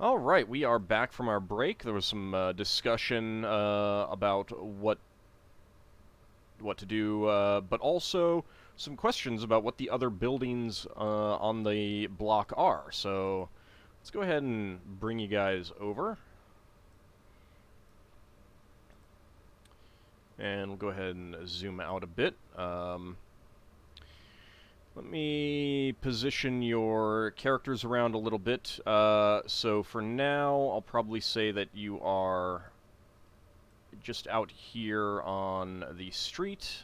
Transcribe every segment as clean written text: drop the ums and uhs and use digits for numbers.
All right, we are back from our break. There was some discussion about what to do, but also some questions about what the other buildings on the block are. So let's go ahead and bring you guys over, and we'll go ahead and zoom out a bit. Let me position your characters around a little bit. So for now, I'll probably say that you are just out here on the street.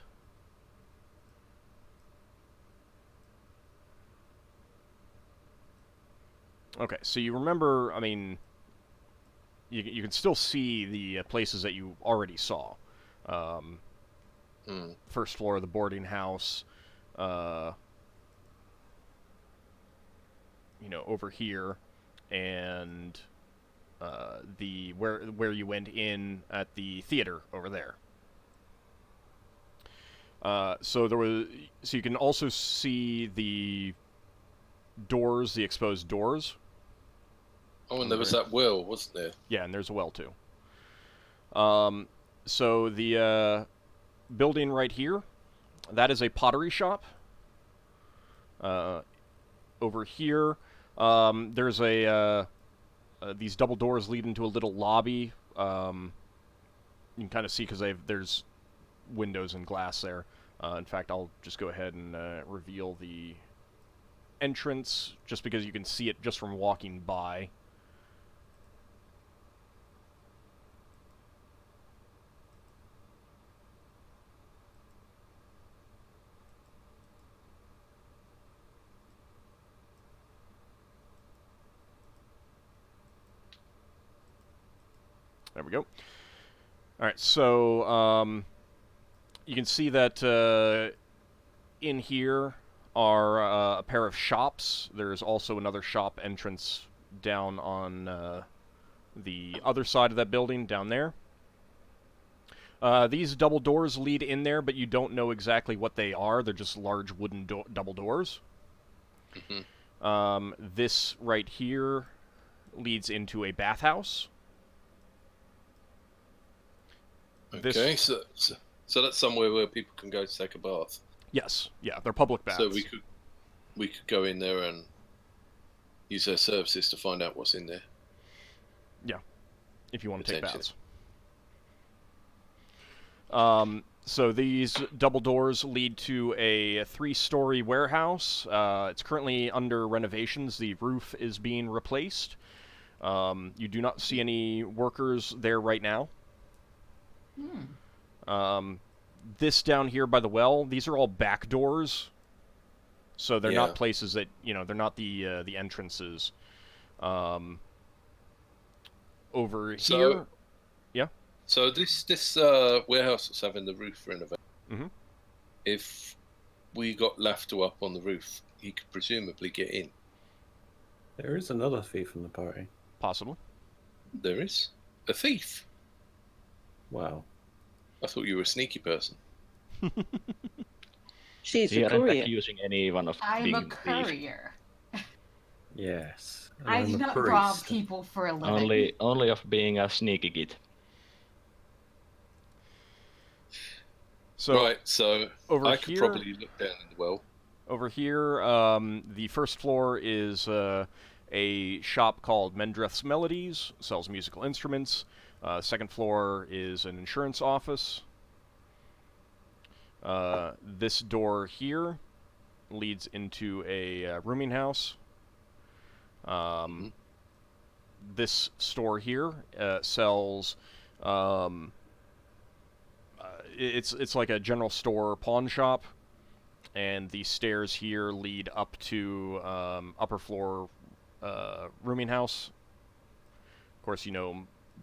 Okay, so you remember, I mean, you can still see the places that you already saw. Um, First floor of the boarding house, uh, over here, and the where you went in at the theater over there. So you can also see the doors, the exposed doors. Oh, and there was that well, wasn't there? Yeah, and there's a well too. So the building right here, that is a pottery shop. Over here, there's these double doors lead into a little lobby. You can kind of see because there's windows and glass there. In fact, I'll just go ahead and reveal the entrance, just because you can see it just from walking by. There we go. All right, so you can see that in here are a pair of shops. There's also another shop entrance down on the other side of that building, down there. These double doors lead in there, but you don't know exactly what they are. They're just large wooden double doors. This right here leads into a bathhouse. Okay, so that's somewhere where people can go to take a bath. Yes, yeah, they're public baths. So we could go in there and use their services to find out what's in there. Yeah, if you want to take baths. So these double doors lead to a 3-story warehouse. It's currently under renovations. The roof is being replaced. You do not see any workers there right now. This down here by the well, these are all back doors. So they're not places that, they're not the entrances. Over here... Yeah? So this warehouse that's having the roof renovated, if we got Lafdul up on the roof, he could presumably get in. There is another thief in the party. Possibly. There is? A thief? Wow. I thought you were a sneaky person. She's We a aren't courier. accusing anyone of I'm being a a thief. courier. Yes. And I I'm do a not priest. rob people for a living. Only of being a sneaky git. So right, so over I could here, probably look down in the well. Over here, the first floor is a shop called Mendreth's Melodies, sells musical instruments. Second floor is an insurance office. This door here leads into a rooming house. This store here sells... it's like a general store pawn shop. And the stairs here lead up to upper floor rooming house. Of course,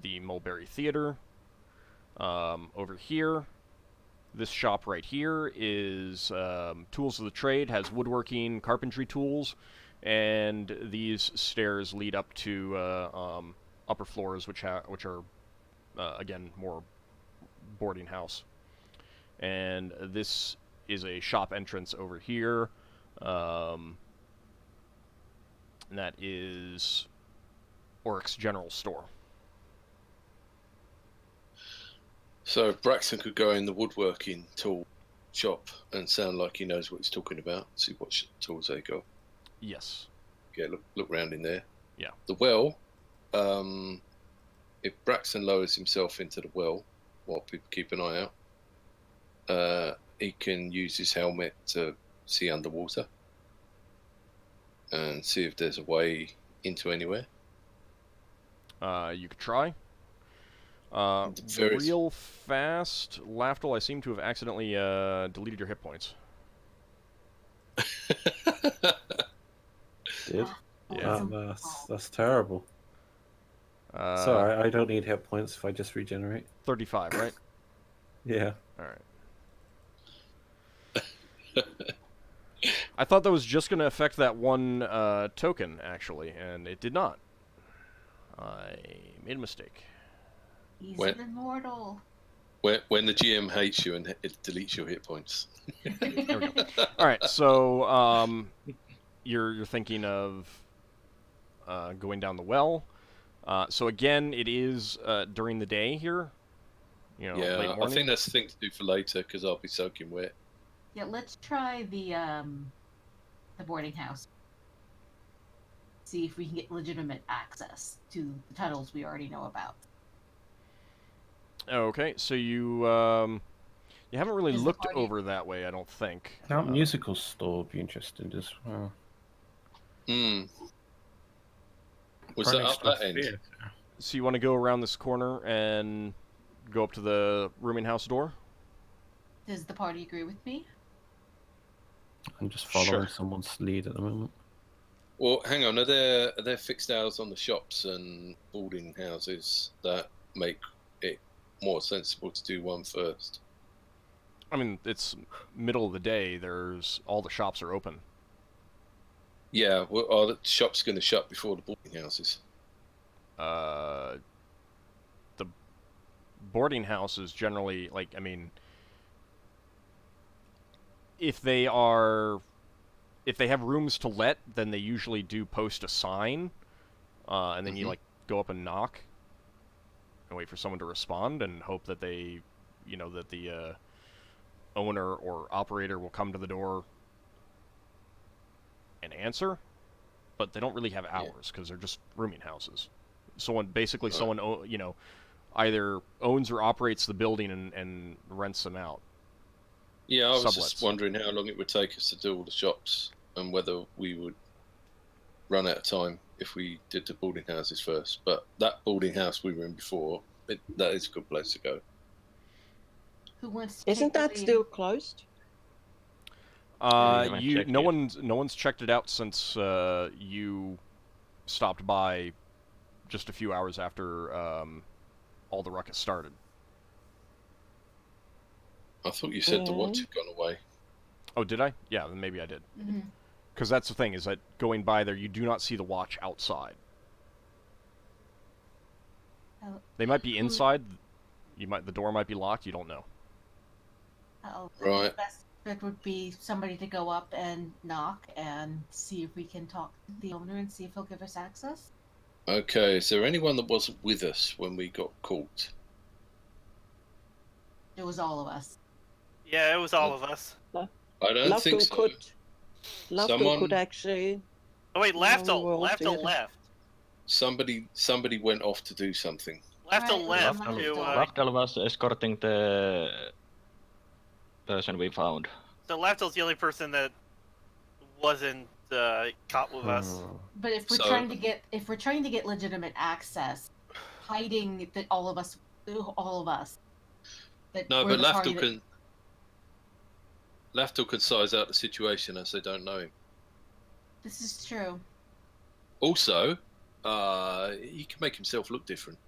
the Mulberry Theater. Over here, this shop right here is tools of the trade, has woodworking, carpentry tools, and these stairs lead up to upper floors, which are again more boarding house. And this is a shop entrance over here. And that is Oryx's general store. So Braxon could go in the woodworking tool shop and sound like he knows what he's talking about. See what tools they got. Yes. Yeah, look round in there. Yeah. The well. If Braxon lowers himself into the well, while people keep an eye out, he can use his helmet to see underwater and see if there's a way into anywhere. You could try. Real fast, Lafdul, I seem to have accidentally deleted your hit points. Did? Yeah. That's terrible. Sorry, I don't need hit points if I just regenerate. 35, right? Yeah. Alright. I thought that was just going to affect that one token, actually, and it did not. I made a mistake. He's an immortal. When the GM hates you and it deletes your hit points. There we go. Alright, so you're thinking of going down the well. So again, it is during the day here. You know, late morning. I think that's the thing to do for later because I'll be soaking wet. Yeah, let's try the boarding house. See if we can get legitimate access to the tunnels we already know about. Okay, so you haven't really looked over that way, I don't think. That musical store would be interesting as well. Was that up that end? So you want to go around this corner and go up to the rooming house door? Does the party agree with me? I'm just following someone's lead at the moment. Well, hang on. Are there fixed hours on the shops and boarding houses that make it more sensible to do one first? I mean, it's middle of the day. All the shops are open. Yeah, well, are the shops going to shut before the boarding houses? The boarding houses generally, like, I mean, if they have rooms to let, then they usually do post a sign, and then you like go up and knock and wait for someone to respond and hope that that the owner or operator will come to the door and answer, but they don't really have hours because they're just rooming houses. Someone either owns or operates the building and rents them out. Yeah, I was just wondering how long it would take us to do all the shops and whether we would run out of time if we did the boarding houses first. But that boarding house we were in before, that is a good place to go. Who wants to Isn't that still closed? No one's checked it out since you stopped by just a few hours after all the ruckus started. I thought you said the watch had gone away. Oh, did I? Yeah, then maybe I did. Because that's the thing, is that going by there, you do not see the watch outside. They might be inside. The door might be locked. You don't know. Right. The best bet would be somebody to go up and knock and see if we can talk to the owner and see if he'll give us access. Okay, is there anyone that wasn't with us when we got caught? It was all of us. Yeah, it was all of us. I don't think so. Lafdul could actually... Oh wait, Lafdul left. Somebody went off to do something. Lafdul left to... Lafdul was escorting the person we found. So Lafdul's the only person that wasn't caught with us. But if we're trying to get legitimate access, hiding that all of us. No, but Lafdul can size out the situation as they don't know him. This is true. Also, he can make himself look different.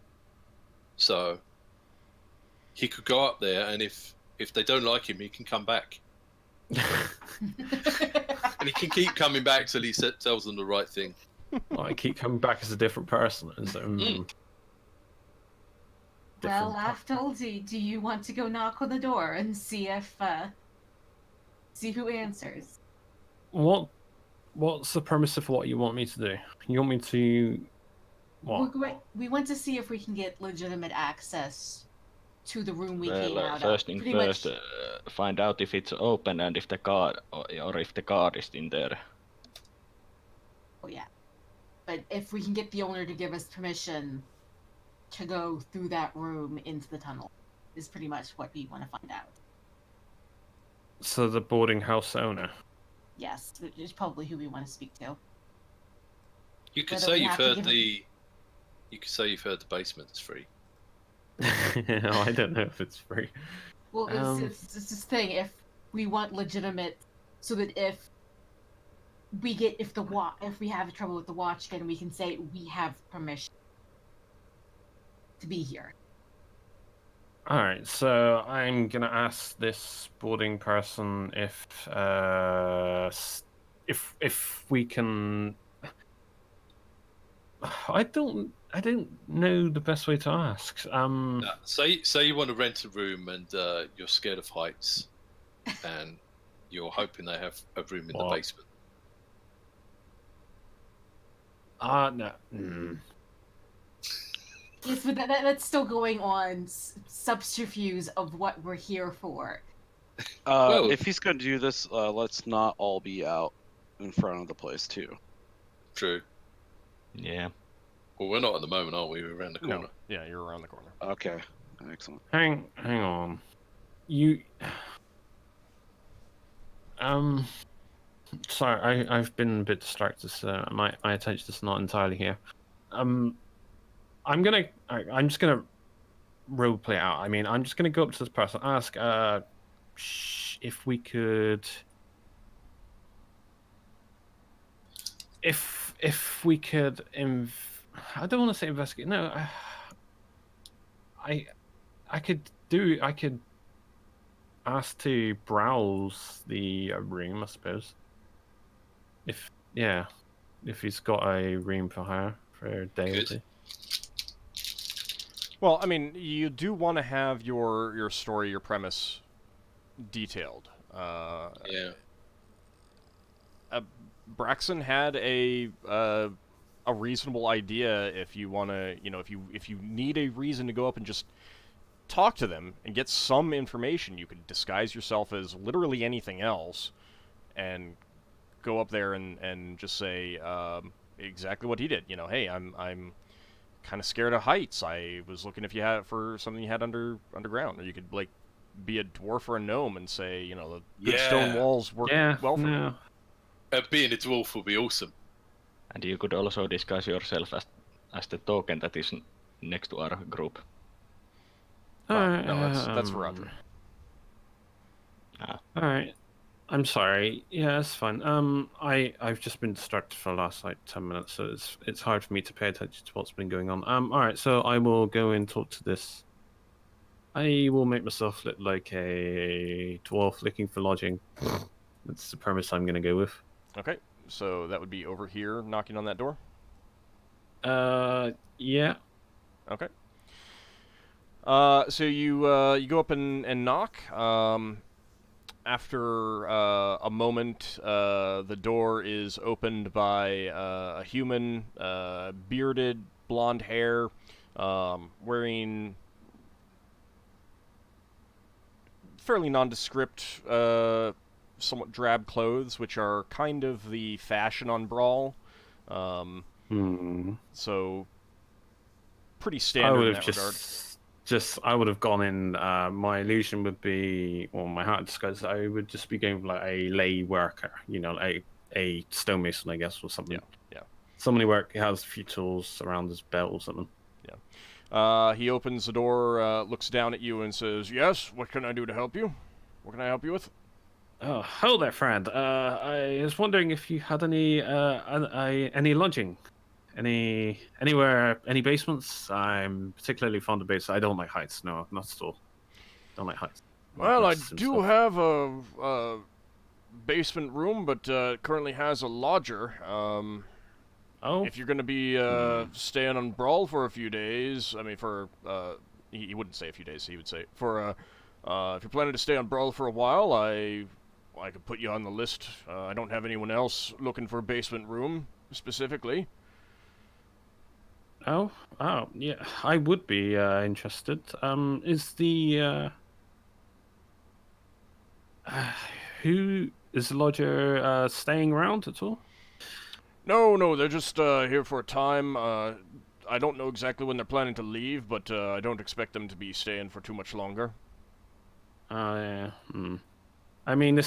So he could go up there, and if they don't like him, he can come back. And he can keep coming back till he tells them the right thing. I keep coming back as a different person. Well, Lafdul, do you want to go knock on the door and see who answers? What's the premise of what you want me to do? You want me to What? We went to see if we can get legitimate access to the room we came Well, out first of. thing Pretty first, much. find out if it's open and if the guard or if the guard is in there. Oh yeah, but if we can get the owner to give us permission to go through that room into the tunnel, is pretty much what we want to find out. So the boarding house owner. Yes, which is probably who we want to speak to. You could Whether say we you've have to heard give the. You could say you've heard the basement's free. I don't know if it's free. Well, it's this thing. If we want legitimate, so that if we have trouble with the watch, then we can say we have permission to be here. All right, so I'm gonna ask this boarding person if we can. I don't know the best way to ask. No, say you want to rent a room and you're scared of heights, and you're hoping they have a room in the What? basement. No. Yes, but that's still going on subterfuge of what we're here for. Well- If he's going to do this, let's not all be out in front of the place too. True. Yeah. Well, we're not at the moment, are we? We're around the corner. No. Yeah, you're around the corner. Okay, excellent. Hang on. You. Sorry, I've been a bit distracted, so my attention is not entirely here. I'm just gonna role play it out. I mean, I'm just gonna go up to this person, ask, if we could, if we could, I don't want to say investigate. No, I could ask to browse the room, I suppose. If he's got a room for hire for a day or Good. two. Well, I mean, you do want to have your story, your premise detailed. Yeah. Braxon had a reasonable idea. If you want to, if you need a reason to go up and just talk to them and get some information, you could disguise yourself as literally anything else, and go up there and just say exactly what he did. Hey, I'm kind of scared of heights. I was looking if you had for something you had underground, or you could be a dwarf or a gnome and say, the good stone walls work well for me. Being a dwarf would be awesome. And you could also disguise yourself as the token that is next to our group. No, that's Roger. All right. I'm sorry. Yeah, that's fine. I've just been distracted for the last 10 minutes, so it's hard for me to pay attention to what's been going on. All right. So I will go and talk to this. I will make myself look like a dwarf looking for lodging. That's the premise I'm going to go with. Okay. So that would be over here, knocking on that door. Yeah. Okay. So you go up and knock. After a moment, the door is opened by a human, bearded, blonde hair, wearing fairly nondescript, somewhat drab clothes, which are kind of the fashion on Bral. So pretty standard in that regard. I would have gone in. My illusion would be, or my heart disguise, I would just be going for like a lay worker, a stonemason, I guess, or something. Yeah. Somebody who has a few tools around his belt or something. Yeah. He opens the door, looks down at you, and says, "Yes, what can I do to help you? What can I help you with?" Oh, hello there, friend. I was wondering if you had any lodging. Anywhere, any basements? I'm particularly fond of basements. I don't like heights. No, not at all. Don't like heights. Well, I do have a basement room, but currently has a lodger. If you're going to be staying on Brawl for a few days, I mean, he wouldn't say a few days. He would say if you're planning to stay on Brawl for a while, I could put you on the list. I don't have anyone else looking for a basement room specifically. Oh, yeah, I would be interested. Is the who is the lodger staying around at all? No, they're just here for a time. I don't know exactly when they're planning to leave, but I don't expect them to be staying for too much longer. Yeah. I mean,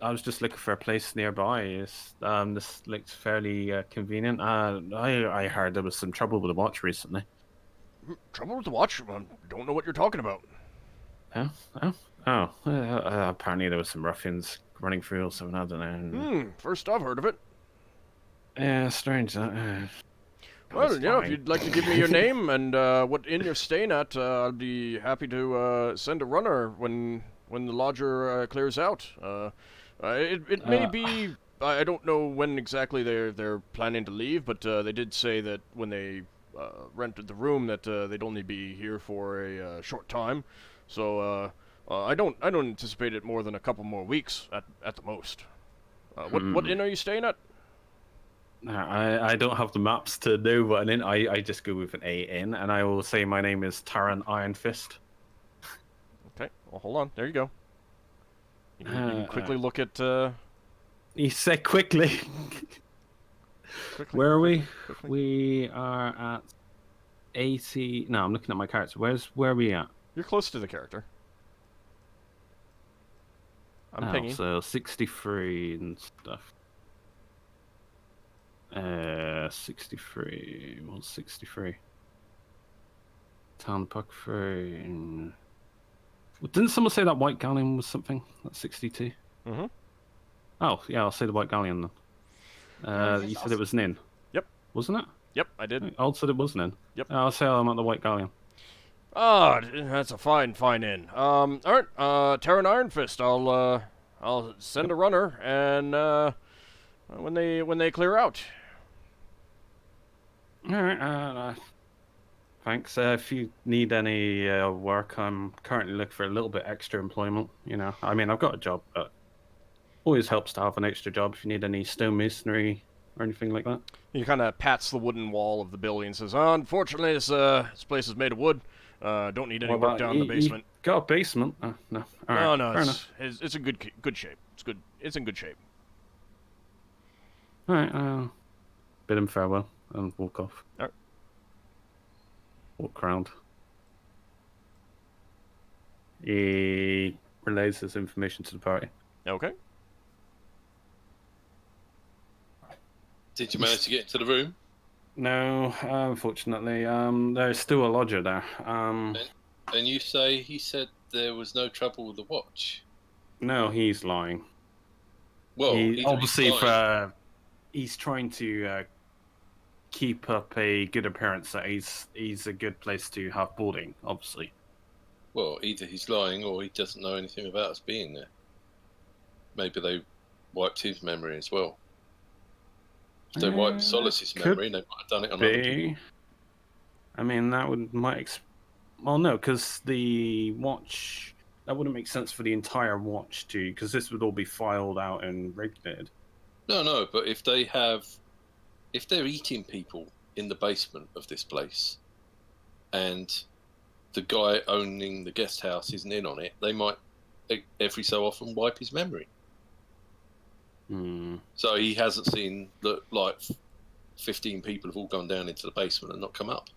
I was just looking for a place nearby. This looks fairly convenient. I heard there was some trouble with the watch recently. Trouble with the watch? Don't know what you're talking about. Apparently there was some ruffians running through or something. I don't know. First I've heard of it. Yeah, strange that. Well, yeah, if you'd like to give me your name and what inn you're staying at, I'll be happy to send a runner when the lodger clears out. It may be, I don't know when exactly they're planning to leave, but they did say that when they rented the room that they'd only be here for a short time. So I don't anticipate it more than a couple more weeks at the most. What inn are you staying at? I don't have the maps to know what an inn. I just go with an A inn, and I will say my name is Taran Ironfist. Okay, well, hold on. There you go. You can quickly look at... You said quickly. Where are we? Quickly. We are at 80... No, I'm looking at my character. Where are we at? You're close to the character. I'm pinging. So 63 and stuff. 63. What's 63? Town Puck Free. Well, didn't someone say that White Galleon was something? That's 62. Mm-hmm. Oh, yeah, I'll say the White Galleon then. You said it was an inn. Yep. Wasn't it? Yep, I did. I said it was an inn. Yep. I'll say I'm at the White Galleon. Ah, that's a fine inn. All right, Taran Ironfist. I'll send a runner, and when they clear out. All right. Thanks. If you need any work, I'm currently looking for a little bit extra employment. You know, I mean, I've got a job, but always helps to have an extra job if you need any stonemasonry or anything like that. He kind of pats the wooden wall of the building and says, unfortunately, this place is made of wood. Don't need any work down in the basement. You got a basement? No. All right, no, it's in good shape. It's in good shape. All right. Bid him farewell and walk off. All right. Walk around. He relays this information to the party. Okay. Did you manage to get into the room? No, unfortunately. There's still a lodger there. And you say he said there was no trouble with the watch? No, he's lying. Well, obviously he's trying to keep up a good appearance that he's a good place to have boarding, obviously. Well, either he's lying or he doesn't know anything about us being there. Maybe they wiped his memory as well. If they wiped Solas's memory, they might have done it on other people. I mean, well, no, because the watch... That wouldn't make sense for the entire watch, too, because this would all be filed out and regulated. No, but if they're eating people in the basement of this place, and the guy owning the guest house isn't in on it, they might every so often wipe his memory. So he hasn't seen that, like, 15 people have all gone down into the basement and not come up.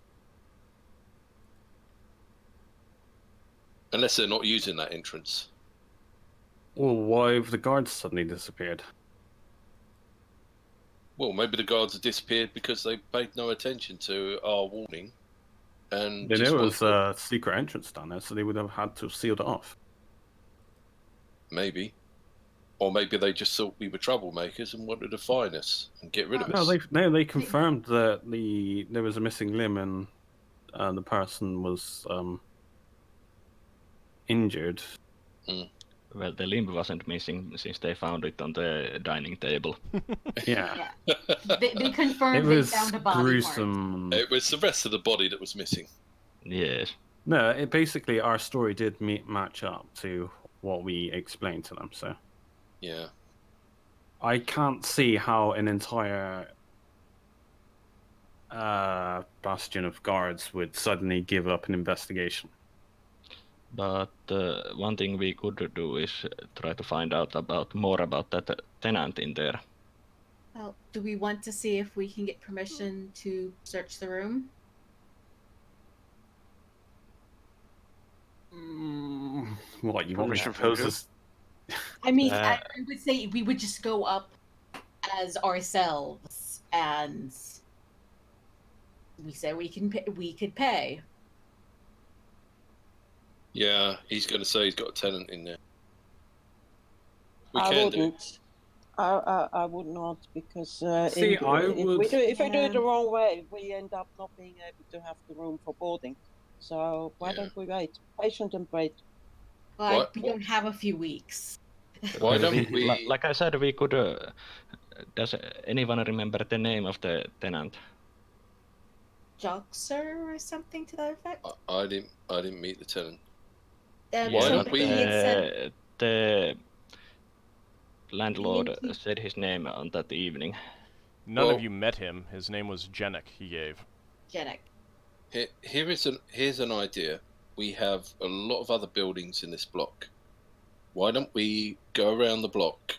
Unless they're not using that entrance. Well, why have the guards suddenly disappeared? Well, maybe the guards have disappeared because they paid no attention to our warning. And they knew it was a secret entrance down there, so they would have had to have sealed it off. Maybe. Or maybe they just thought we were troublemakers and wanted to fine us and get rid of us. They confirmed that there was a missing limb and the person was injured. Well, the limb wasn't missing since they found it on the dining table. Yeah. They confirmed they found a body gruesome. It was the rest of the body that was missing. Yes. No, basically our story did match up to what we explained to them, so... Yeah. I can't see how an entire bastion of guards would suddenly give up an investigation. But one thing we could do is try to find out more about that tenant in there. Well, do we want to see if we can get permission to search the room? What you want me to Permission from propose who? is I mean, I would say we would just go up as ourselves, and we said we could pay. Yeah, he's going to say he's got a tenant in there. We I can wouldn't. I would not, because See, if we do it the wrong way, we end up not being able to have the room for boarding. So why don't we wait? Patient and wait. Well, we don't have a few weeks. Why don't we... Like I said, we could... does anyone remember the name of the tenant? Joxer or something to that effect? I didn't meet the tenant. Why don't we... The landlord said his name on that evening. None of you met him. His name was Jenik, he gave. Jenik. Here's an idea. We have a lot of other buildings in this block. Why don't we go around the block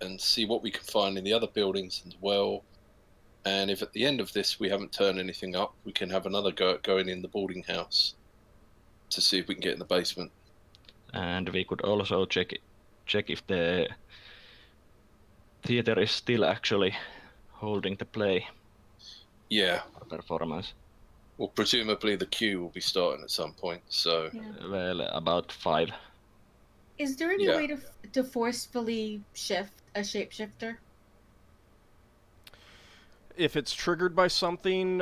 and see what we can find in the other buildings as well? And if at the end of this we haven't turned anything up, we can have another go at going in the boarding house to see if we can get in the basement. And we could also check if the theater is still actually holding the play. Yeah. Performance. Well, presumably the queue will be starting at some point, so... Yeah. Well, about 5. Is there any way to forcefully shift a shapeshifter? If it's triggered by something,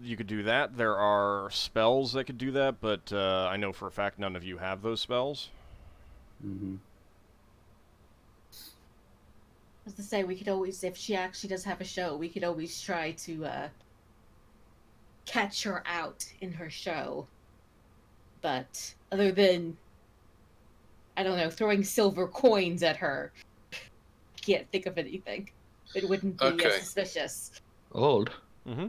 you could do that. There are spells that could do that, but I know for a fact none of you have those spells. Mm-hmm. As to say, we could always, if she actually does have a show, we could always try to catch her out in her show. But other than, I don't know, throwing silver coins at her, I can't think of anything. It wouldn't be suspicious. Old. Mm-hmm.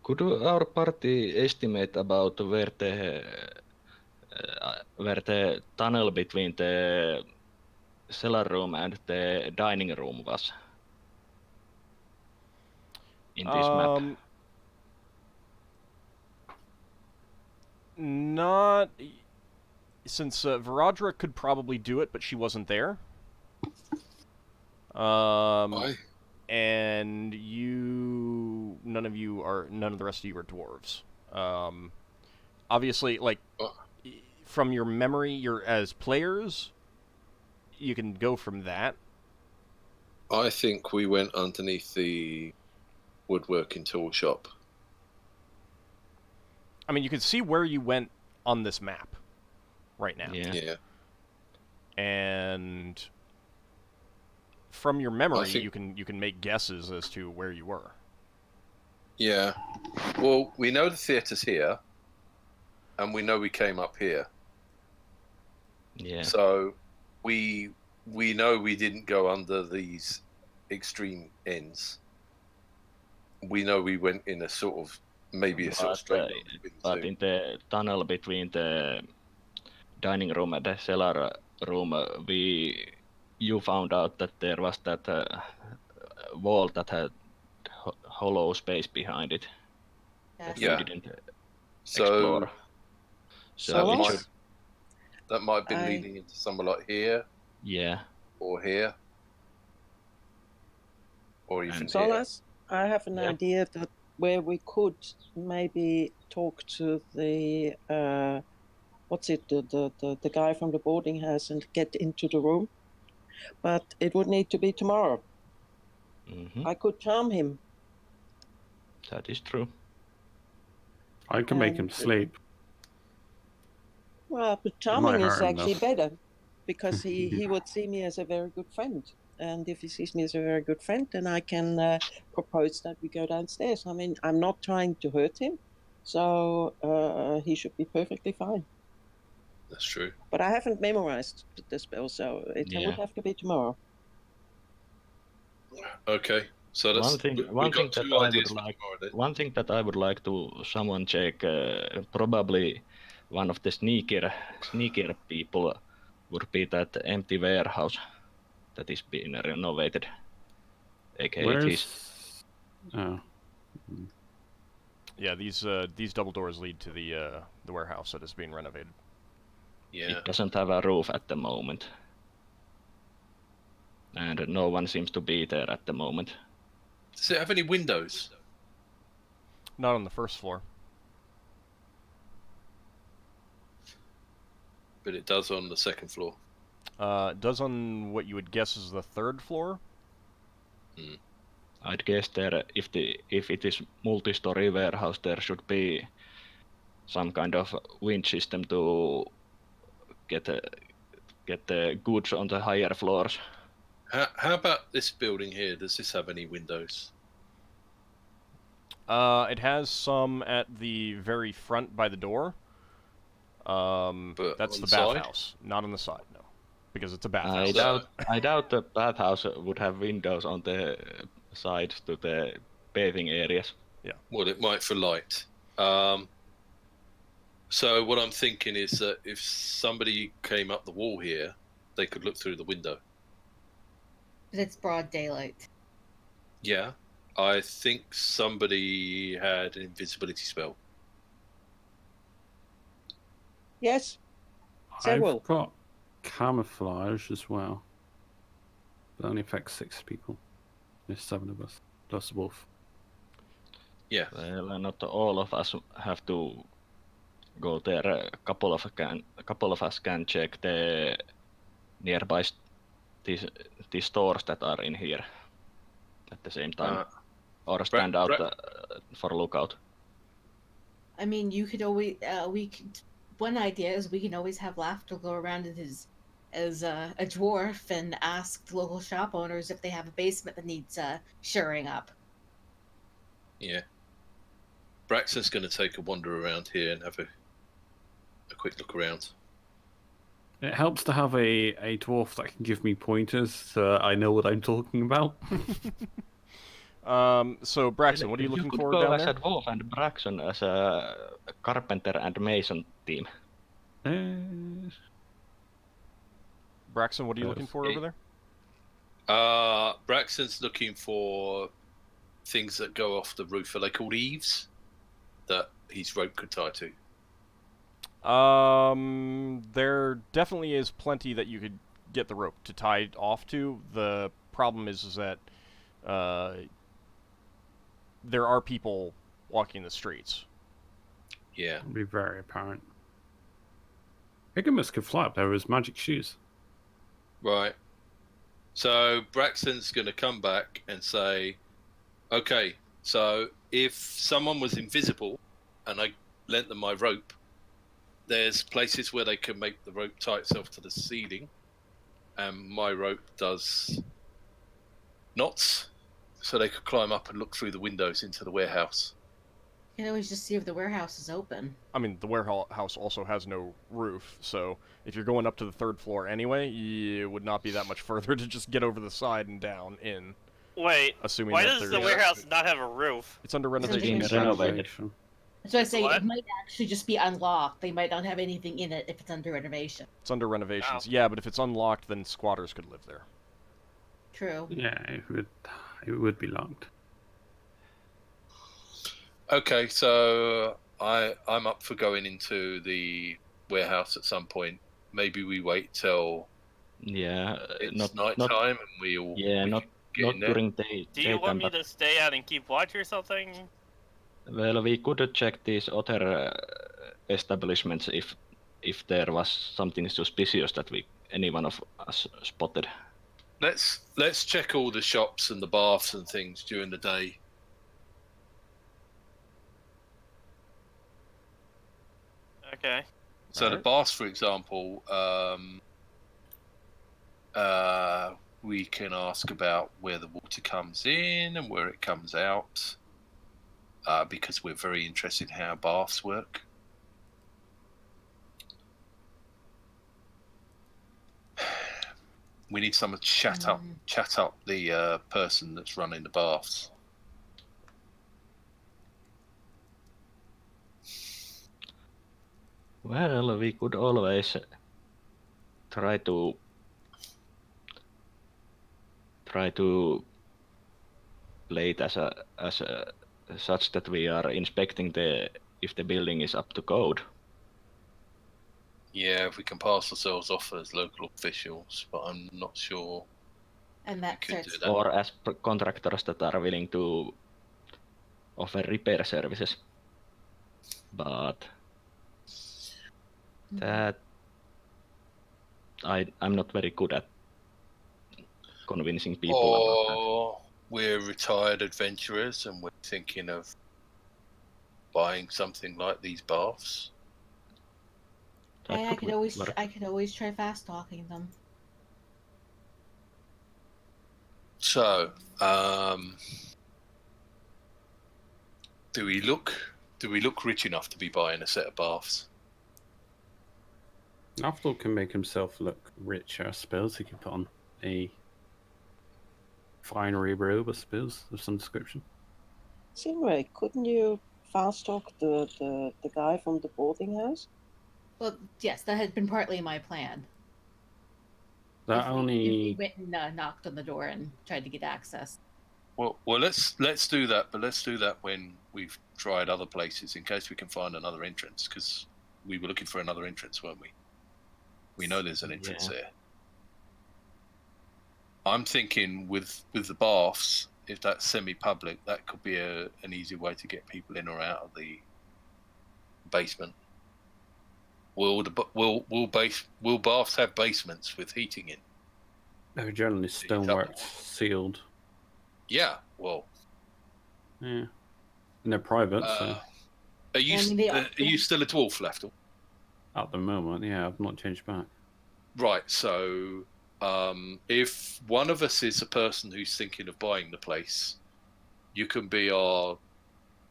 Could our party estimate about where the tunnel between the cellar room and the dining room was in this map? Not... Since Varadra could probably do it, but she wasn't there. And none of the rest of you are dwarves. Obviously, like, from your memory, as players, you can go from that. I think we went underneath the woodworking tool shop. I mean, you can see where you went on this map right now. Yeah. And from your memory, you can make guesses as to where you were. Yeah. Well, we know the theatre's here, and we know we came up here. Yeah. So we know we didn't go under these extreme ends. We know we went in a sort of sort of straight line. But in the tunnel between the dining room and the cellar room, you found out that there was that wall that had hollow space behind it. That you didn't explore. So that might have been leading into somewhere like here. Yeah. Or here. Or even here. Solas, I have an idea that where we could maybe talk to the the guy from the boarding house and get into the room, but it would need to be tomorrow. Mm-hmm. I could charm him. That is true. I can make him sleep. Well, but charming is actually better, because he would see me as a very good friend. And if he sees me as a very good friend, then I can propose that we go downstairs. I mean, I'm not trying to hurt him, so he should be perfectly fine. That's true. But I haven't memorized the spell, so it would have to be tomorrow. Okay. So that's One thing that I would like to someone check, probably one of the sneakier people would be that empty warehouse that is being renovated. AKA Where's... Oh. Yeah, these double doors lead to the warehouse that is being renovated. Yeah. It doesn't have a roof at the moment. And no one seems to be there at the moment. Does it have any windows? Not on the first floor. But it does on the second floor. It does on what you would guess is the third floor. I'd guess there, if it is multi-story warehouse, there should be some kind of winch system to get the goods on the higher floors. How about this building here? Does this have any windows? It has some at the very front by the door. But that's the side? bathhouse, not on the side, no, because it's a bathhouse. I doubt the bathhouse would have windows on the sides to the bathing areas. Yeah. Well, it might for light. So what I'm thinking is that if somebody came up the wall here, they could look through the window. But it's broad daylight. Yeah. I think somebody had an invisibility spell. Yes. Several. I've got camouflage as well. It only affects 6 people. There's 7 of us. Plus the wolf. Yeah. Well, not all of us have to go there. A couple of us can check the nearby these stores that are in here at the same time, or stand out for lookout. I mean, you could always one idea is we can always have Lafdul go around as a dwarf and ask the local shop owners if they have a basement that needs shoring up. Yeah. Braxon's going to take a wander around here and have a quick look around. It helps to have a dwarf that can give me pointers so I know what I'm talking about. So Braxon, what are you looking for down there? You could go as a dwarf and Braxon as a carpenter and mason team. Braxon, what are you looking for over there? Braxton's looking for things that go off the roof. Are they called eaves? That his rope could tie to. There definitely is plenty that you could get the rope to tie off to. The problem is that there are people walking the streets. Yeah. It'll be very apparent. Higgimus could fly up there with his magic shoes. Right. So Braxton's going to come back and say, okay, so if someone was invisible and I lent them my rope, there's places where they can make the rope tie itself to the ceiling, and my rope does knots, so they could climb up and look through the windows into the warehouse. You can always just see if the warehouse is open. I mean, the warehouse also has no roof, so if you're going up to the third floor anyway, it would not be that much further to just get over the side and down in. Wait, assuming why that does the warehouse not have a roof? It's under renovation. It's being renovated. So I say What? it might actually just be unlocked. They might not have anything in it if it's under renovation. It's under renovations. Oh. Yeah, but if it's unlocked, then squatters could live there. True. Yeah, it would be locked. Okay, so I'm up for going into the warehouse at some point. Maybe we wait till it's night time and we not during day. Do you want me to stay out and keep watch or something? Well, we could check these other establishments if there was something suspicious that any one of us spotted. Let's check all the shops and the baths and things during the day. Okay. So the baths, for example, we can ask about where the water comes in and where it comes out, because we're very interested in how baths work. We need someone to chat up the person that's running the baths. Well, we could always try to play it as such that we are inspecting if the building is up to code. Yeah, if we can pass ourselves off as local officials, but I'm not sure. And that could starts. do that. Or as contractors that are willing to offer repair services. But that I'm not very good at convincing people about that. Or we're retired adventurers and we're thinking of buying something like these baths. I could always try fast talking them. So, do we look rich enough to be buying a set of baths? Lafdul can make himself look rich, I suppose. He can put on a finery robe, I suppose, of some description. Sinrae, couldn't you fast talk the guy from the boarding house? Well, yes, that had been partly my plan. That If we went and knocked on the door and tried to get access. Well, let's do that, but let's do that when we've tried other places, in case we can find another entrance. Because we were looking for another entrance, weren't we? We know there's an entrance there. I'm thinking with the baths, if that's semi-public, that could be an easy way to get people in or out of the basement. Will baths have basements with heating in? They're generally stonework sealed. Yeah, well. Yeah. And they're private, so. Are you still a dwarf, Lafdul? At the moment, yeah, I've not changed back. Right, so if one of us is a person who's thinking of buying the place, you can be our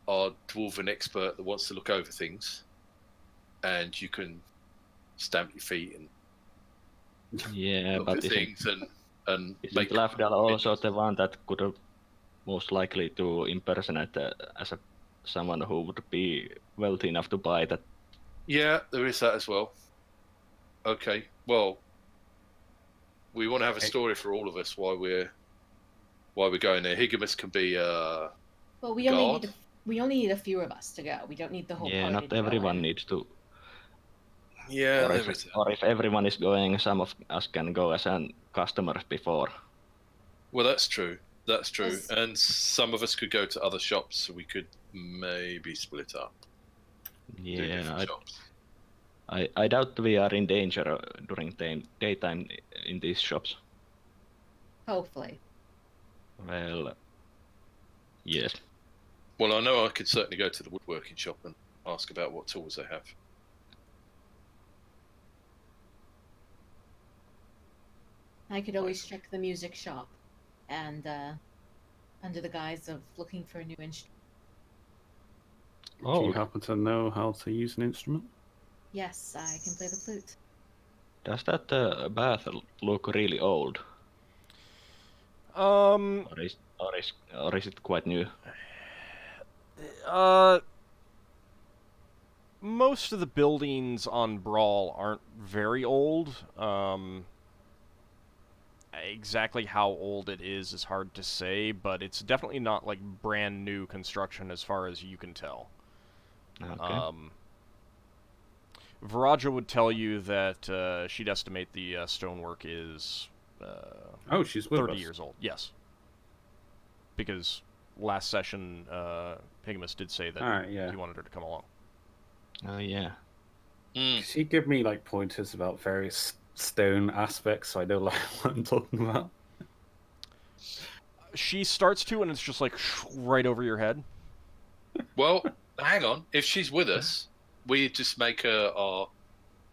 dwarven expert that wants to look over things, and you can stamp your feet and look at things and make Lafdul also the one that could most likely to impersonate as someone who would be wealthy enough to buy that? Yeah, there is that as well. Okay, well, we want to have a story for all of us why we're going there. Higgimus can be well, we only need a few of us to go. We don't need the whole party. Yeah, not everyone needs to. Yeah, or if everyone is going, some of us can go as customers before. Well, that's true. That's true. Yes. And some of us could go to other shops, so we could maybe split up. Yeah, I doubt we are in danger during daytime in these shops. Hopefully. Well, yes. Well, I know I could certainly go to the woodworking shop and ask about what tools they have. I could always check the music shop, and under the guise of looking for a new instrument. Do you happen to know how to use an instrument? Yes, I can play the flute. Does that bath look really old? Or is it quite new? Most of the buildings on Bral aren't very old. Exactly how old it is hard to say, but it's definitely not like brand new construction as far as you can tell. Okay. Viraja would tell you that she'd estimate the stonework is she's 30 years old. Yes. Because last session, Higgimus did say that he wanted her to come along. Oh, yeah. She gave me like pointers about various stone aspects, so I know like what I'm talking about. She starts to, and it's just like right over your head. Well, hang on. If she's with us, we just make her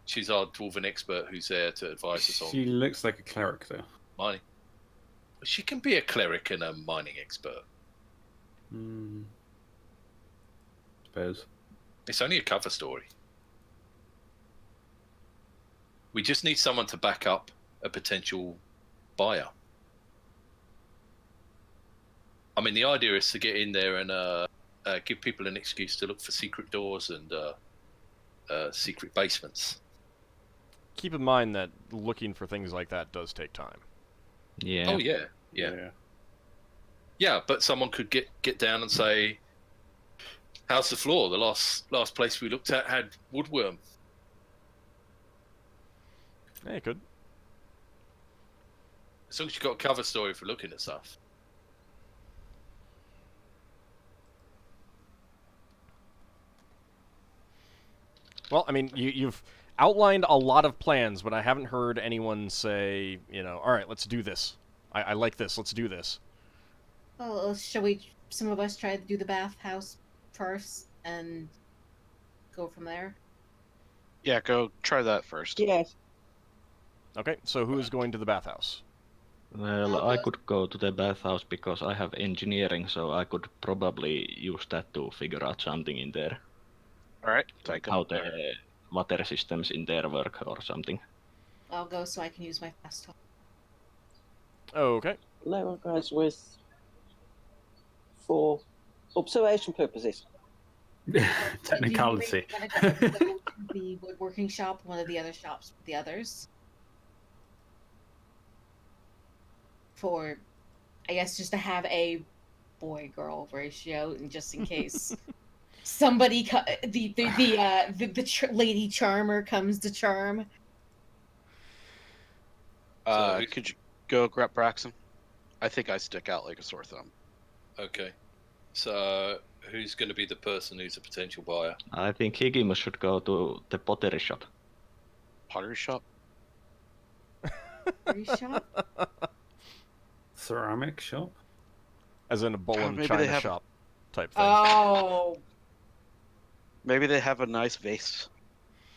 she's our dwarven expert who's there to advise us on. She looks like a cleric, though. Mining. She can be a cleric and a mining expert. Suppose. It's only a cover story. We just need someone to back up a potential buyer. I mean, the idea is to get in there and give people an excuse to look for secret doors and secret basements. Keep in mind that looking for things like that does take time. Yeah. Oh yeah, but someone could get down and say, "How's the floor? The last place we looked at had woodworm." Yeah, it could. As long as you've got a cover story for looking at stuff. Well, I mean, you've outlined a lot of plans, but I haven't heard anyone say, all right, let's do this. I like this. Let's do this. Well, shall we? Some of us try to do the bathhouse first and go from there. Yeah, go try that first. Yes. Okay, so who is going to the bathhouse? Well, I could go to the bathhouse because I have engineering, so I could probably use that to figure out something in there. Alright, Like how the water systems in there work or something. I'll go so I can use my fast talk. Okay. Level goes with for observation purposes. Technicality. Do you think we're gonna go to the woodworking shop, one of the other shops with the others? For, I guess, just to have a boy-girl ratio, and just in case somebody, the lady charmer comes to charm. Could you go grab Braxon? I think I stick out like a sore thumb. Okay. So, who's going to be the person who's a potential buyer? I think Higgimus should go to the pottery shop. Pottery shop? Pottery shop? Ceramic shop? As in a bowl and maybe china they have- shop type thing. Oh. Maybe they have a nice vase.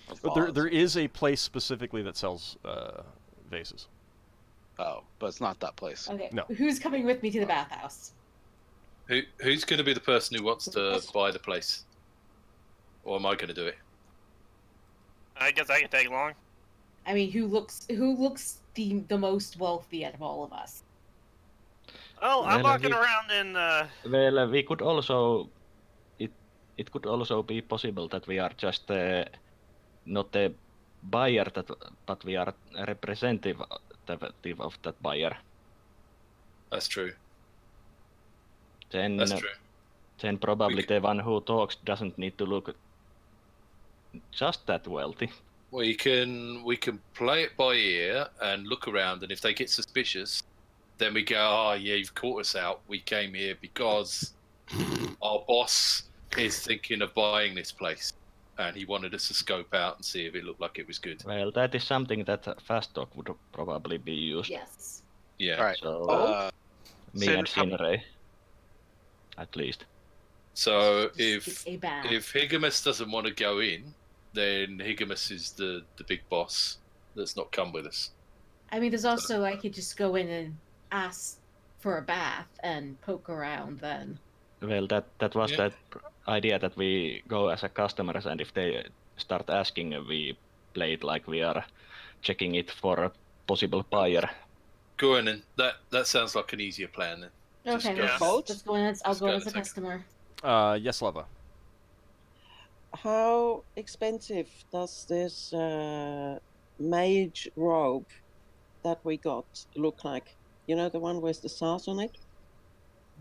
of But vase. there is a place specifically that sells vases. Oh, but it's not that place. Okay. No. Who's coming with me to the bathhouse? Who's going to be the person who wants to buy the place? Or am I going to do it? I guess I can tag along. I mean, who looks the most wealthy out of all of us? Oh, I'm Well, walking around in. Well, we could also... It could also be possible that we are just not the buyer, but we are a representative of that buyer. That's true. Then, That's true. then probably the one who talks doesn't need to look just that wealthy. We can play it by ear and look around, and if they get suspicious, then we go, "Oh yeah, you've caught us out. We came here because our boss is thinking of buying this place, and he wanted us to scope out and see if it looked like it was good." Well, that is something that fast talk would probably be used. Yes. Yeah. Alright. So me and Sin- Sinrae, at least. So It's a bath. if Higgimus doesn't want to go in, then Higgimus is the big boss that's not come with us. I mean, there's also I could just go in and ask for a bath and poke around then. Well, that was Yeah. that idea that we go as a customers, and if they start asking, we play it like we are checking it for a possible buyer. Go in, and that sounds like an easier plan then. Just Okay, go. let's go in. I'll Just go in go as a and take- customer. Yes, Leva. How expensive does this mage robe that we got look like? You know, the one with the stars on it?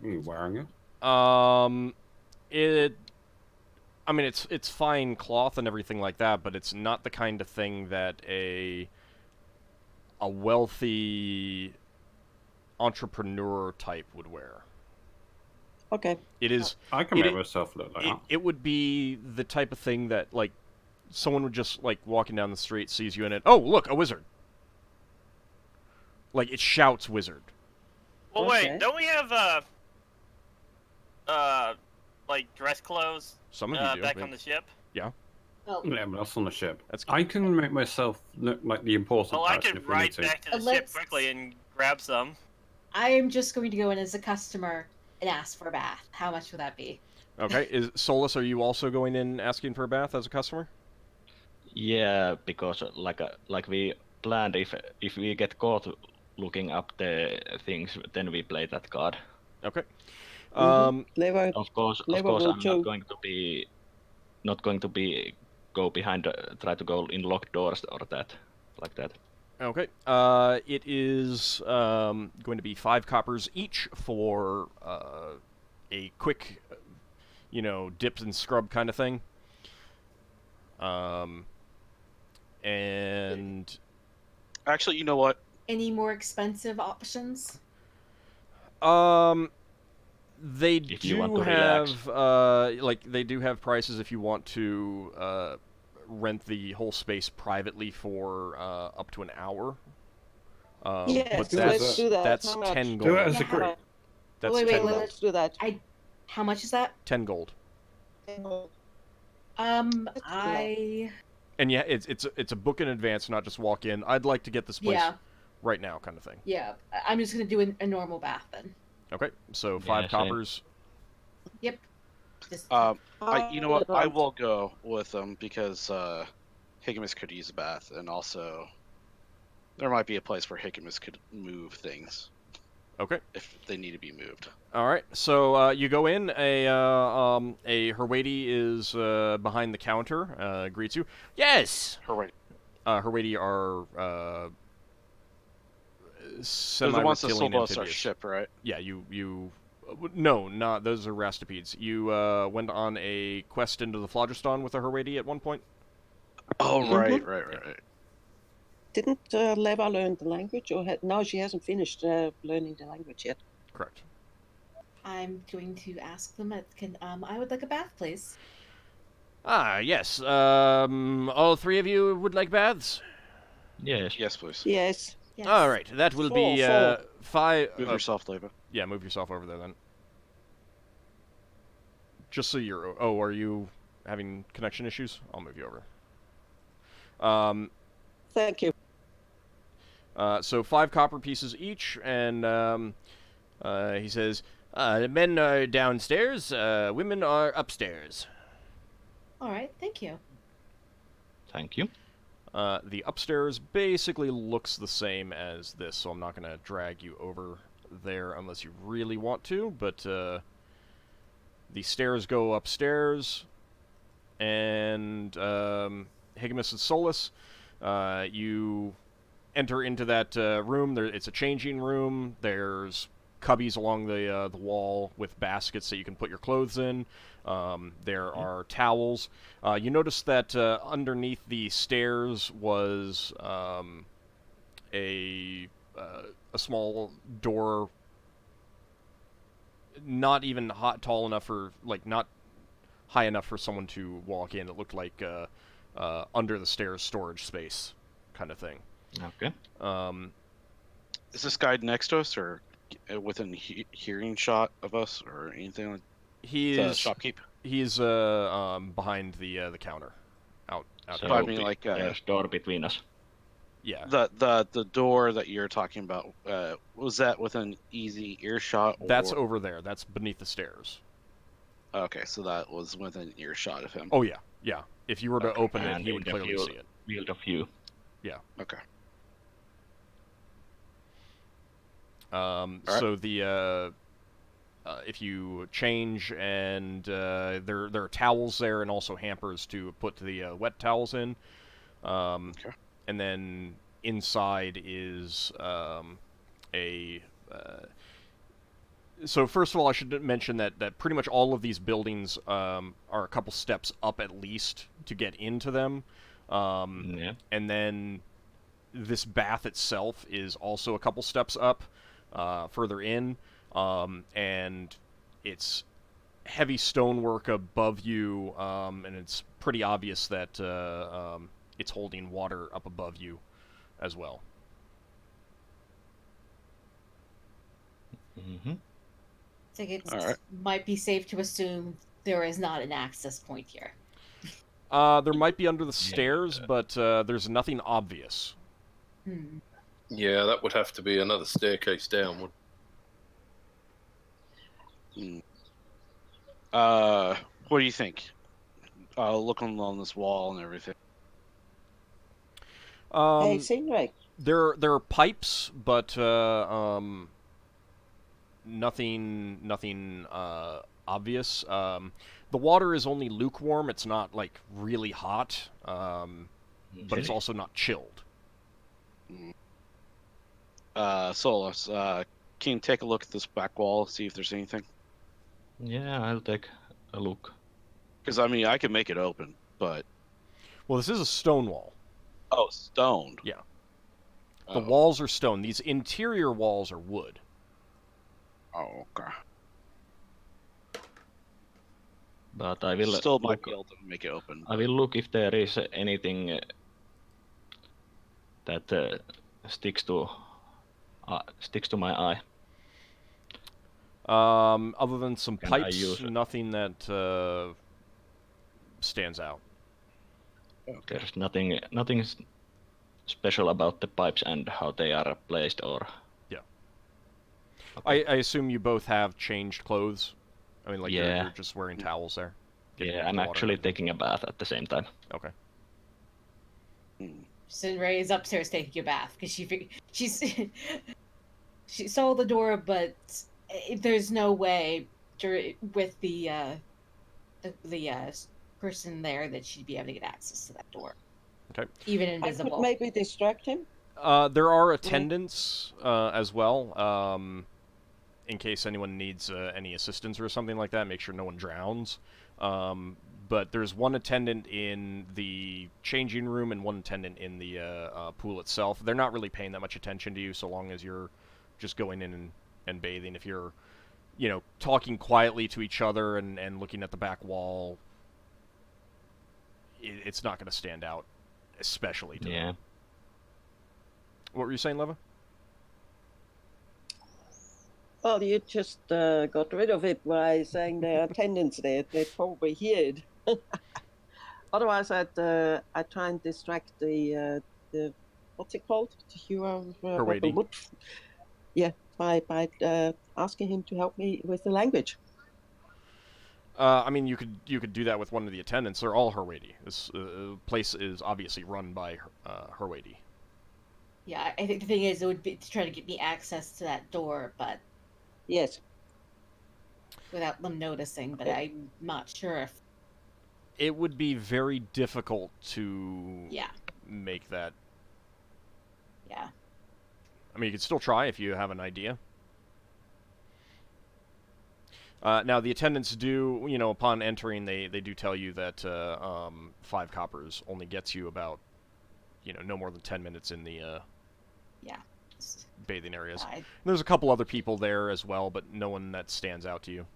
Are you wearing it? I mean, it's fine cloth and everything like that, but it's not the kind of thing that a wealthy entrepreneur type would wear. Okay. It is. I can It- make myself look like that. It would be the type of thing that, like, someone would just, like, walking down the street, sees you in it. Oh, look, a wizard. Like, it shouts wizard. Well, Okay. wait, don't we have like dress clothes Some of you do. back yeah. on the ship? Oh, Yeah, but that's on the ship. That's I can make myself look like the important Well, I person could if we need ride to. back to the ship Let's- quickly and grab some. I am just going to go in as a customer and ask for a bath. How much would that be? Okay, Solas, are you also going in asking for a bath as a customer? Yeah, because like we planned, if we get caught looking up the things, then we play that card. Okay. Lever, Of course, Lever I'm will not too. going to be go behind, try to go in locked doors or that, like that. Okay. It is going to be 5 coppers each for a quick, dip and scrub kind of thing. And Actually, you know what? Any more expensive options? They If you do want to have they do have prices if you want to rent the whole space privately for up to an hour. Yes, but let's do that. that's How much? 10 Do it gold. as a group. That's wait, 10 gold. Let's do that. How much is that? 10 gold. I. And yeah, it's a book in advance, not just walk in. I'd like to get this place right now, kind of thing. Yeah, I'm just gonna do a normal bath then. Okay, so 5 coppers. Yep. Just... you know what? I will go with them because Higgimus could use a bath, and also there might be a place where Higgimus could move things. Okay. If they need to be moved. All right. So you go in. A Herwady is behind the counter. Greets you. Yes. Herwady. Herwady are They're the ones that sold us our amphibious. ship, right? Yeah. You. No, not those are rastipedes. You went on a quest into the Phlogiston with a Herwady at one point. Oh, right. Didn't Leva learn the language, or no? She hasn't finished learning the language yet. Correct. I'm going to ask them. I would like a bath, please. Ah, yes. All 3 of you would like baths? Yes. Yes, please. Yes. All right. That will be 5. Move yourself, Leva. Yeah, move yourself over there then. Just so you're. Oh, are you having connection issues? I'll move you over. Thank you. So 5 copper pieces each, and he says, "Men are downstairs. Women are upstairs." All right. Thank you. Thank you. The upstairs basically looks the same as this, so I'm not going to drag you over there unless you really want to, but the stairs go upstairs, and Higgimus and Solas, you enter into that room. It's a changing room. There's cubbies along the wall with baskets that you can put your clothes in. There are towels. You notice that underneath the stairs was a small door, not even tall enough for, not high enough for someone to walk in. It looked like under the stairs storage space kind of thing. Okay. Is this guy next to us, or within hearing shot of us, or anything like? He's shopkeep. He's behind the counter, out. So I mean, like there's door between us. Yeah. The door that you're talking about, was that within easy earshot? That's over there. That's beneath the stairs. Okay, so that was within earshot of him. Oh yeah, yeah. If you were to open it, And he would clearly see it. Field of view. Yeah. Okay. So the if you change, and there are towels there, and also hampers to put the wet towels in. Okay. And then inside is so first of all, I should mention that pretty much all of these buildings are a couple steps up at least to get into them. Yeah. And then this bath itself is also a couple steps up further in. And it's heavy stonework above you, and it's pretty obvious that it's holding water up above you as well. Mm-hmm. I think it All right. might be safe to assume there is not an access point here. There might be under the stairs, but there's nothing obvious. Yeah, that would have to be another staircase downward. What do you think? Looking along this wall and everything. Hey, Sinrae, There are pipes, but nothing obvious. The water is only lukewarm. It's not like really hot, but it's also not chilled. Solas, can you take a look at this back wall, see if there's anything? Yeah, I'll take a look. Because I mean, I can make it open, but Well, this is a stone wall. oh, stoned. Yeah. Oh. The walls are stone. These interior walls are wood. Oh, okay. But I will Still might look, be able to make it open. I will look if there is anything that sticks to my eye. Other than some Can I pipes, use it? nothing that stands out. Okay. There's nothing special about the pipes and how they are placed, or Yeah. Okay. I assume you both have changed clothes. I mean, like Yeah. you're just wearing towels there. Getting Yeah, into I'm the water actually and everything. taking a bath at the same time. Okay. Sinrae is upstairs taking a bath because she saw the door, but there's no way with the person there that she'd be able to get access to that door. Okay. Even I invisible. could maybe distract him. There are attendants as well. In case anyone needs any assistance or something like that, make sure no one drowns. But there's one attendant in the changing room and one attendant in the pool itself. They're not really paying that much attention to you so long as you're just going in and bathing. If you're, talking quietly to each other and looking at the back wall, it's not going to stand out, especially to them. What were you saying, Leva? Well, you just got rid of it by saying there are attendants there. They'd probably hear it. Otherwise, I'd try and distract the what's it called? Herwady. Yeah, by asking him to help me with the language. I mean, you could do that with one of the attendants. They're all Herwady. This place is obviously run by Herwady. Yeah, I think the thing is, it would be to try to get me access to that door, but yes, without them noticing. But I'm not sure if it would be very difficult to make that. Yeah. I mean, you could still try if you have an idea. Now, the attendants do, upon entering, they do tell you that 5 coppers only gets you about, no more than 10 minutes in the bathing areas. There's a couple other people there as well, but no one that stands out to you.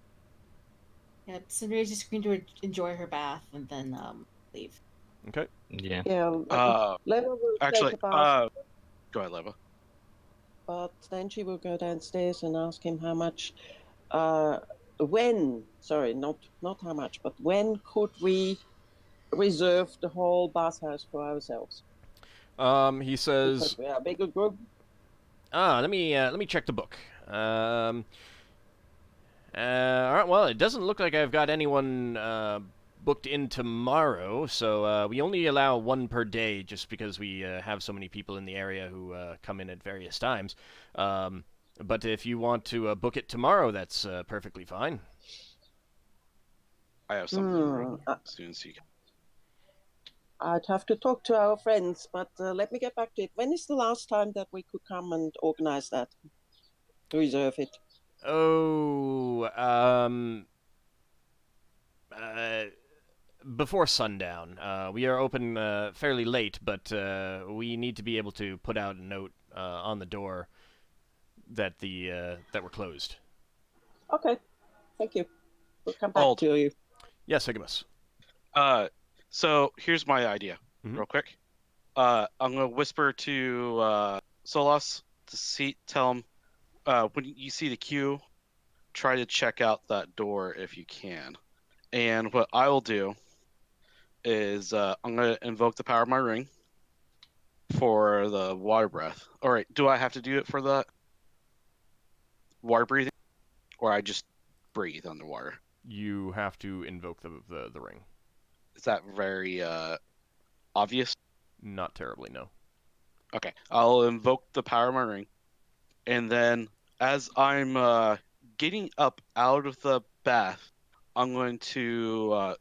Yeah, Sinrae's just going to enjoy her bath and then leave. Okay. Yeah. Yeah. Leva will actually, take a bath. Go ahead, Leva. But then she will go downstairs and ask him how much. Sorry, not how much, but when could we reserve the whole bathhouse for ourselves? He says, because we are a bigger group. Let me check the book. All right. Well, it doesn't look like I've got anyone booked in tomorrow, so we only allow 1 per day, just because we have so many people in the area who come in at various times. But if you want to book it tomorrow, that's perfectly fine. I have something as soon as you can. I'd have to talk to our friends, but let me get back to it. When is the last time that we could come and organize that? Reserve it. Before sundown. We are open fairly late, but we need to be able to put out a note on the door that that we're closed. Okay, thank you. We'll come back to you. Yes, Higgimus. So here's my idea, real quick. I'm gonna whisper to Solas to tell him when you see the queue, try to check out that door if you can. And what I will do is I'm gonna invoke the power of my ring for the water breath. All right, do I have to do it for the water breathing, or I just breathe underwater? You have to invoke the ring. Is that very obvious? Not terribly, no. Okay, I'll invoke the power of my ring, and then as I'm getting up out of the bath, I'm going to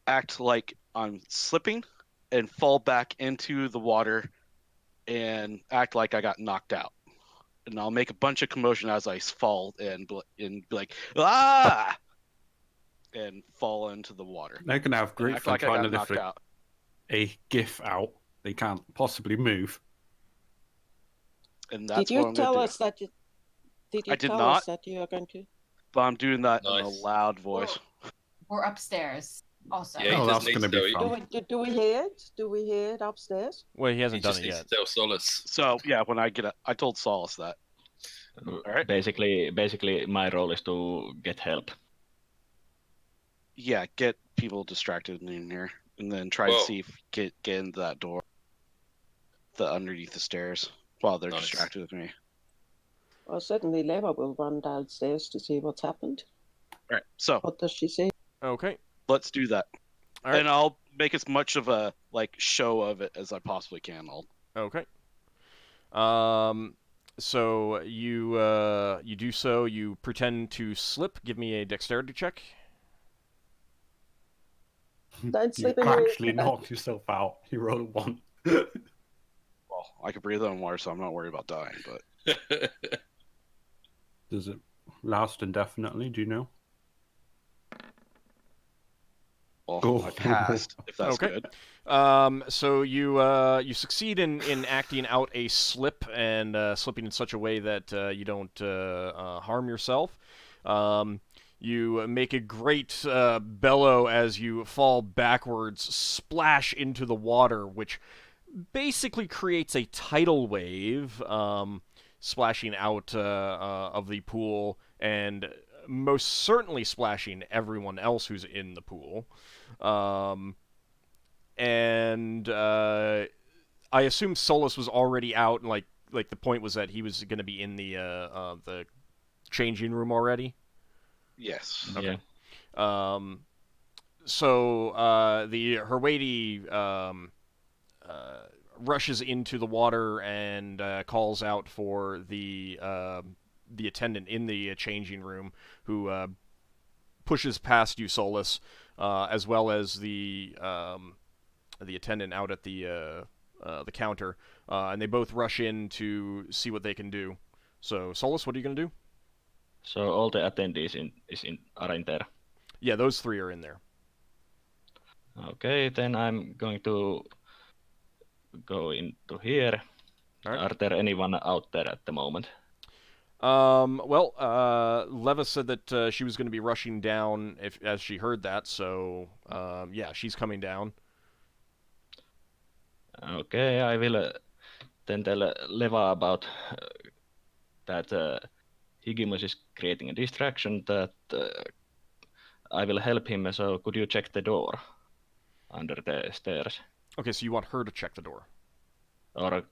act like I'm slipping and fall back into the water and act like I got knocked out. And I'll make a bunch of commotion as I fall and be like, ah! And fall into the water. They're going to have great act fun like I trying to got lift knocked out. a Giff out. They can't possibly move. And that's Did what you I'm going tell to do. us that you? Did you I did tell not. us that you are going to? But I'm doing that in a Nice. loud voice. We're upstairs also. Yeah, he Oh, does that's need going to to be tell fun. Do we hear it? Do we hear it upstairs? Well, he He hasn't done just it needs yet. to tell Solas. So yeah, when I get up, I told Solas that. All right. Basically, my role is to get help. Yeah, get people distracted in here, and then try to Whoa. see if get into that door, underneath the stairs, while they're Nice. distracted with me. Well, certainly Leva will run downstairs to see what's happened. All right. So What does she say? Okay. let's do that, All right. and I'll make as much of a show of it as I possibly can. Okay. So you do so. You pretend to slip. Give me a dexterity check. Don't You slip in here. actually knock yourself out. You roll a 1. Well, I can breathe on water, so I'm not worried about dying. But Does it last indefinitely? Do you know? well, Oh. I passed. If that's Okay. good. So you succeed in acting out a slip and slipping in such a way that you don't harm yourself. You make a great bellow as you fall backwards, splash into the water, which basically creates a tidal wave, splashing out of the pool and most certainly splashing everyone else who's in the pool. And I assume Solas was already out, and like the point was that he was going to be in the changing room already. Yes. Yeah. So her lady rushes into the water and calls out for the attendant in the changing room, who pushes past you, Solas, as well as the attendant out at the counter, and they both rush in to see what they can do. So, Solas, what are you gonna do? So all the attendees are in there. Yeah, those 3 are in there. Okay, then I'm going to go into here. All right. Are there anyone out there at the moment? Well, Leva said that she was going to be rushing down as she heard that, so yeah, she's coming down. Okay, I will then tell Leva about that Higgimus is creating a distraction, that I will help him, so could you check the door under the stairs? Okay, so you want her to check the door. Or,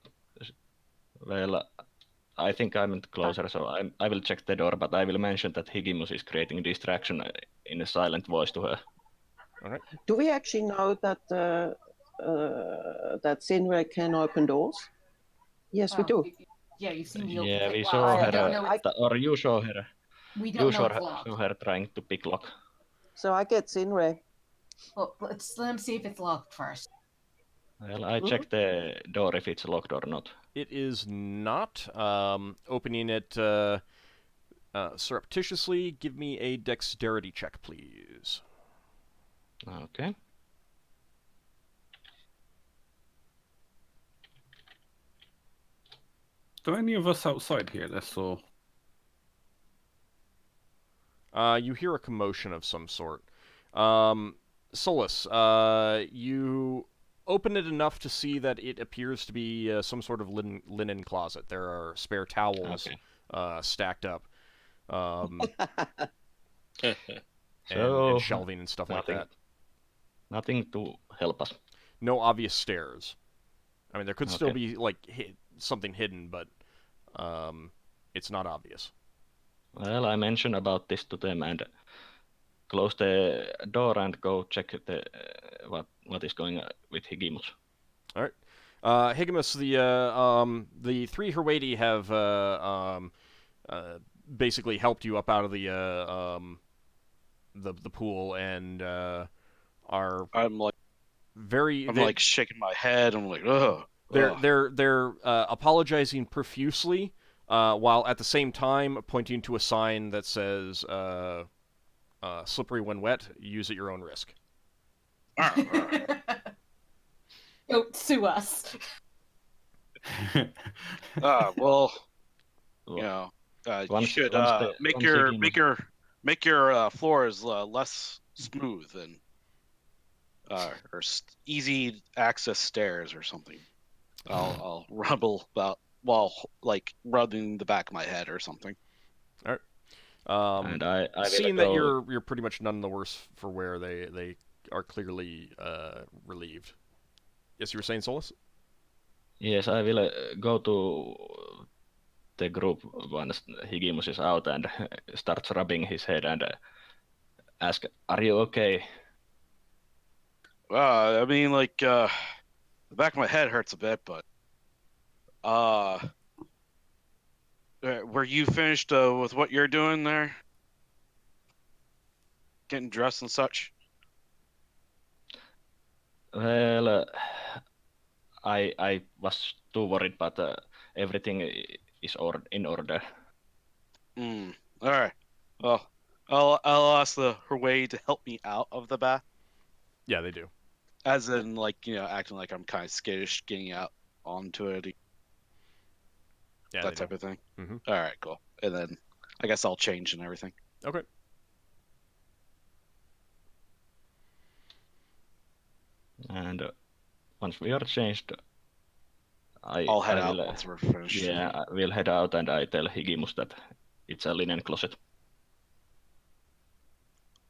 well, I think I'm closer, so I will check the door, but I will mention that Higgimus is creating a distraction in a silent voice to her. All right. Do we actually know that that Sinrae can open doors? Yes, we do. Yeah, you've seen me Yeah, open we it. saw I her, don't know or you saw her. we don't know it's saw locked. her trying to pick lock. So I get Sinrae. Well, let him see if it's locked first. Well, I check the door if it's locked or not. It is not. Opening it surreptitiously. Give me a dexterity check, please. Okay. Do any of us outside hear this, or? You hear a commotion of some sort. Solas, you open it enough to see that it appears to be some sort of linen closet. There are spare towels stacked up, and shelving and stuff like that. Nothing to help us. No obvious stairs. I mean, there could still be like something hidden, but it's not obvious. Well, I mentioned about this to them and close the door and go check the what is going on with Higgimus. All right. Higgimus, the three Herwadi have basically helped you up out of the pool and are I'm very. like shaking my head. I'm like, ugh. They're apologizing profusely, while at the same time pointing to a sign that says "Slippery when wet. Use at your own risk." Don't sue us. Well, you know, you should make your floors less smooth and or easy access stairs or something. I'll rumble about while like rubbing the back of my head or something. All right. And I seeing that you're pretty much none the worse for wear, they are clearly relieved. Yes, you were saying, Solas? Yes, I will go to the group once Higgimus is out and starts rubbing his head and ask, "Are you okay?" I mean, like the back of my head hurts a bit, but were you finished with what you're doing there? Getting dressed and such? Well, I was too worried, but everything is in order. All right. Well, I'll ask her way to help me out of the bath. Yeah, they do. As in, like, acting like I'm kind of skittish getting out onto it. Yeah, that type of thing. Mm-hmm. All right, cool. And then I guess I'll change and everything. Okay. And once we are changed, I'll head out once we're finished. Yeah, I will head out and I tell Higgimus that it's a linen closet.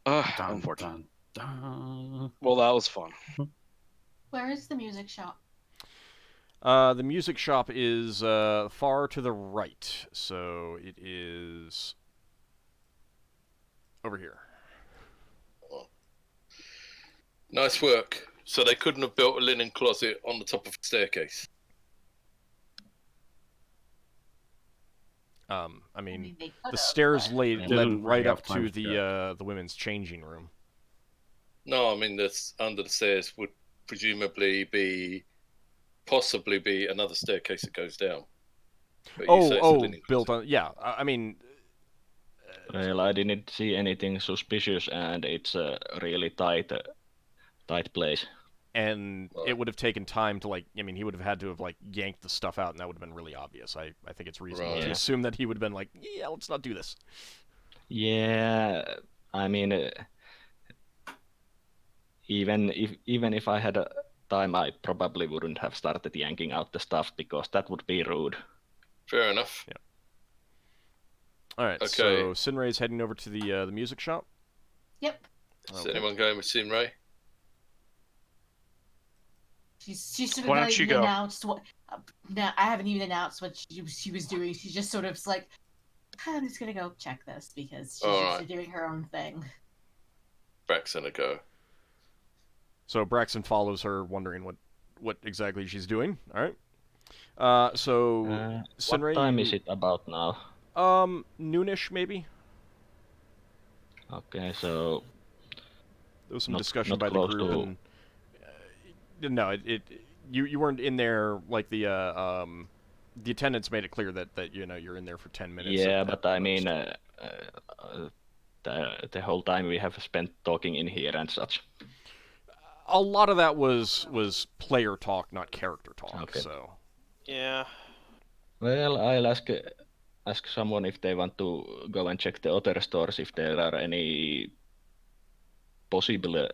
Unfortunate. Well, that was fun. Where is the music shop? The music shop is far to the right, so it is over here. Oh. Nice work. So they couldn't have built a linen closet on the top of a staircase. I mean the stairs led right up to the women's changing room. No, I mean this under the stairs would presumably possibly be another staircase that goes down. But built on. Yeah, I mean. Well, I didn't see anything suspicious, and it's a really tight place. And it would have taken time to he would have had to have yanked the stuff out, and that would have been really obvious. I think it's reasonable to assume that he would have been like, yeah, let's not do this. Yeah, I mean, even if I had time, I probably wouldn't have started yanking out the stuff because that would be rude. Fair enough. Yeah. All right. Okay. So Sinrae's heading over to the music shop. Yep. Is anyone going with Sinrae? She's sort of not even announced what. No, I haven't even announced what she was doing. She just sort of like, I'm just gonna go check this because she's just doing her own thing. Braxon a go. So Braxon follows her, wondering what exactly she's doing. All right. So Sinrae, what time is it about now? Noonish maybe. Okay, so there was some discussion by the group, and no, you weren't in there. Like the attendants made it clear that you're in there for 10 minutes. Yeah, but I mean, the whole time we have spent talking in here and such. A lot of that was player talk, not character talk. Okay. So. Yeah. Well, I'll ask someone if they want to go and check the other stores if there are any possible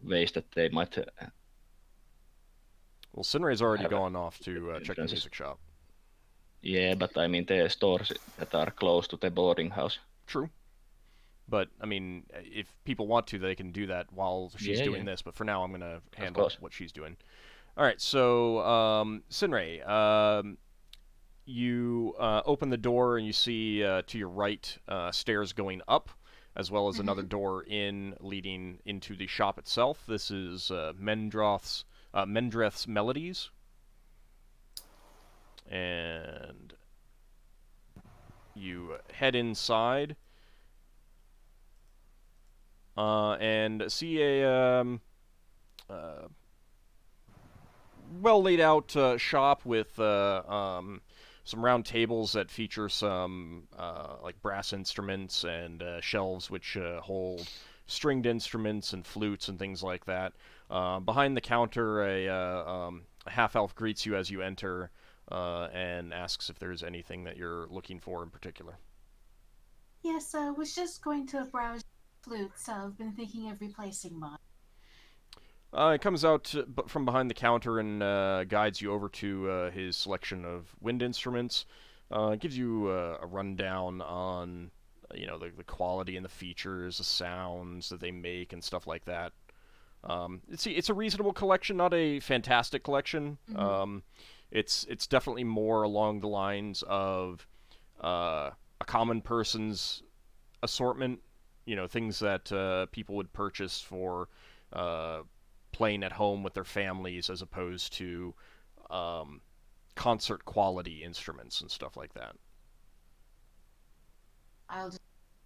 ways that they might. Well, Sinrae's already gone off to check the music shop. Yeah, but I mean the stores that are close to the boarding house. True. But, I mean, if people want to, they can do that while she's doing this. But for now, I'm going to handle what she's doing. All right, so, Sinrae, you open the door and you see to your right stairs going up, as well as another door leading into the shop itself. This is Mendroth's Mendreth's Melodies. And you head inside and see a well laid out shop with some round tables that feature some like brass instruments and shelves which hold stringed instruments and flutes and things like that. Behind the counter, a half-elf greets you as you enter and asks if there's anything that you're looking for in particular. Yes, I was just going to browse flutes. I've been thinking of replacing mine. It comes out from behind the counter and guides you over to his selection of wind instruments. Gives you a rundown on the quality and the features, the sounds that they make, and stuff like that. It's a reasonable collection, not a fantastic collection. Mm-hmm. It's definitely more along the lines of a common person's assortment. Things that people would purchase for playing at home with their families, as opposed to concert quality instruments and stuff like that.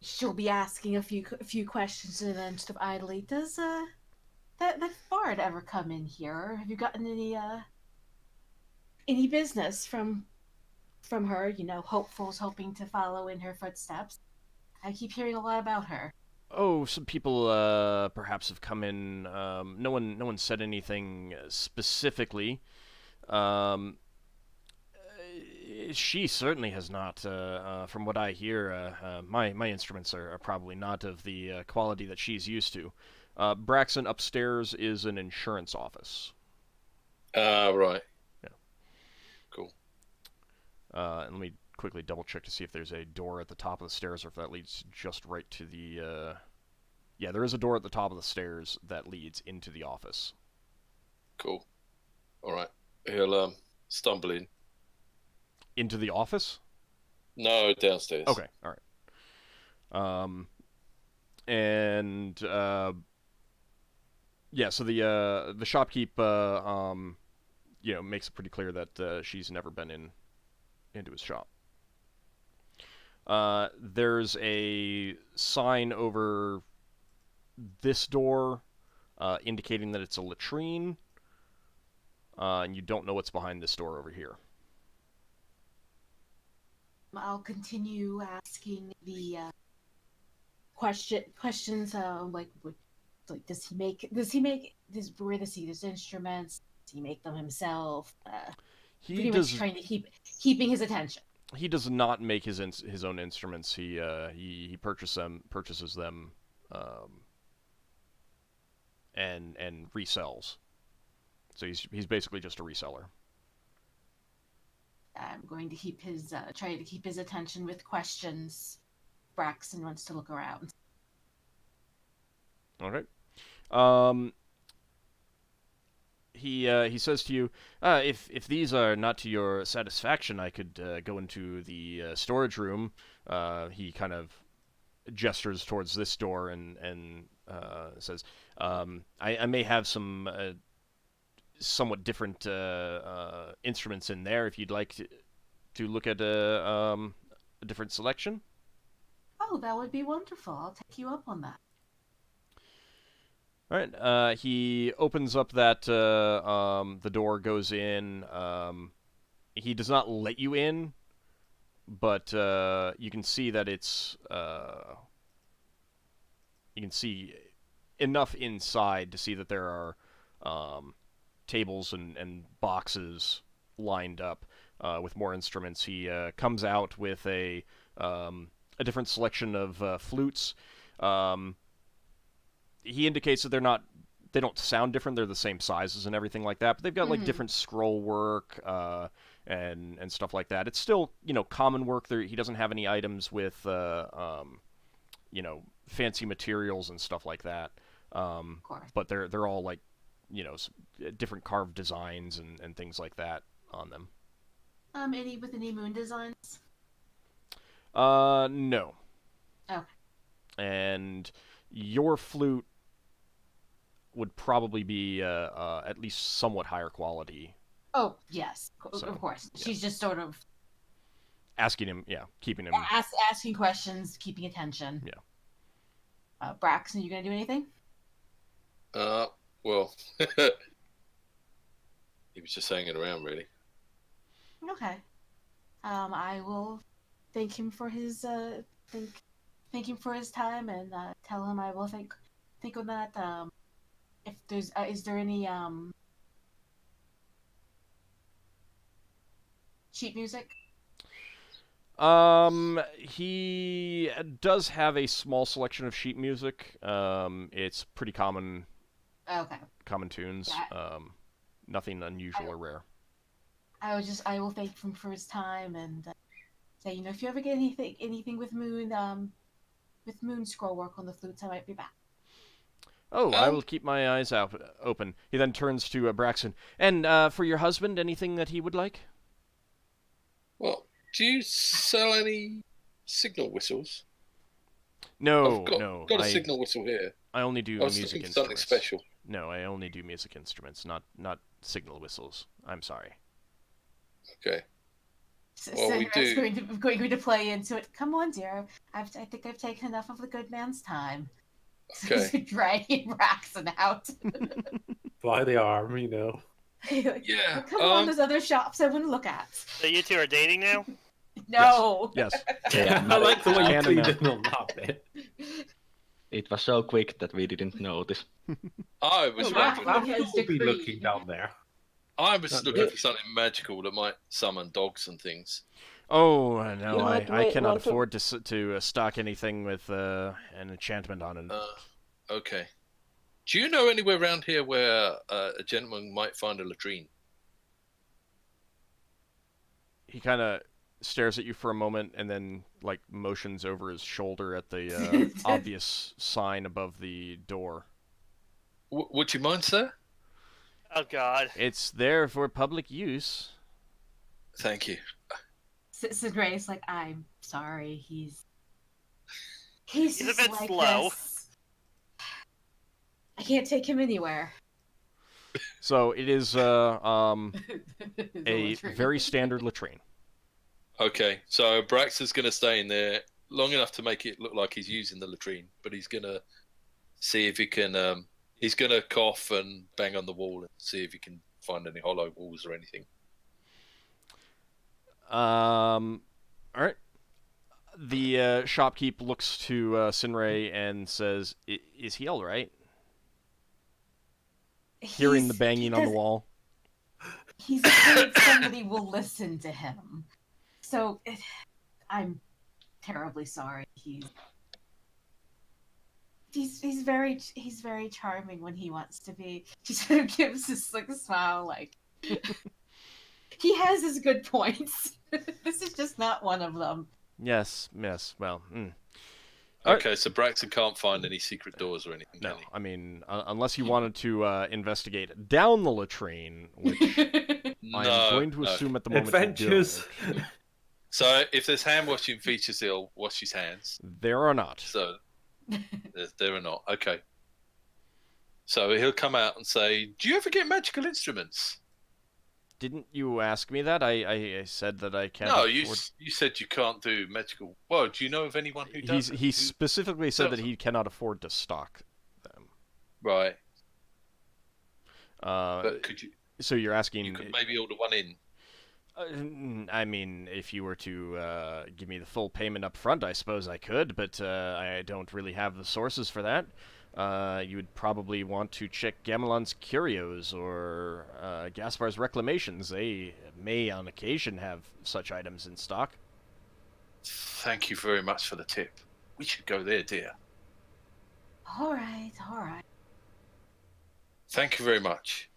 She'll be asking a few questions and then sort of idly, does that bard ever come in here? Have you gotten any business from her? Hopefuls hoping to follow in her footsteps. I keep hearing a lot about her. Oh, some people perhaps have come in. No one said anything specifically. She certainly has not. From what I hear, my instruments are probably not of the quality that she's used to. Braxon upstairs is an insurance office. Right. Yeah. Cool. And let me quickly double check to see if there's a door at the top of the stairs or if that leads just right to the... Yeah, there is a door at the top of the stairs that leads into the office. Cool. Alright. He'll stumble in. Into the office? No, downstairs. Okay, alright. And... yeah, so the shopkeep makes it pretty clear that she's never been into his shop. There's a sign over this door indicating that it's a latrine, and you don't know what's behind this door over here. I'll continue asking the questions like does he make this, where does he use instruments? Does he make them himself? Pretty much trying to keeping his attention. He does not make his own instruments. He purchases them, and resells. So he's basically just a reseller. I'm going to keep his try to keep his attention with questions. Braxon wants to look around. Okay. He says to you, if these are not to your satisfaction, I could go into the storage room. He kind of gestures towards this door and says, I may have some somewhat different instruments in there if you'd like to look at a different selection. Oh, that would be wonderful. I'll take you up on that. All right. He opens up that the door goes in. He does not let you in, but you can see that it's you can see enough inside to see that there are tables and boxes lined up with more instruments. He comes out with a different selection of flutes. He indicates that they don't sound different. They're the same sizes and everything like that, but they've got like different scroll work and stuff like that. It's still common work. He doesn't have any items with fancy materials and stuff like that. Of course. But they're all like different carved designs and things like that on them. Any moon designs? No. Okay. And your flute would probably be at least somewhat higher quality. Oh yes, So, of course. yeah. She's just sort of asking him, keeping him. Asking questions, keeping attention. Yeah. Braxon, you gonna do anything? Well, he was just hanging around, really. Okay. I will thank him for his thank him for his time and tell him I will think on that. If there's is there any sheet music? He does have a small selection of sheet music. It's pretty common. Okay. Common tunes. Yeah. Nothing unusual or rare. I will thank him for his time and say, you know, if you ever get anything with Moon scroll work on the flutes, I might be back. Oh, I will keep my eyes open. He then turns to Braxon. And for your husband, anything that he would like? Well, do you sell any signal whistles? No, I've got a signal whistle here. I only do music instruments. Something special. No, I only do music instruments, not signal whistles. I'm sorry. Okay. Well, we do. Going to play into it. Come on, dear. I think I've taken enough of the good man's time. Okay. Dragging Braxon out. By the arm, you know. Yeah. Come on, there's other shops I want to look at. So you two are dating now? No. Yes. Yeah, I like the way you Hannah, cleaned in on that bit. it was so quick that we didn't notice. I was be looking down there. I was looking for something magical that might summon dogs and things. Oh, no, I cannot want to- afford to stock anything with an enchantment on it. Okay. Do you know anywhere around here where a gentleman might find a latrine? He kind of stares at you for a moment and then, like, motions over his shoulder at the obvious sign above the door. Would you mind, sir? Oh, God. It's there for public use. Thank you. Sinrae's like, I'm sorry, he's a bit like slow. this. I can't take him anywhere. So it is a latrine. very standard latrine. Okay, so Braxon's going to stay in there long enough to make it look like he's using the latrine, but he's going to see if he can... he's going to cough and bang on the wall and see if he can find any hollow walls or anything. All right. The shopkeep looks to Sinrae and says, "Is he all right?" Hearing the banging on the wall. He's afraid somebody will listen to him. So, I'm terribly sorry. He's very charming when he wants to be. He sort of gives this like smile, like he has his good points. This is just not one of them. Yes. Well. Okay, so Braxon can't find any secret doors or anything. No, can he? I mean, unless you wanted to investigate down the latrine, which I'm going to assume at the moment Adventures. you don't. So if there's hand washing features, he'll wash his hands. There are not. So there are not. Okay. So he'll come out and say, "Do you ever get magical instruments?" Didn't you ask me that? I said that I can't. No, afford... you said you can't do magical. Well, do you know of anyone who does? He specifically said that he cannot afford to stock them. Right. But could you? So you're asking? You could maybe order one in. I mean, if you were to give me the full payment up front, I suppose I could, but I don't really have the sources for that. You would probably want to check Gamelon's Curios or Gaspar's Reclamations. They may, on occasion, have such items in stock. Thank you very much for the tip. We should go there, dear. All right. Thank you very much.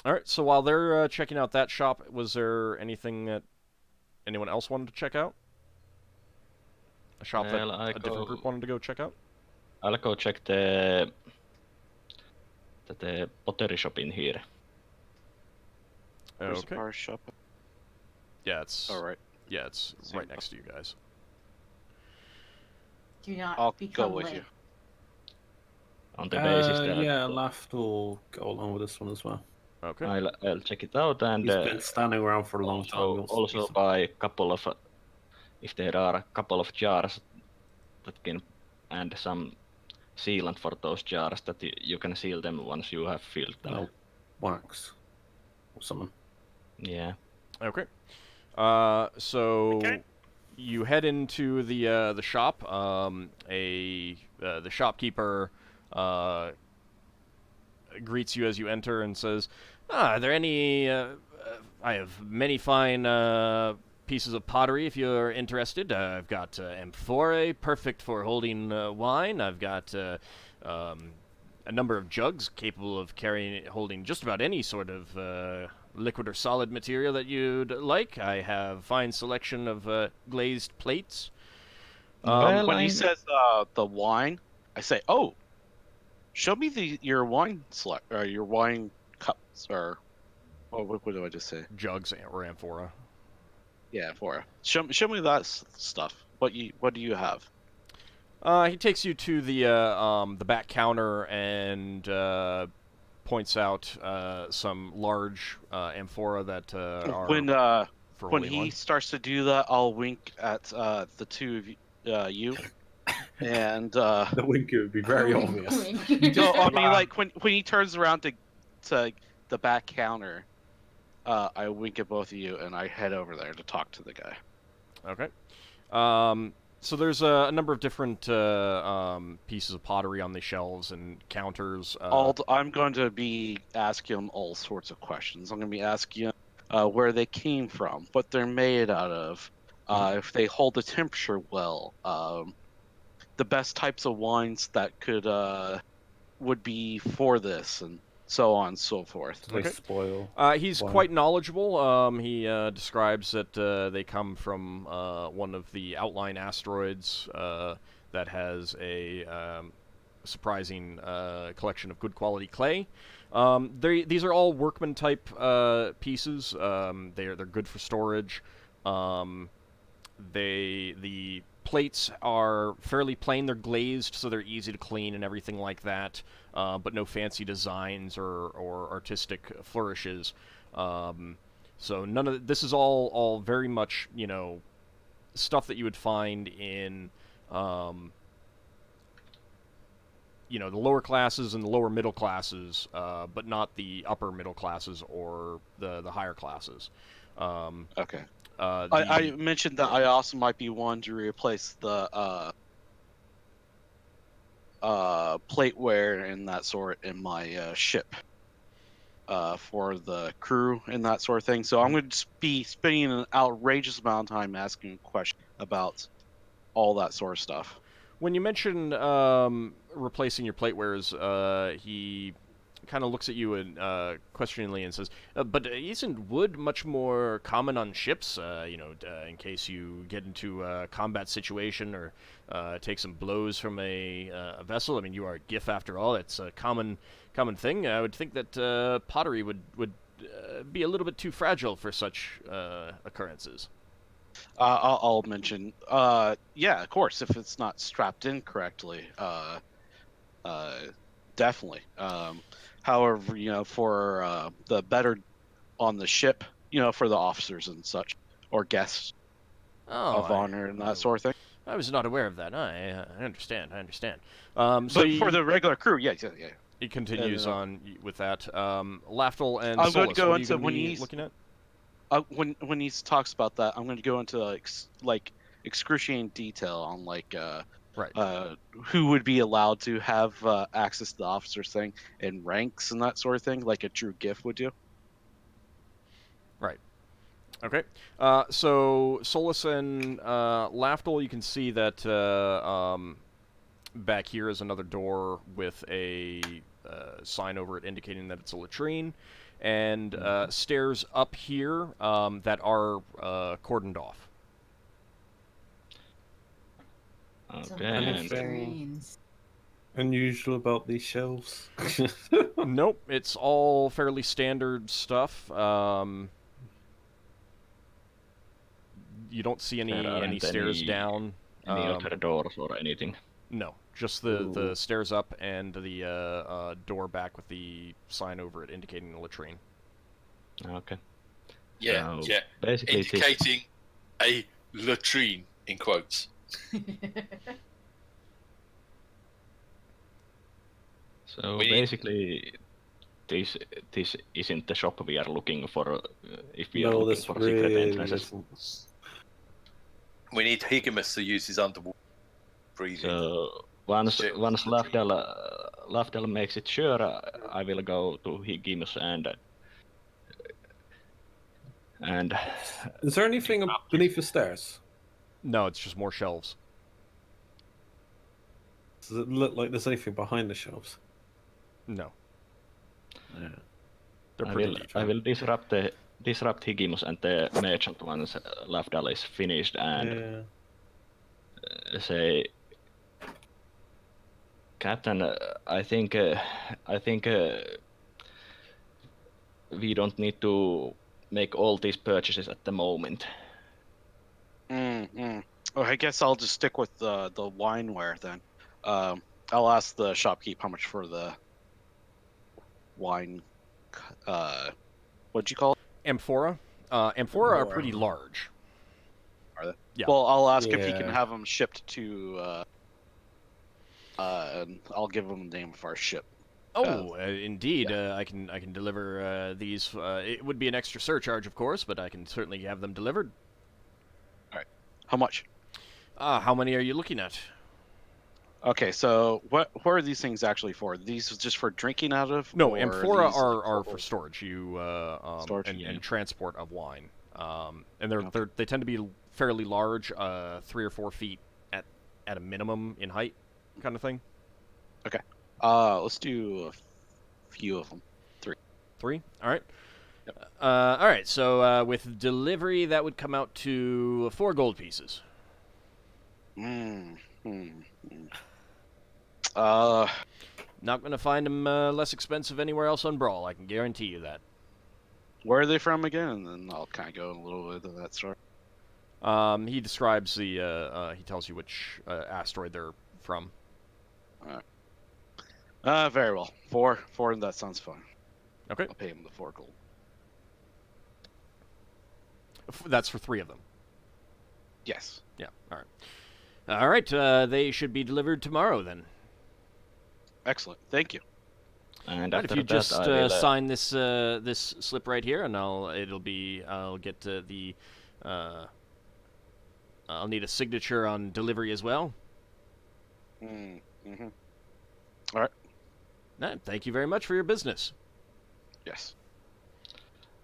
All right, so while they're checking out that shop, was there anything that anyone else wanted to check out? A shop that a different group wanted to go check out? I'll go check the pottery shop in here. Where's the Okay. bar shop? Yeah, it's All right. Yeah, it's right next to you guys. Do not I'll become go with late. you. on the basis that yeah, Lafdul will go along with this one as well. Okay. I'll check it out, and he's been standing around for a long time. Also buy a couple of, if there are a couple of jars that can, and some sealant for those jars that you can seal them once you have filled them. Oh, wax or something. Yeah. Okay. So you head into the shop. The shopkeeper greets you as you enter and says, "Are there any? I have many fine pieces of pottery if you're interested. I've got amphorae, perfect for holding wine. I've got a number of jugs capable of holding just about any sort of liquid or solid material that you'd like. I have fine selection of glazed plates." When he says the wine, I say, "Oh, show me your wine your wine cups, or what do I just say? Jugs or amphora. Yeah, amphora. Show me that stuff. What do you have?" He takes you to the back counter and points out some large amphora that are when he starts to do that, I'll wink at the two of you, and the wink would be very obvious. No, I mean, like when he turns around to the back counter, I wink at both of you and I head over there to talk to the guy. Okay. So there's a number of different pieces of pottery on the shelves and counters. I'm going to be asking him all sorts of questions. I'm going to be asking him where they came from, what they're made out of, if they hold the temperature well, the best types of wines that would be for this, and so on and so forth. They spoil. He's quite knowledgeable. He describes that they come from one of the outlying asteroids that has a surprising collection of good quality clay. These are all workman type pieces. They're good for storage. The plates are fairly plain. They're glazed, so they're easy to clean and everything like that. But no fancy designs or artistic flourishes. So none of this is all very much, you know, stuff that you would find in you know, the lower classes and the lower middle classes, but not the upper middle classes or the higher classes. Okay. I mentioned that I also might be one to replace the plateware and that sort in my ship for the crew and that sort of thing. So I'm going to be spending an outrageous amount of time asking questions about all that sort of stuff. When you mention replacing your platewares, he kind of looks at you and questioningly and says, "But isn't wood much more common on ships? You know, in case you get into a combat situation or take some blows from a vessel. I mean, you are a Giff after all. It's a common thing. I would think that pottery would be a little bit too fragile for such occurrences." I'll mention, yeah, of course, if it's not strapped in correctly, definitely. However, you know, for the better on the ship, you know, for the officers and such, or guests of honor and that sort of thing. I was not aware of that. I understand. But for the regular crew, yeah. He continues on with that. Lafdul and I'm Solas, going to go what into are you going to be looking at? When he talks about that, I'm going to go into like excruciating detail on like who would be allowed to have access to the officers thing and ranks and that sort of thing, like a true Giff would do. Right. Okay. So Solas and Lafdul, you can see that back here is another door with a sign over it indicating that it's a latrine. And stairs up here that are cordoned off. Okay. Anything unusual about these shelves? Nope, it's all fairly standard stuff. You don't see any stairs down. Any other doors or anything? No, just the stairs up and the door back with the sign over it indicating the latrine. Okay. Yeah, So yeah. basically Indicating a latrine in quotes. So basically, this isn't the shop we are looking for. If we are looking for secret entrances. Isn't. We need Higgimus to use his underwater breathing. So once Lafdul makes it sure, I will go to Higgimus and. Is there anything beneath the stairs? No, it's just more shelves. Does it look like there's anything behind the shelves? No. Yeah. They're pretty deep. I will disrupt Higgimus and the merchant once Lafdul is finished and say, Captain, I think we don't need to make all these purchases at the moment. Oh, I guess I'll just stick with the wineware then. I'll ask the shopkeep how much for the wine. What'd you call it? Amphora. Amphora are pretty large. Are they? Yeah. Well, I'll ask if he can have them shipped to. And I'll give him the name of our ship. Oh, indeed. I can deliver these. It would be an extra surcharge, of course, but I can certainly have them delivered. All right. How much? How many are you looking at? Okay, so what are these things actually for? These just for drinking out of? No, or amphora these, are for storage. Storage, and transport of wine. And they tend to be fairly large, 3 or 4 feet at a minimum in height, kind of thing. Okay. Let's do a few of them. 3. 3? All right. Yep. All right. So with delivery, that would come out to 4 gold pieces. Not going to find them less expensive anywhere else on Bral. I can guarantee you that. Where are they from again? And then I'll kind of go a little bit of that story. He describes the. He tells you which asteroid they're from. Very well. 4, and that sounds fine. Okay. I'll pay him the 4 gold. That's for 3 of them. Yes. Yeah. All right. All right. They should be delivered tomorrow then. Excellent. Thank you. And right, if you just sign this slip right here, and I'll get the. I'll need a signature on delivery as well. Mm-hmm. All right. Thank you very much for your business. Yes.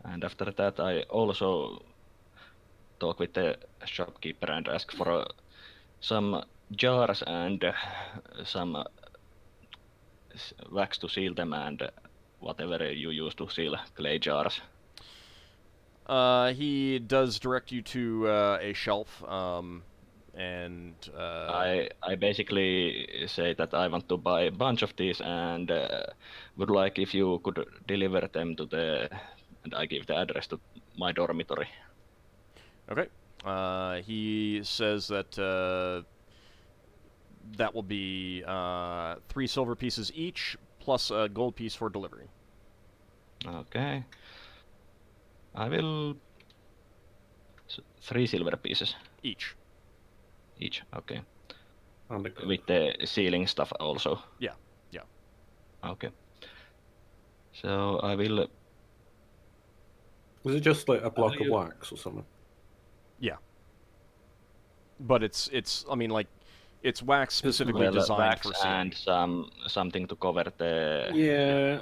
And after that, I also talk with the shopkeeper and ask for some jars and some wax to seal them and whatever you use to seal clay jars. He does direct you to a shelf, and I basically say that I want to buy a bunch of these and would like if you could deliver them to and I give the address to my dormitory. Okay. He says that that will be 3 silver pieces each, plus a gold piece for delivery. Okay. I will... 3 silver pieces. Each, okay. Understood. With the sealing stuff also. Yeah. Okay. So I will... Was it just like a block of wax or something? Yeah. But it's I mean, like, it's wax specifically designed wax for sealing. And something to cover the... Yeah,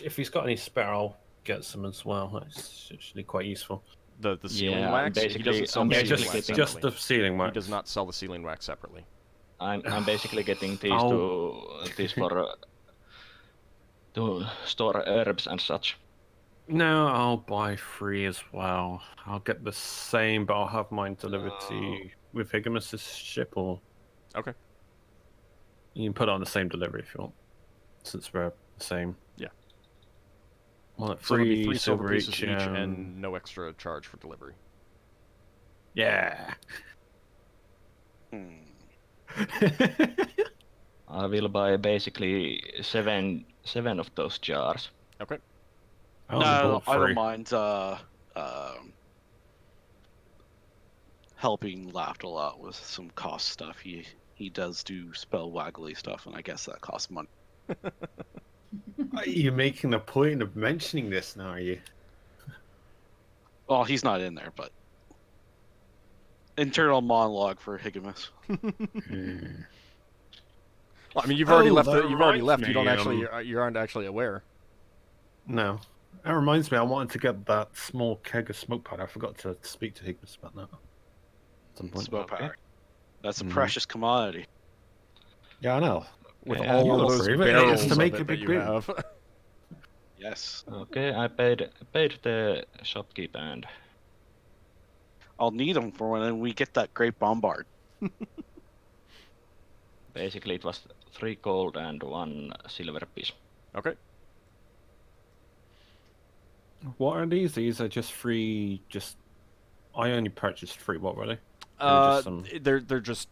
if he's got any spare, I'll get some as well. That's actually quite useful. The sealing wax? He doesn't sell the sealing wax just separately. the sealing wax. He does not sell the sealing wax separately. I'm basically getting these for to store herbs and such. No, I'll buy 3 as well. I'll get the same, but I'll have mine delivered to you with Higgimus's ship, or Okay. you can put it on the same delivery if you want, since we're the same. Yeah. Well, So it'll be 3 3 silver pieces each, and and no extra charge for delivery. yeah. I will buy basically seven of those jars. Okay. No, I don't mind helping Lafdul out with some cost stuff. He does do spell waggly stuff, and I guess that costs money. Are you making a point of mentioning this now, are you? Well, he's not in there, but internal monologue for Higgimus. Well, I mean, you've already left. that You've already left. reminds You don't me, actually. You aren't actually aware. No. That reminds me, I wanted to get that small keg of smoke powder. I forgot to speak to Higgimus about that. At some point. Smoke powder. That's a precious commodity. Yeah, I know. With Yeah, all you'll of those approve it. barrels It's to make of a it big that you boom. have. Yes. Okay, I paid the shopkeep and I'll need them for when we get that great bombard. basically it was 3 gold and 1 silver piece. Okay. What are these? These are just free. I only purchased 3. What were they? They're just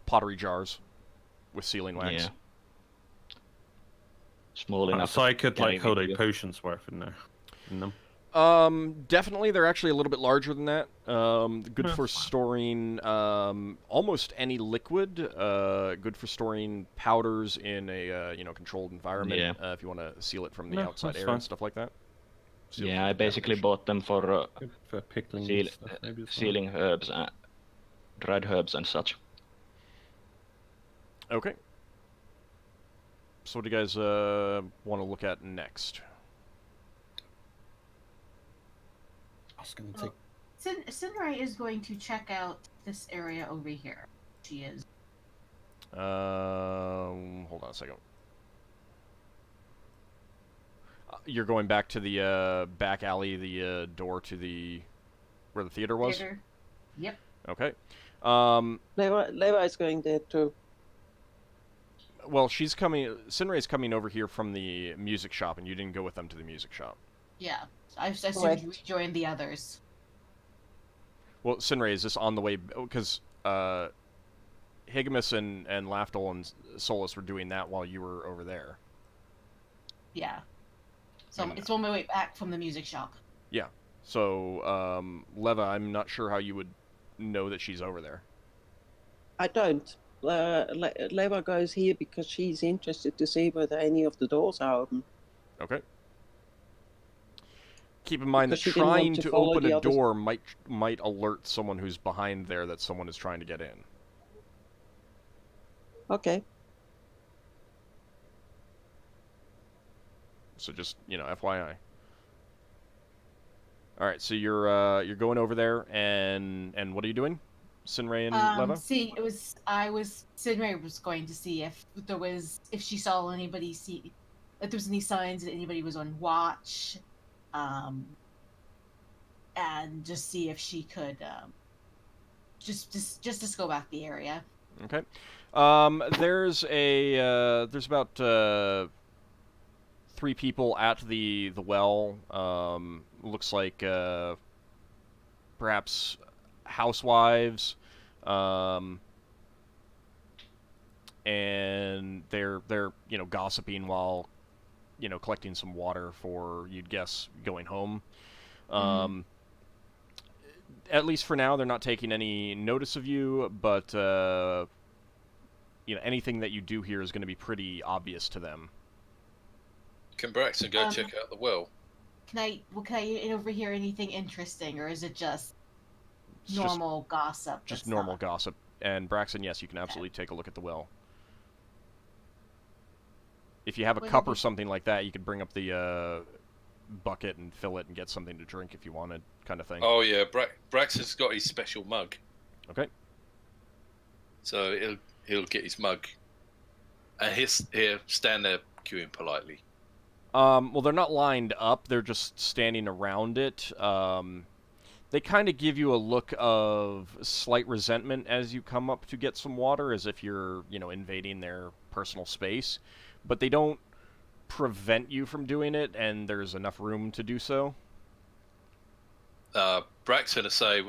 pottery jars with sealing wax. Yeah. Small enough. So I could carry hold with a you. potions worth in them. Definitely, they're actually a little bit larger than that. Good for Fine. storing almost any liquid. Good for storing powders in a controlled environment. Yeah. If you want to seal it from the No, outside that's air fine. and stuff like that. Seal Yeah, from I basically contamination. bought them for Good for pickling seal, and stuff, maybe as well. sealing herbs, dried herbs and such. Okay. So what do you guys want to look at next? I was going to take. Sinrae is going to check out this area over here. She is. Hold on a second. You're going back to the back alley, the door to where the theater was? Theater. Yep. Okay. Leva is going there too. Well, Sinrae's coming over here from the music shop, and you didn't go with them to the music shop. Yeah. I assumed Correct. you joined the others. Well, Sinrae, is this on the way? Because Higgimus and Lafdul and Solas were doing that while you were over there. Yeah. So And- it's on my way back from the music shop. Yeah. So, Leva, I'm not sure how you would know that she's over there. I don't. Leva goes here because she's interested to see whether any of the doors are open. Okay. Keep in mind that Because she didn't want trying to to follow open the a others. door might alert someone who's behind there that someone is trying to get in. Okay. So just, FYI. All right, so you're going over there, and what are you doing, Sinrae and Leva? Sinrae was going to see if she saw anybody if there was any signs that anybody was on watch, and just see if she could just to scope out the area. Okay. There's about 3 people at the well. Looks like perhaps housewives, and they're gossiping while collecting some water for, you'd guess, going home. At least for now, they're not taking any notice of you, but anything that you do here is going to be pretty obvious to them. Can Braxon go check out the well? Can I overhear anything interesting, or is it just It's normal gossip? just that's normal not- gossip. And Braxon, yes, you can absolutely take a look at the well. If you have a Would it cup or be- something like that, you could bring up the bucket and fill it and get something to drink if you wanted, kind of thing. Oh yeah, Braxton's got his special mug, Okay. so he'll get his mug, and he'll stand there queuing politely. Well, they're not lined up. They're just standing around it. They kind of give you a look of slight resentment as you come up to get some water, as if you're, invading their personal space. But they don't prevent you from doing it, and there's enough room to do so. Braxton will say,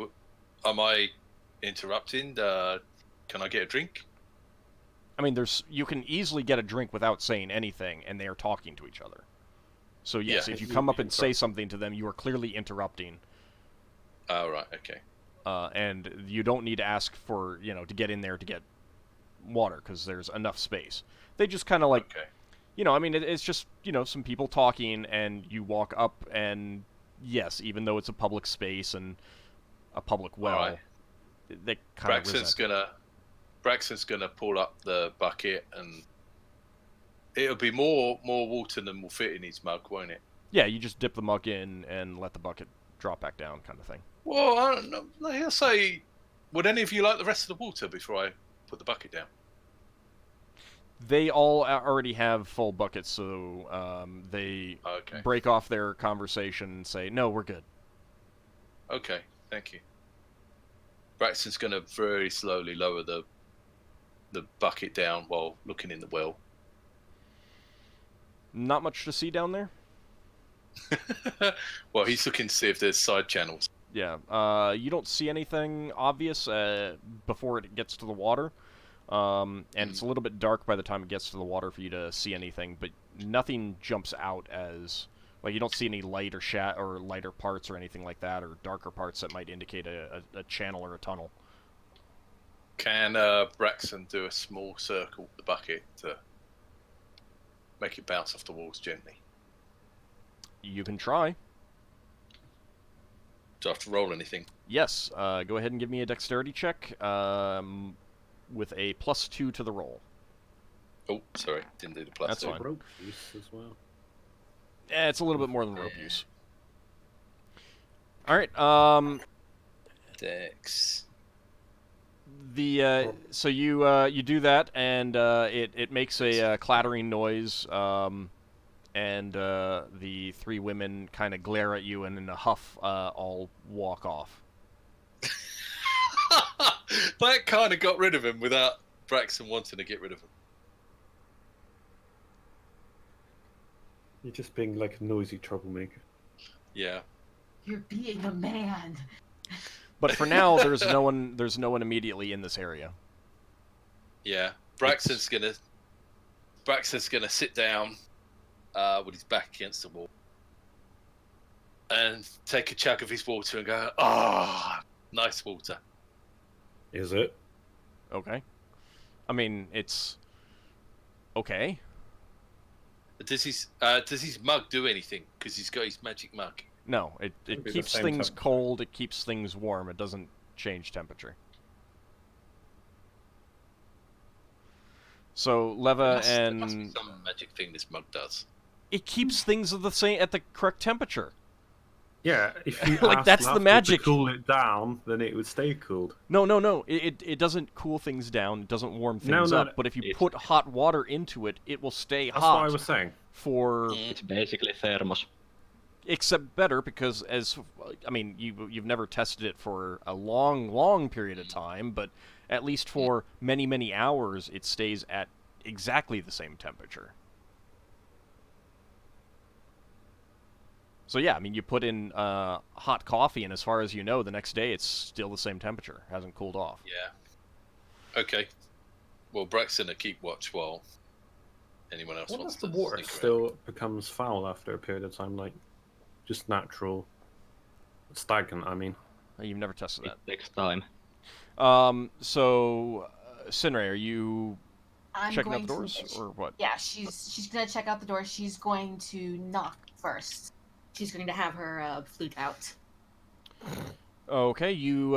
"Am I interrupting? Can I get a drink?" I mean, you can easily get a drink without saying anything, and they are talking to each other. So yes, if you come up and say something to them, you are clearly interrupting. Oh, right, okay. And you don't need to ask for, to get in there to get water, because there's enough space. They just kind of like, I mean, it's just, some people talking, and you walk up, and yes, even though it's a public space and a public well, they kind of resent. Braxon's gonna pull up the bucket, and it'll be more water than will fit in his mug, won't it? Yeah, you just dip the mug in and let the bucket drop back down, kind of thing. Well, I don't know. He'll say, would any of you like the rest of the water before I put the bucket down? They all already have full buckets, so they break off their conversation and say, no, we're good. Okay, thank you. Braxton's going to very slowly lower the bucket down while looking in the well. Not much to see down there? Well, he's looking to see if there's side channels. Yeah, you don't see anything obvious before it gets to the water, and it's a little bit dark by the time it gets to the water for you to see anything, but nothing jumps out as, like, you don't see any light or lighter parts or anything like that, or darker parts that might indicate a channel or a tunnel. Can Braxton do a small circle with the bucket to make it bounce off the walls gently? You can try. Do I have to roll anything? Yes. Go ahead and give me a dexterity check with a +2 to the roll. Oh, sorry. Didn't do the +2. That's fine. Rope use as well. Yeah, it's a little bit more than rope use. All right. Dex. So you do that, and it makes a clattering noise. And the three women kind of glare at you, and in a huff, all walk off. That kind of got rid of him without Braxton wanting to get rid of him. You're just being like a noisy troublemaker. Yeah. You're being a man. But for now, there's no one immediately in this area. Yeah. Braxton's gonna sit down with his back against the wall and take a chug of his water and go, "Ah, nice water." Is it? Okay. I mean, it's okay. Does his mug do anything? Because he's got his magic mug. No, it keeps things cold. It keeps things warm. It doesn't change temperature. So Leva there must be some magic thing this mug does. It keeps things at the correct temperature. Yeah, if you like that's the magic. To cool it down, then it would stay cooled. No. It doesn't cool things down. It doesn't warm things up. But if you put hot water into it, it will stay hot. That's what I was saying. It's basically thermos. Except better, because you've never tested it for a long period of time, but at least for many hours, it stays at exactly the same temperature. So yeah, I mean, you put in hot coffee, and as far as you know, the next day it's still the same temperature. Hasn't cooled off. Yeah. Okay. Well, Braxton will keep watch while anyone else wants to. The water still becomes foul after a period of time, like just natural, stagnant. I mean, you've never tested that. It takes time. So, Sinrae, are you checking out the doors or what? Yeah, she's gonna check out the door. She's going to knock first. She's going to have her flute out. Okay, you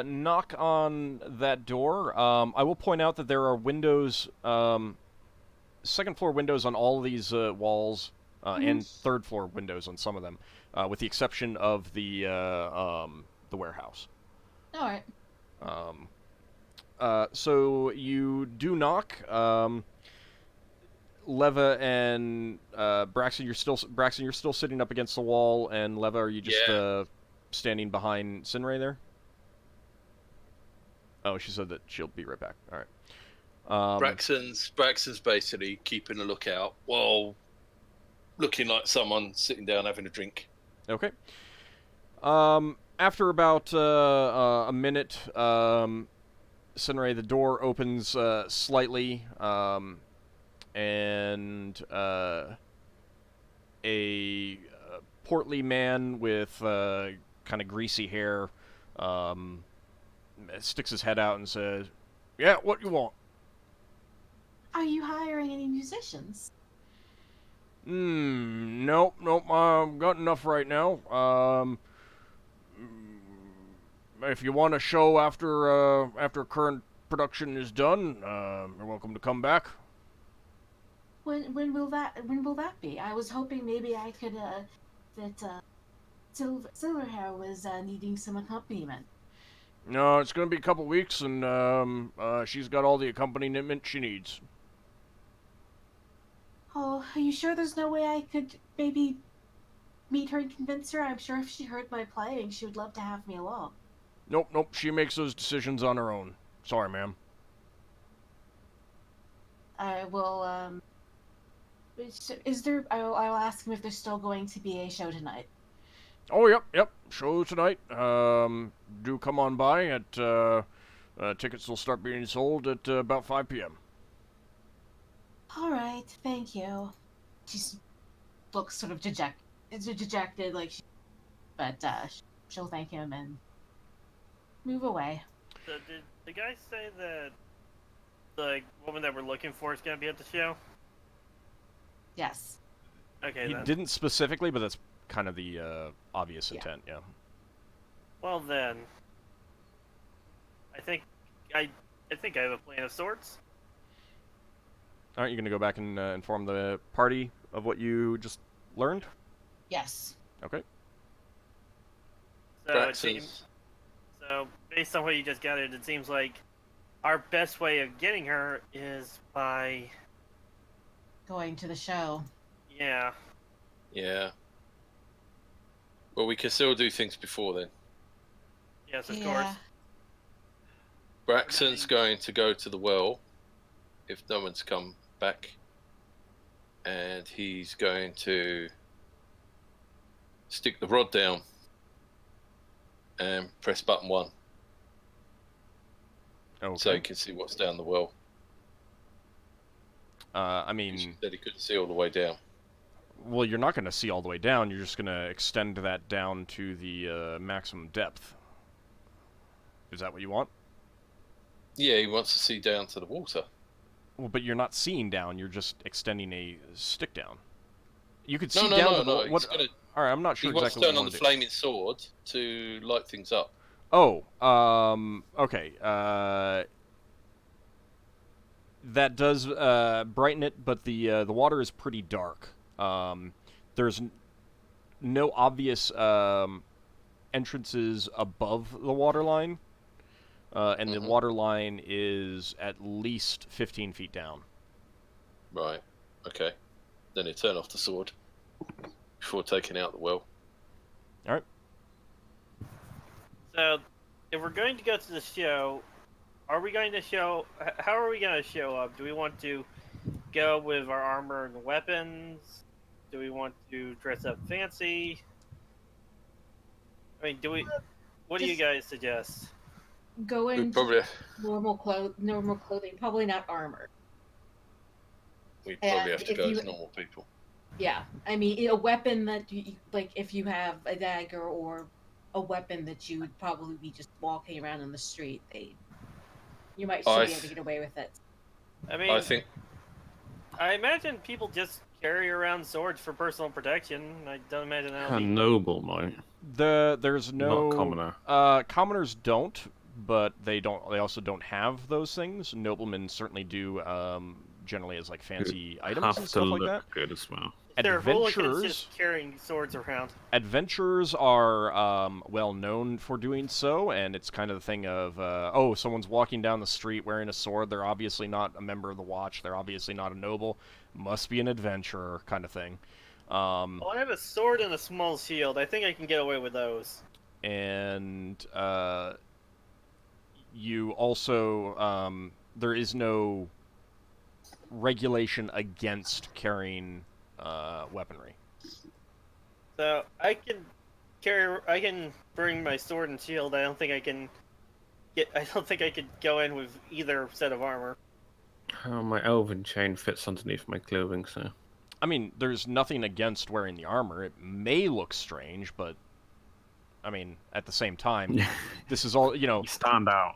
knock on that door. I will point out that there are windows, second floor windows on all of these walls, and third floor windows on some of them, with the exception of the warehouse. All right. So you do knock. Leva and Braxon, you're still sitting up against the wall, and Leva, are you just standing behind Sinrae there? Oh, she said that she'll be right back. All right. Braxton's basically keeping a lookout while looking like someone sitting down having a drink. Okay. After about a minute, Sinrae, the door opens slightly, and a portly man with kind of greasy hair sticks his head out and says, "Yeah, what you want?" Are you hiring any musicians? Nope, I've got enough right now. If you want a show after current production is done, you're welcome to come back. When will that be? I was hoping maybe I could that Silverhair was needing some accompaniment. No, it's gonna be a couple weeks, and she's got all the accompaniment she needs. Oh, are you sure there's no way I could maybe meet her and convince her? I'm sure if she heard my playing, she would love to have me along. Nope, she makes those decisions on her own. Sorry, ma'am. I will, is there, I'll ask him if there's still going to be a show tonight. Oh, yep, show tonight. Do come on by at, tickets will start being sold at about 5 p.m. Alright, thank you. She looks sort of dejected, like, but she'll thank him and move away. So did the guy say that the woman that we're looking for is going to be at the show? Yes. Okay, He then. didn't specifically, but that's kind of the obvious intent, yeah. Well then, I think I have a plan of sorts. Aren't you going to go back and inform the party of what you just learned? Yes. Okay. So it seems. So based on what you just gathered, it seems like our best way of getting her is by going to the show. Yeah. Yeah. Well, we can still do things before then. Yes, of course. Braxon's going to go to the well if no one's come back, and he's going to stick the rod down and press button 1. Okay. So you can see what's down the well. I mean, He said he couldn't see all the way down. well, you're not going to see all the way down. You're just going to extend that down to the maximum depth. Is that what you want? Yeah, he wants to see down to the water. Well, but you're not seeing down. You're just extending a stick down. You could see No, down to the... He's What? gonna, All right, I'm not sure he wants exactly to what turn you on want the to do. flaming sword to light things up. Oh, okay. That does brighten it, but the water is pretty dark. There's no obvious entrances above the water line, and the water line is at least 15 feet down. Right. Okay. Then he turn off the sword before taking out the well. All right. So, if we're going to go to the show, are we going to show? How are we going to show up? Do we want to go with our armor and weapons? Do we want to dress up fancy? I mean, do we? What do you guys suggest? Go in Probably, normal clothing, probably not armor. we probably And have to if go you- as normal people. Yeah, I mean, a weapon that you, like, if you have a dagger or a weapon that you would probably be just walking around in the street, you might still be able to get away with it. I mean, I imagine people just carry around swords for personal protection. I don't imagine that'll A be... noble might. There's no Not commoner. Commoners don't, but they also don't have those things. Noblemen certainly do, generally as like fancy items Have and to stuff like look that. good as well. There are hooligans Adventurers, just carrying swords around. adventurers are well known for doing so, and it's kind of the thing of, oh, someone's walking down the street wearing a sword. They're obviously not a member of the Watch. They're obviously not a noble. Must be an adventurer, kind of thing. Well, I have a sword and a small shield. I think I can get away with those. And you also there is no regulation against carrying weaponry. So I can bring my sword and shield. I don't think I can I could go in with either set of armor. Oh, my elven chain fits underneath my clothing, so. I mean, there's nothing against wearing the armor. It may look strange, but I mean, at the same time, this is all, You stand out.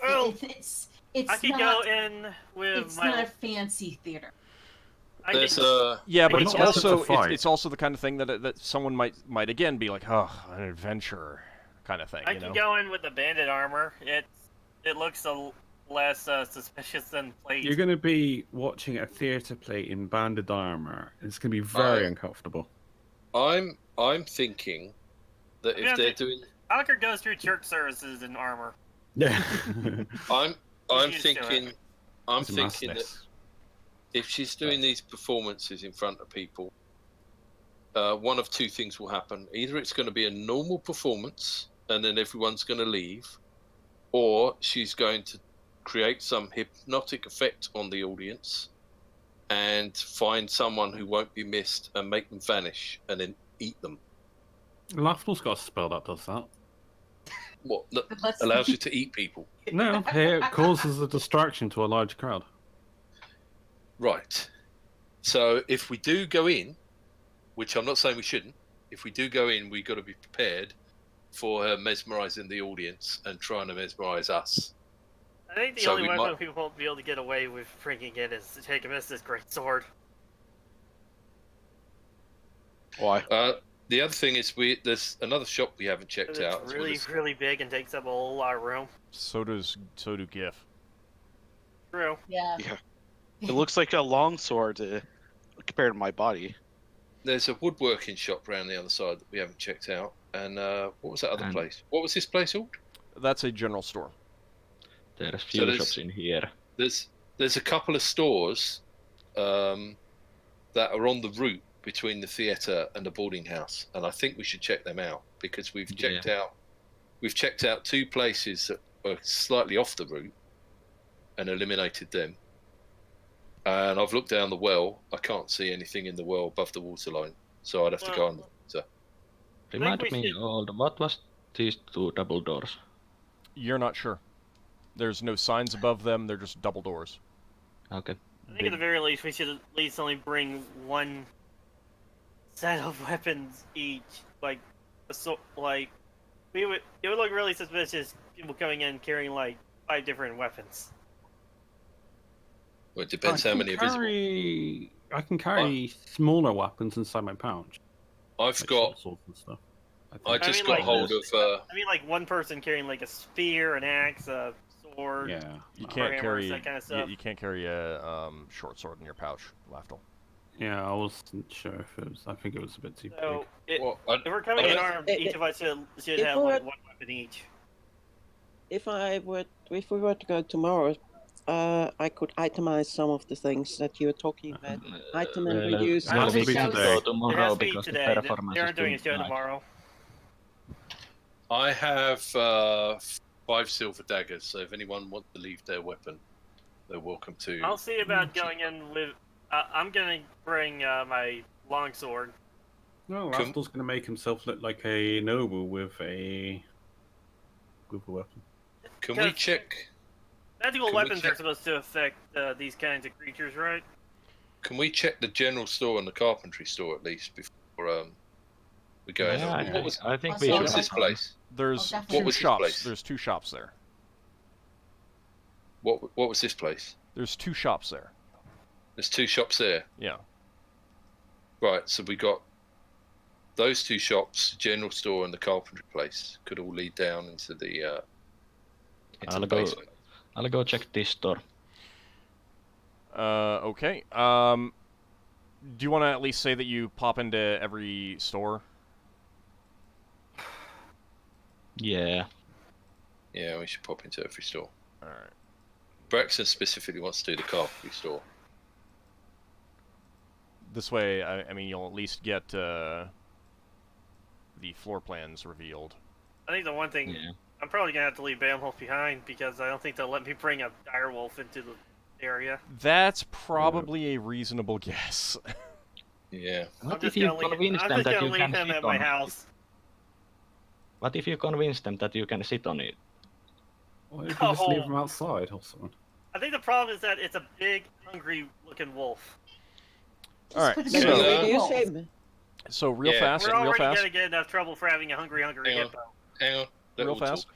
Well, it's I could not, go in with it's my. not a fancy theater. Yeah, but I it's can go- also fight. it's also the kind of thing that someone might again be like, oh, an adventurer kind of thing. I can go in with the bandit armor. It looks less suspicious than plate. You're going to be watching a theatre play in banded armor. It's going to be very uncomfortable. I'm thinking that if they're doing, Ockar goes through church services in armor. Yeah. I'm He's thinking It's that massless. if she's doing these performances in front of people, one of two things will happen. Either it's going to be a normal performance and then everyone's going to leave, or she's going to create some hypnotic effect on the audience and find someone who won't be missed and make them vanish and then eat them. Lafdul's got a spell that does that. What? That But let's- allows you to eat people. No, it causes a distraction to a large crowd. Right. So if we do go in, which I'm not saying we shouldn't, if we do go in, we've got to be prepared for her mesmerizing the audience and trying to mesmerize us. I think the So only we weapon might- people won't be able to get away with bringing in is to take this great sword. Why? The other thing is there's another shop we haven't checked It's out. as well really, as- really big and takes up a whole lot of room. So do Giff. True. Yeah. Yeah. It looks like a long sword compared to my body. There's a woodworking shop around the other side that we haven't checked out. And what was that other And- place? What was this place called? That's a general store. There's few there's- shops in here. There's a couple of stores that are on the route between the theatre and the boarding house, and I think we should check them out because we've checked out two places that were slightly off the route and eliminated them. And I've looked down the well. I can't see anything in the well above the waterline, so I'd have to go on the water. Remind we me, should- Old, what was these two double doors? You're not sure. There's no signs above them. They're just double doors. Okay. I think at the very least we should at least only bring one set of weapons each. Like, it would look really suspicious people coming in carrying like 5 different weapons. Well, it depends how many are visible. I can carry smaller weapons inside my pouch. I've Like got. short swords and stuff. I just mean, got like, hold of. I mean, like one person carrying like a spear, an axe, a sword. Yeah. You no. can't Warhammers, carry. that kind of stuff. You can't carry a short sword in your pouch, Lafdul. Yeah, I wasn't sure if it was. I think it was a bit too So big. Well, if we're coming in armed, It- each of us should if have we like were- one weapon each. If we were to go tomorrow, I could itemize some of the things that you were talking about. Item and reuse. Well, we it can has to go It tomorrow has to be because the today. performance They is aren't doing a show tonight. tomorrow. I have 5 silver daggers, so if anyone wants to leave their weapon, they're welcome to. I'll see about going in with. I'm gonna bring my longsword. No, Can- Lafdul's going to make himself look like a noble with a weapon. Can we Because- check? Magical Can we weapons check- are supposed to affect these kinds of creatures, right? Can we check the general store and the carpentry store at least before we go in? Yeah, What was, I think Also, we what should. was this place? There's Oh, two definitely. What was this shops. place? There's 2 shops there. What was this place? There's 2 shops there. There's 2 shops there. Yeah. Right, so we got those 2 shops, general store and the carpentry place, could all lead down into the I'll the go- basement. I'll go check this store. Okay. Do you want to at least say that you pop into every store? Yeah. Yeah, we should pop into every store. All right. Braxon specifically wants to do the carpentry store. This way, I mean, you'll at least get the floor plans revealed. I think the one thing Yeah. I'm probably gonna have to leave Beowulf behind because I don't think they'll let me bring a direwolf into the area. That's probably a reasonable guess. Yeah. I'm What just if you gonna leave, convince I'm them just that gonna you leave can him sit at my on it? house. What if you convince them that you can sit on it? Why did you just leave him outside or something? I think the problem is that it's a big, hungry-looking wolf. All right, so real fast, we're real already fast. gonna get enough trouble for having a hungry hippo. Hang on. Real fast.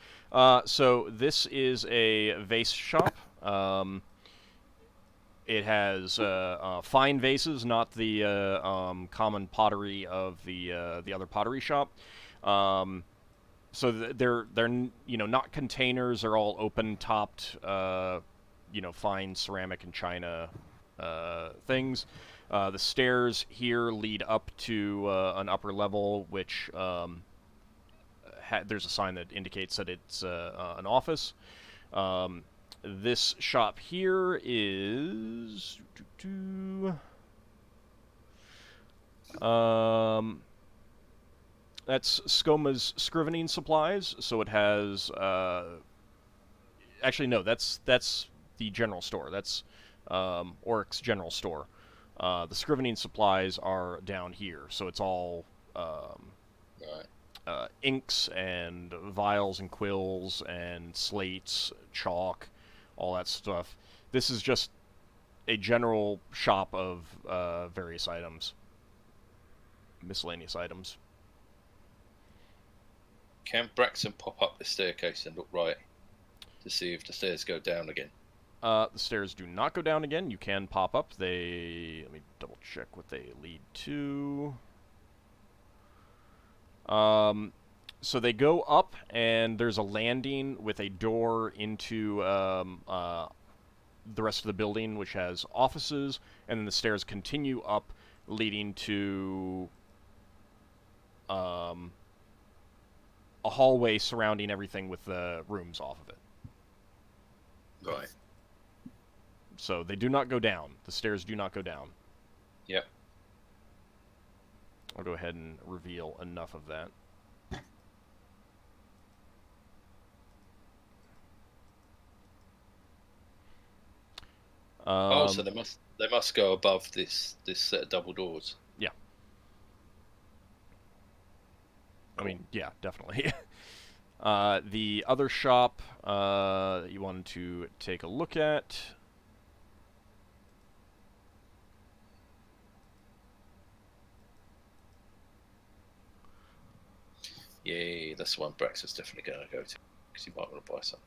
So this is a vase shop. It has fine vases, not the common pottery of the other pottery shop. So they're not containers. They're all open topped, fine ceramic and china things. The stairs here lead up to an upper level, which there's a sign that indicates that it's an office. This shop here is that's Skoma's scrivening supplies. So it has actually no, that's the general store. That's Oric's general store. The scrivening supplies are down here, so it's all inks and vials and quills and slates, chalk, all that stuff. This is just a general shop of various items, miscellaneous items. Can Braxon pop up the staircase and look right to see if the stairs go down again? The stairs do not go down again. You can pop up. Let me double check what they lead to. So they go up, and there's a landing with a door into the rest of the building, which has offices, and then the stairs continue up, leading to a hallway surrounding everything with the rooms off of it. Right. So they do not go down. The stairs do not go down. Yep. I'll go ahead and reveal enough of that. So they must go above this set of double doors. Yeah. I mean, yeah, definitely. The other shop that you wanted to take a look at. Yeah, that's the one Braxon's definitely going to go to, because he might want to buy some.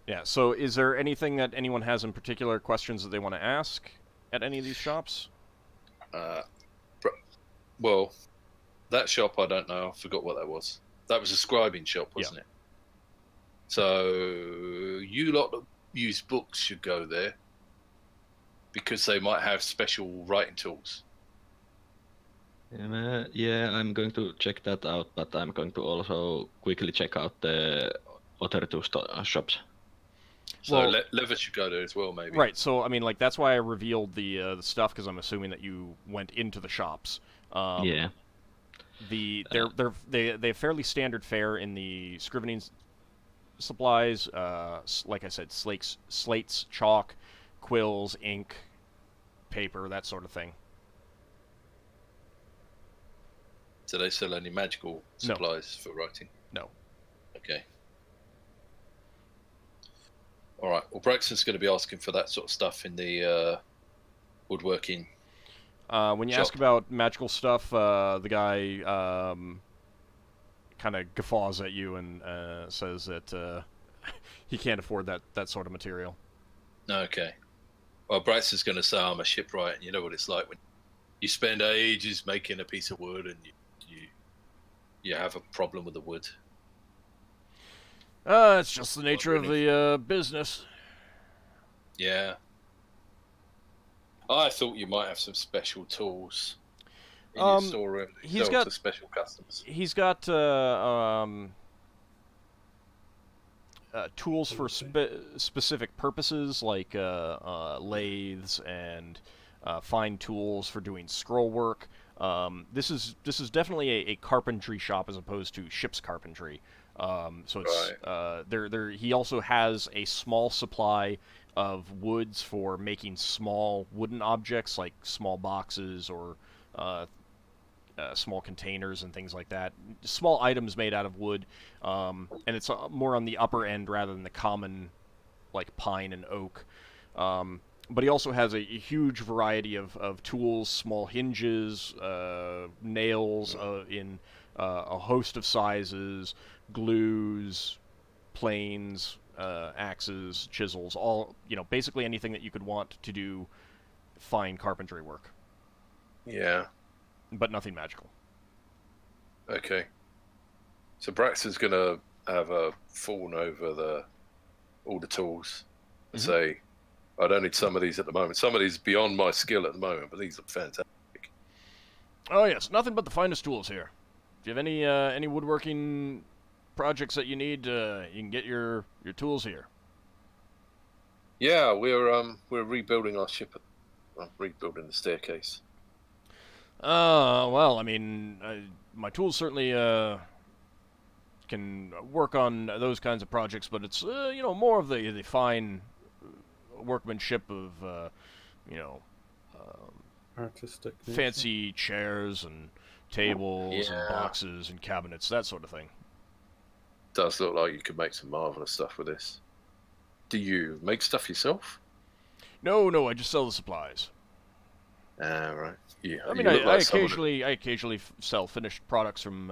Yeah, so is there anything that anyone has in particular, questions that they want to ask at any of these shops? Well, that shop, I don't know. I forgot what that was. That was a scribing shop, wasn't it? So you lot that use books should go there, because they might have special writing tools. Yeah, I'm going to check that out, but I'm going to also quickly check out the other two shops. So Lever should go there as well, maybe. Right. So I mean, like that's why I revealed the stuff, because I'm assuming that you went into the shops. Yeah. They have fairly standard fare in the scrivening supplies. Like I said, slates, chalk, quills, ink, paper, that sort of thing. Do they sell any magical supplies for writing? No. Okay. All right. Well, Braxton's going to be asking for that sort of stuff in the woodworking. When you ask about magical stuff, the guy kind of guffaws at you and says that he can't afford that sort of material. Okay. Well, Braxton's going to say I'm a shipwright, and you know what it's like when you spend ages making a piece of wood and you have a problem with the wood. It's just the nature of the business. Yeah. I thought you might have some special tools in your storeroom that you sell to special customers. He's got tools for specific purposes, like lathes and fine tools for doing scroll work. This is definitely a carpentry shop as opposed to ship's carpentry. So it's he also has a small supply of woods for making small wooden objects, like small boxes or small containers and things like that. Small items made out of wood, and it's more on the upper end rather than the common, like pine and oak. But he also has a huge variety of tools, small hinges, nails in a host of sizes, glues, planes, axes, chisels, all, basically anything that you could want to do fine carpentry work. Yeah. But nothing magical. Okay. So Braxon's going to have a fawn over all the tools and say, I don't need some of these at the moment. Some of these beyond my skill at the moment, but these look fantastic. Oh yes, nothing but the finest tools here. If you have any woodworking projects that you need, you can get your tools here. Yeah, we're rebuilding our ship. Rebuilding the staircase. Well, I mean, my tools certainly can work on those kinds of projects, but it's more of the fine workmanship of artistic, fancy chairs and tables and boxes and cabinets, that sort of thing. Does look like you could make some marvelous stuff with this. Do you make stuff yourself? No, I just sell the supplies. Right. Yeah. I mean, I occasionally sell finished products from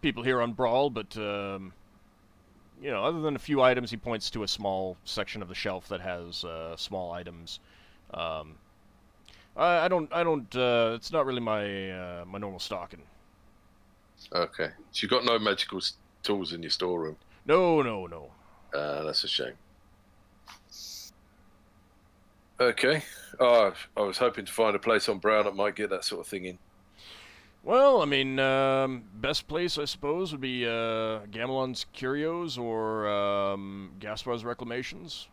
people here on Bral, but other than a few items, he points to a small section of the shelf that has small items. I don't. It's not really my my normal stocking. Okay. So you got no magical tools in your storeroom? No. That's a shame. Okay. I was hoping to find a place on Bral that might get that sort of thing in. Well, I mean, best place, I suppose, would be Gamelon's Curios or Gaspar's Reclamations.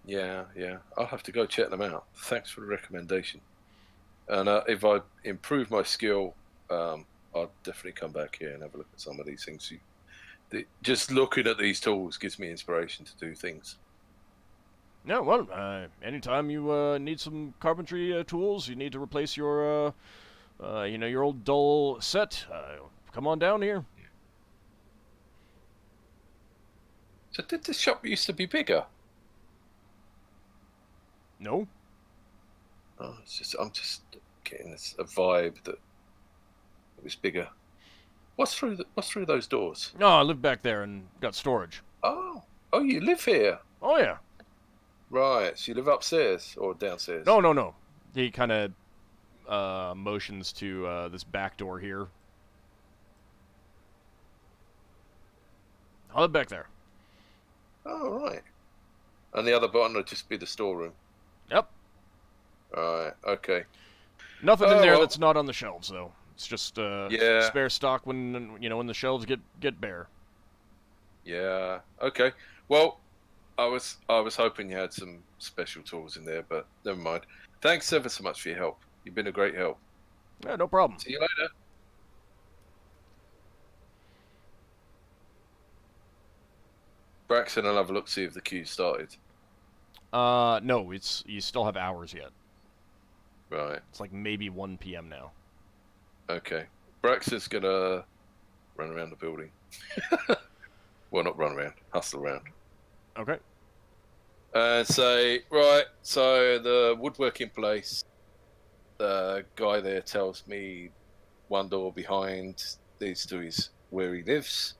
Yeah. I'll have to go check them out. Thanks for the recommendation. And if I improve my skill, I'll definitely come back here and have a look at some of these things. Just looking at these tools gives me inspiration to do things. No, well, anytime you need some carpentry tools, you need to replace your, your old dull set, come on down here. So did the shop used to be bigger? No. Oh, I'm just getting a vibe that it was bigger. What's through those doors? No, I live back there and got storage. Oh, you live here? Oh yeah. Right, so you live upstairs or downstairs? No. He kind of motions to this back door here. I live back there. Oh, right. And the other button would just be the storeroom? Yep. Right, okay. Nothing in there that's not on the shelves, though. It's just spare stock when when the shelves get bare. Yeah. Okay. Well, I was hoping you had some special tools in there, but never mind. Thanks ever so much for your help. You've been a great help. Yeah, no problem. See you later. Braxon, I'll have a look, see if the queue started. No, you still have hours yet. Right. It's like maybe 1 p.m. now. Okay. Braxon's gonna run around the building. Well, not run around, hustle around. Okay. And say, right, so the woodworking place, the guy there tells me one door behind leads to where he lives,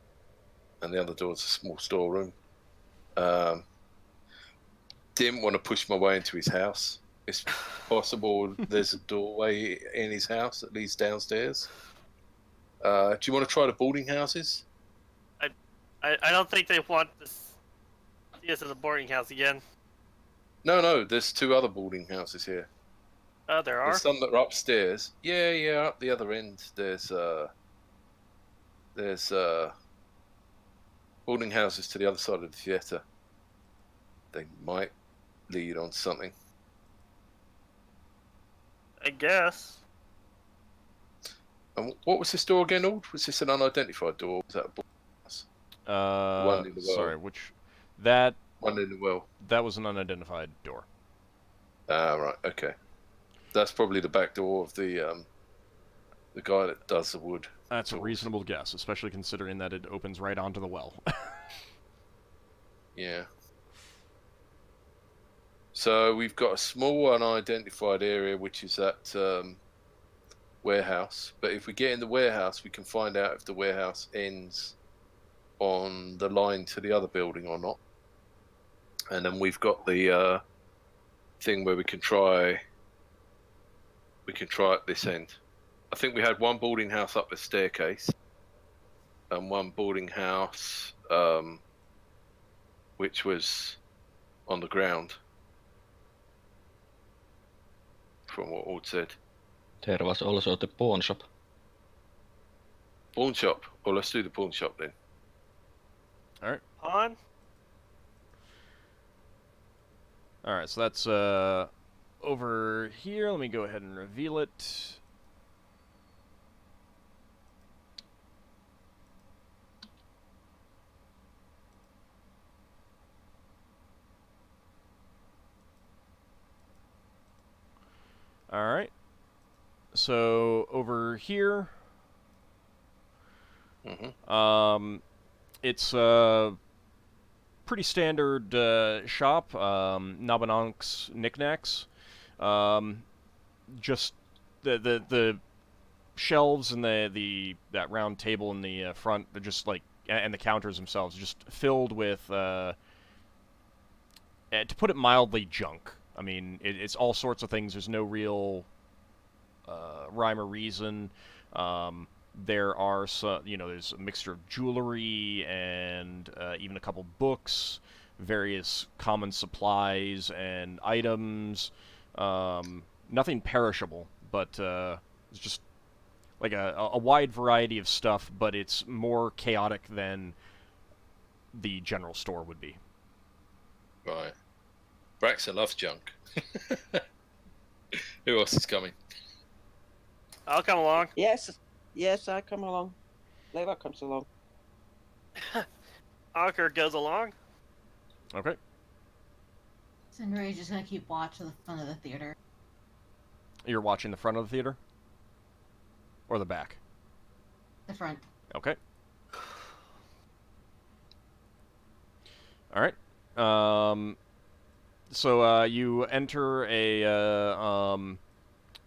and the other door's a small storeroom. Didn't want to push my way into his house. It's possible there's a doorway in his house that leads downstairs. Do you want to try the boarding houses? I don't think they want this. Yes, as a boarding house again. No, there's 2 other boarding houses here. Oh, there are? There's some that are upstairs. Yeah, up the other end. There's boarding houses to the other side of the theatre. They might lead on something. I guess. And what was this door again, Ald? Was this an unidentified door? Was that a boarding house? One in the well. Sorry, which... That one in the well. That was an unidentified door. Right, okay. That's probably the back door of the guy that does the wood. That's a reasonable guess, especially considering that it opens right onto the well. Yeah. So we've got a small unidentified area, which is that warehouse. But if we get in the warehouse, we can find out if the warehouse ends on the line to the other building or not. And then we've got the thing where we can try at this end. I think we had one boarding house up the staircase and one boarding house which was on the ground, from what Ord said. There was also the pawn shop. Pawn shop? Well, let's do the pawn shop then. Alright. Pawn? Alright, so that's over here. Let me go ahead and reveal it. Alright. So over here, it's a pretty standard shop. Nabanonk's knickknacks. Just the shelves and that round table in the front, they're just like, and the counters themselves, just filled with, to put it mildly, junk. I mean, it's all sorts of things. There's no real rhyme or reason. There are some, there's a mixture of jewelry and even a couple books, various common supplies and items. Nothing perishable, but it's just like a wide variety of stuff, but it's more chaotic than the general store would be. Right. Braxon loves junk. Who else is coming? I'll come along. Yes, I come along. Leva comes along. Ockar goes along. Okay. Sinrae's just gonna keep watch of the front of the theater. You're watching the front of the theater? Or the back? The front. Okay. Alright. So you enter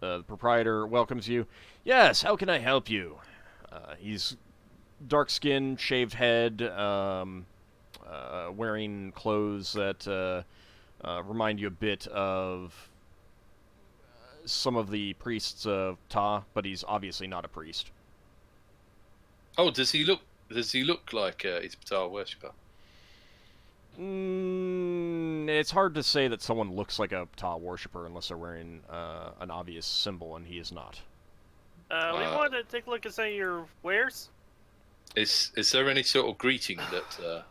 the proprietor welcomes you. Yes, how can I help you? He's dark-skinned, shaved head, wearing clothes that remind you a bit of some of the priests of Ta, but he's obviously not a priest. Oh, does he look like he's a Ptah worshipper? It's hard to say that someone looks like a Ptah worshipper unless they're wearing an obvious symbol, and he is not. We want to take a look at some of your wares. Is there any sort of greeting that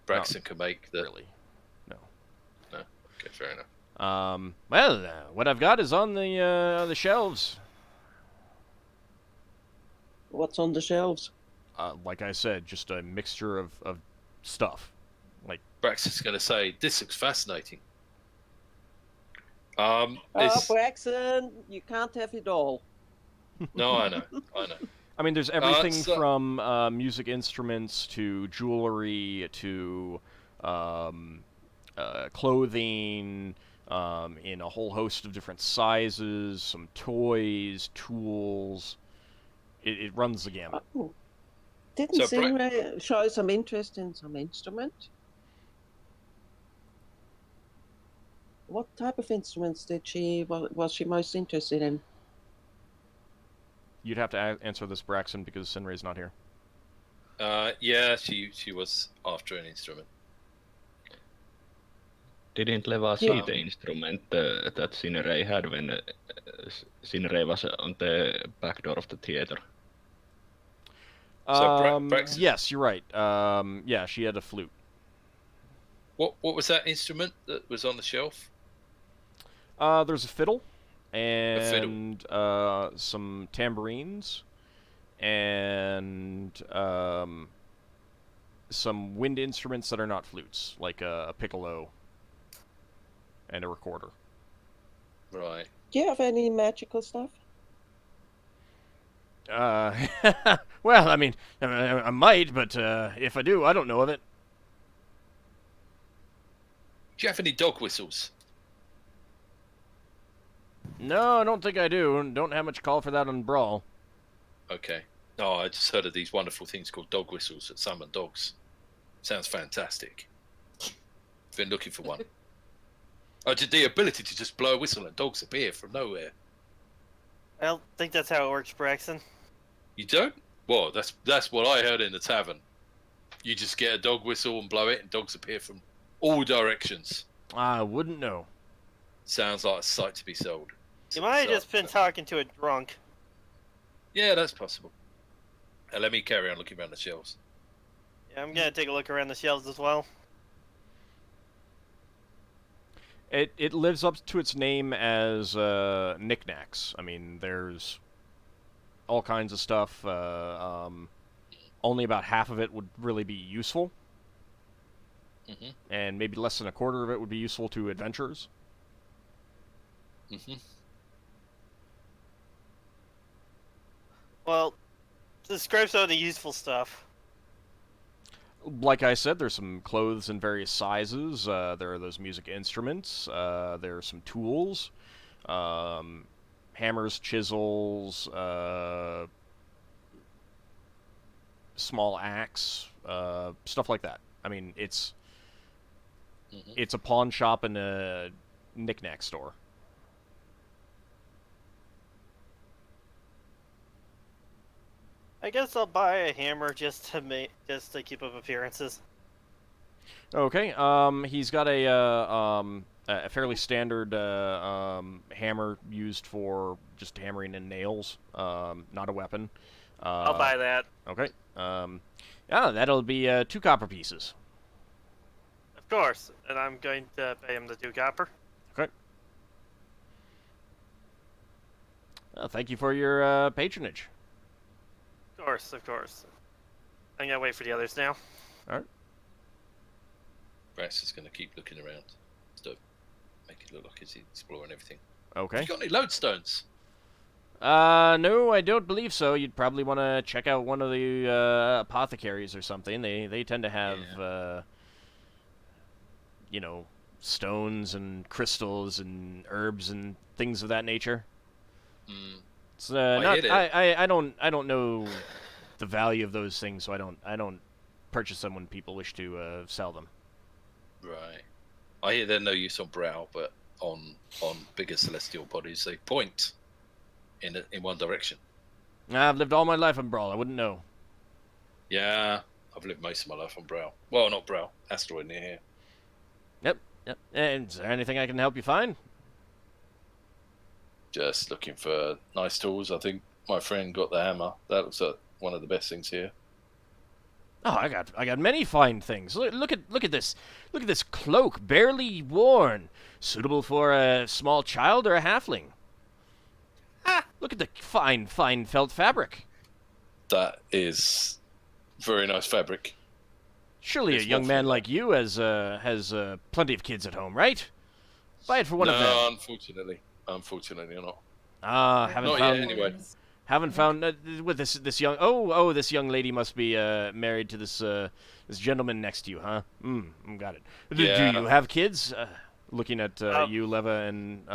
Braxon can make? That... Really? No. No. Okay, fair enough. Well, what I've got is on the shelves. What's on the shelves? Like I said, just a mixture of stuff. Like Braxon's going to say, "This looks fascinating." Braxon, you can't have it all. No, I know. I mean, there's everything from music instruments to jewelry to clothing in a whole host of different sizes, some toys, tools. It runs the gamut. Oh. Didn't Sinrae show some interest in some instrument? What type of instruments was she most interested in? You'd have to answer this, Braxon, because Sinrae's not here. Yeah, she was after an instrument. Didn't Leva see the instrument that Sinrae had when Sinrae was on the back door of the theater? Braxon... Yes, you're right. Yeah, she had a flute. What was that instrument that was on the shelf? There's a fiddle, and some tambourines, and some wind instruments that are not flutes, like a piccolo and a recorder. Right. Do you have any magical stuff? Well, I mean, I might, but if I do, I don't know of it. Do you have any dog whistles? No, I don't think I do. Don't have much call for that on Brawl. Okay. No, I just heard of these wonderful things called dog whistles that summon dogs. Sounds fantastic. Been looking for one. Oh, the ability to just blow a whistle and dogs appear from nowhere. I don't think that's how it works, Braxon. You don't? Well, that's what I heard in the tavern. You just get a dog whistle and blow it, and dogs appear from all directions. I wouldn't know. Sounds like a sight to be sold. You might have just been talking to a drunk. Yeah, that's possible. Let me carry on looking around the shelves. Yeah, I'm gonna take a look around the shelves as well. It lives up to its name as knickknacks. I mean, there's all kinds of stuff. Only about half of it would really be useful. Mm-hmm. And maybe less than a quarter of it would be useful to adventurers. Mm-hmm. Well, describe some of the useful stuff. Like I said, there's some clothes in various sizes. There are those music instruments. There are some tools. Hammers, chisels, small axe, stuff like that. I mean, it's a pawn shop and a knick-knack store. I guess I'll buy a hammer just to keep up appearances. Okay. He's got a fairly standard hammer used for just hammering in nails. Not a weapon. I'll buy that. Okay. Yeah, that'll be 2 copper pieces. Of course, and I'm going to pay him the 2 copper. Okay. Thank you for your patronage. Of course. I'm gonna wait for the others now. Alright. Braxon's going to keep looking around. So make it look like he's exploring everything. Okay. You got any lodestones? No, I don't believe so. You'd probably want to check out one of the apothecaries or something. They tend to have, stones and crystals and herbs and things of that nature. It's I don't know the value of those things, so I don't purchase them when people wish to sell them. Right. I hear they're no use on Bral, but on bigger celestial bodies they point in one direction. I've lived all my life on Brawl. I wouldn't know. Yeah, I've lived most of my life on Bral. Well, not Bral. Asteroid near here. Yep. And is there anything I can help you find? Just looking for nice tools. I think my friend got the hammer. That looks like one of the best things here. Oh, I got many fine things. Look at this. Look at this cloak, barely worn, suitable for a small child or a halfling. Look at the fine felt fabric. That is very nice fabric. Surely a young man like you has plenty of kids at home, right? Buy it for one of them. No, unfortunately not. Haven't not found yet, anyway. Haven't found with this young. Oh, this young lady must be married to this gentleman next to you, huh? Got it. Yeah. Do you have kids? Looking at you, Leva, and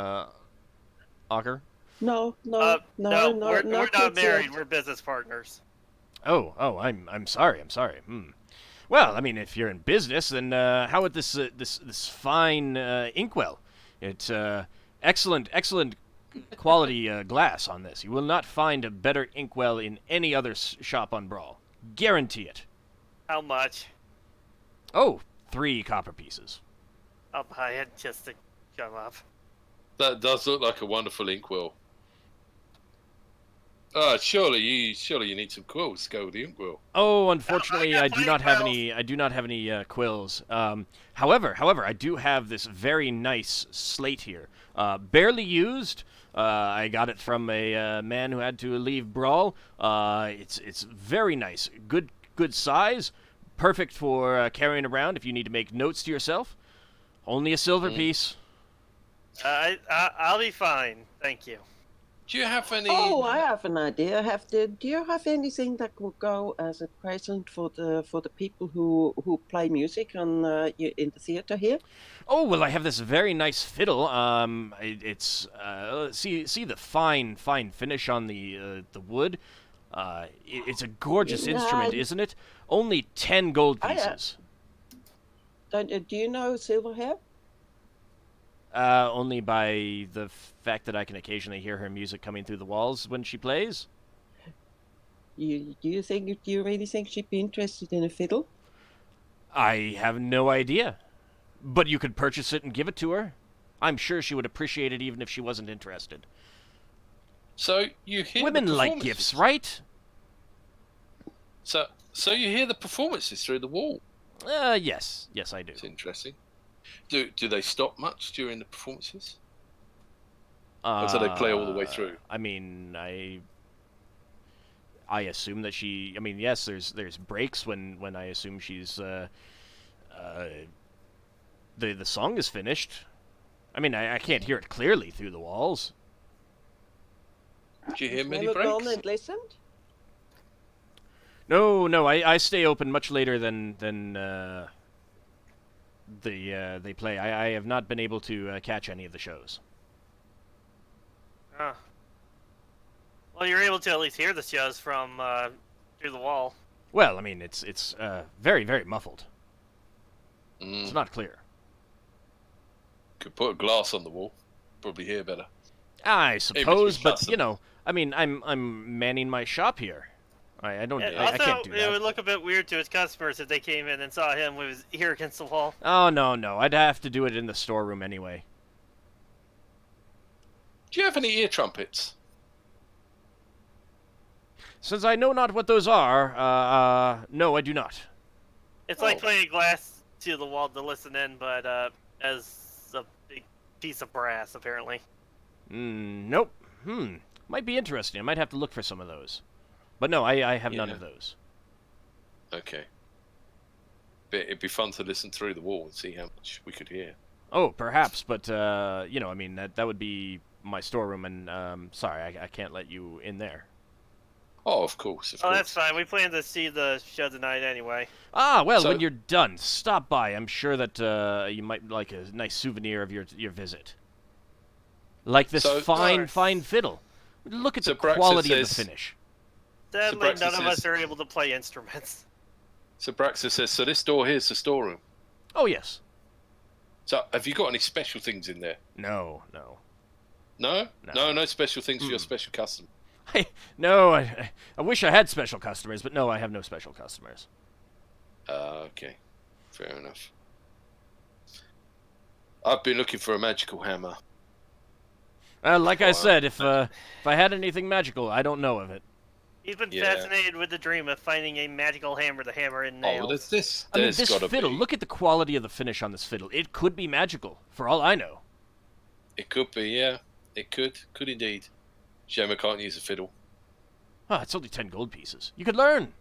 Ockar. No, we're not married. Yet. We're business partners. Oh, I'm sorry. Well, I mean, if you're in business, then how about this fine inkwell? It's excellent quality glass on this. You will not find a better inkwell in any other shop on Brawl. Guarantee it. How much? Oh, 3 copper pieces. I'll buy it just to come up. That does look like a wonderful inkwell. Surely you need some quills to go with the inkwell. Oh, unfortunately, I do not have any quills. However, I do have this very nice slate here. Barely used. I got it from a man who had to leave Brawl. It's very nice. Good size. Perfect for carrying around if you need to make notes to yourself. Only a silver piece. I'll be fine, thank you. Do you have any? Oh, I have an idea. Do you have anything that will go as a present for the people who play music on in the theater here? Oh well, I have this very nice fiddle. It's see the fine finish on the wood. It's a gorgeous instrument, isn't it? Only 10 gold pieces. Do you know Silverhair? Only by the fact that I can occasionally hear her music coming through the walls when she plays. Do you really think she'd be interested in a fiddle? I have no idea. But you could purchase it and give it to her. I'm sure she would appreciate it even if she wasn't interested. So you hear women like gifts, right? So you hear the performances through the wall? Yes, I do. It's interesting. Do they stop much during the performances? Or do they play all the way through? I mean, I assume that she. I mean, yes, there's breaks when I assume she's the song is finished. I mean, I can't hear it clearly through the walls. Did you hear many Never breaks? gone and listened? No, I stay open much later than they play. I have not been able to catch any of the shows. Well, you're able to at least hear the shows from through the wall. Well, I mean, it's very, very muffled. It's not clear. Could put a glass on the wall. Probably hear better. I suppose, but you know, I mean, I'm manning my shop here. I don't. I can't do that. It would look a bit weird to his customers if they came in and saw him with his ear against the wall. Oh no, I'd have to do it in the storeroom anyway. Do you have any ear trumpets? Since I know not what those are, no, I do not. It's like playing glass to the wall to listen in, but as a big piece of brass, apparently. Nope. Might be interesting. I might have to look for some of those. But no, I have none of those. Okay. But it'd be fun to listen through the wall and see how much we could hear. Oh, perhaps, but you know, I mean, that would be my storeroom, and sorry, I can't let you in there. Oh, of course. That's fine. We plan to see the show tonight anyway. Ah, well, when you're done, stop by. I'm sure that you might like a nice souvenir of your visit. Like this fine fiddle. Look at the quality of the finish. Sadly, none of us are able to play instruments. So Braxon says, so this door here's the storeroom? Oh, yes. So have you got any special things in there? No. No? No special things for your special customer? No, I wish I had special customers, but no, I have no special customers. Okay. Fair enough. I've been looking for a magical hammer. Like I said, if I had anything magical, I don't know of it. He's been fascinated with the dream of finding a magical hammer to hammer in nails. Oh, there's this. I mean, this fiddle, look at the quality of the finish on this fiddle. It could be magical, for all I know. It could be, yeah. It could. Could indeed. Gemma can't use a fiddle. Ah, it's only 10 gold pieces. You could learn.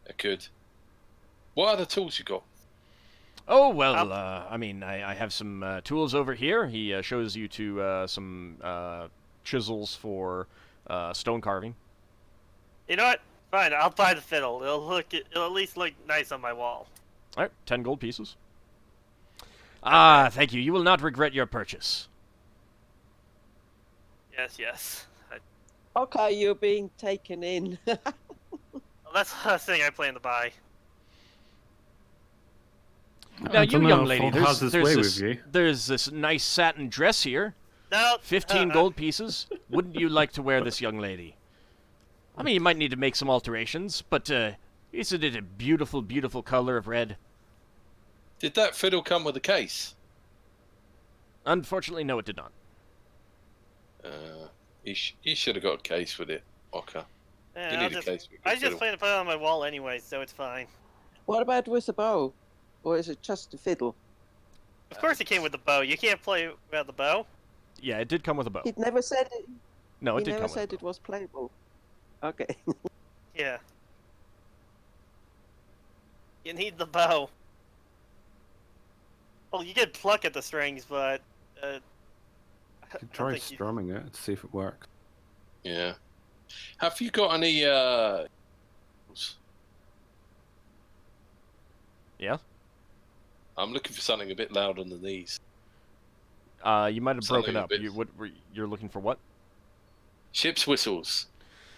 I could. What other tools you got? Oh, well, I mean, I have some tools over here. He shows you to some chisels for stone carving. You know what? Fine, I'll buy the fiddle. It'll at least look nice on my wall. All right, 10 gold pieces. Ah, thank you. You will not regret your purchase. Yes. Okay, you're being taken in. Well, that's the last thing I plan to buy. Now, you young lady, there's this nice satin dress here. No. 15 gold pieces. Wouldn't you like to wear this, young lady? I mean, you might need to make some alterations, but isn't it a beautiful, beautiful color of red? Did that fiddle come with a case? Unfortunately, no, it did not. You should have got a case with it, Ockar. Yeah, you need a case with I just plan to put it on my wall anyway, so it's fine. What about with the bow? Or is it just the fiddle? Of course it came with the bow. You can't play without the bow. Yeah, it did come with a bow. It never said it. No, it did come with a bow. He never said it was playable. Okay. Yeah. You need the bow. Well, you could pluck at the strings, but You could try strumming it to see if it works. Yeah. Have you got any? Yeah. I'm looking for something a bit louder than these. You might have Something broken a up. bit- You're looking for what? Ship's whistles.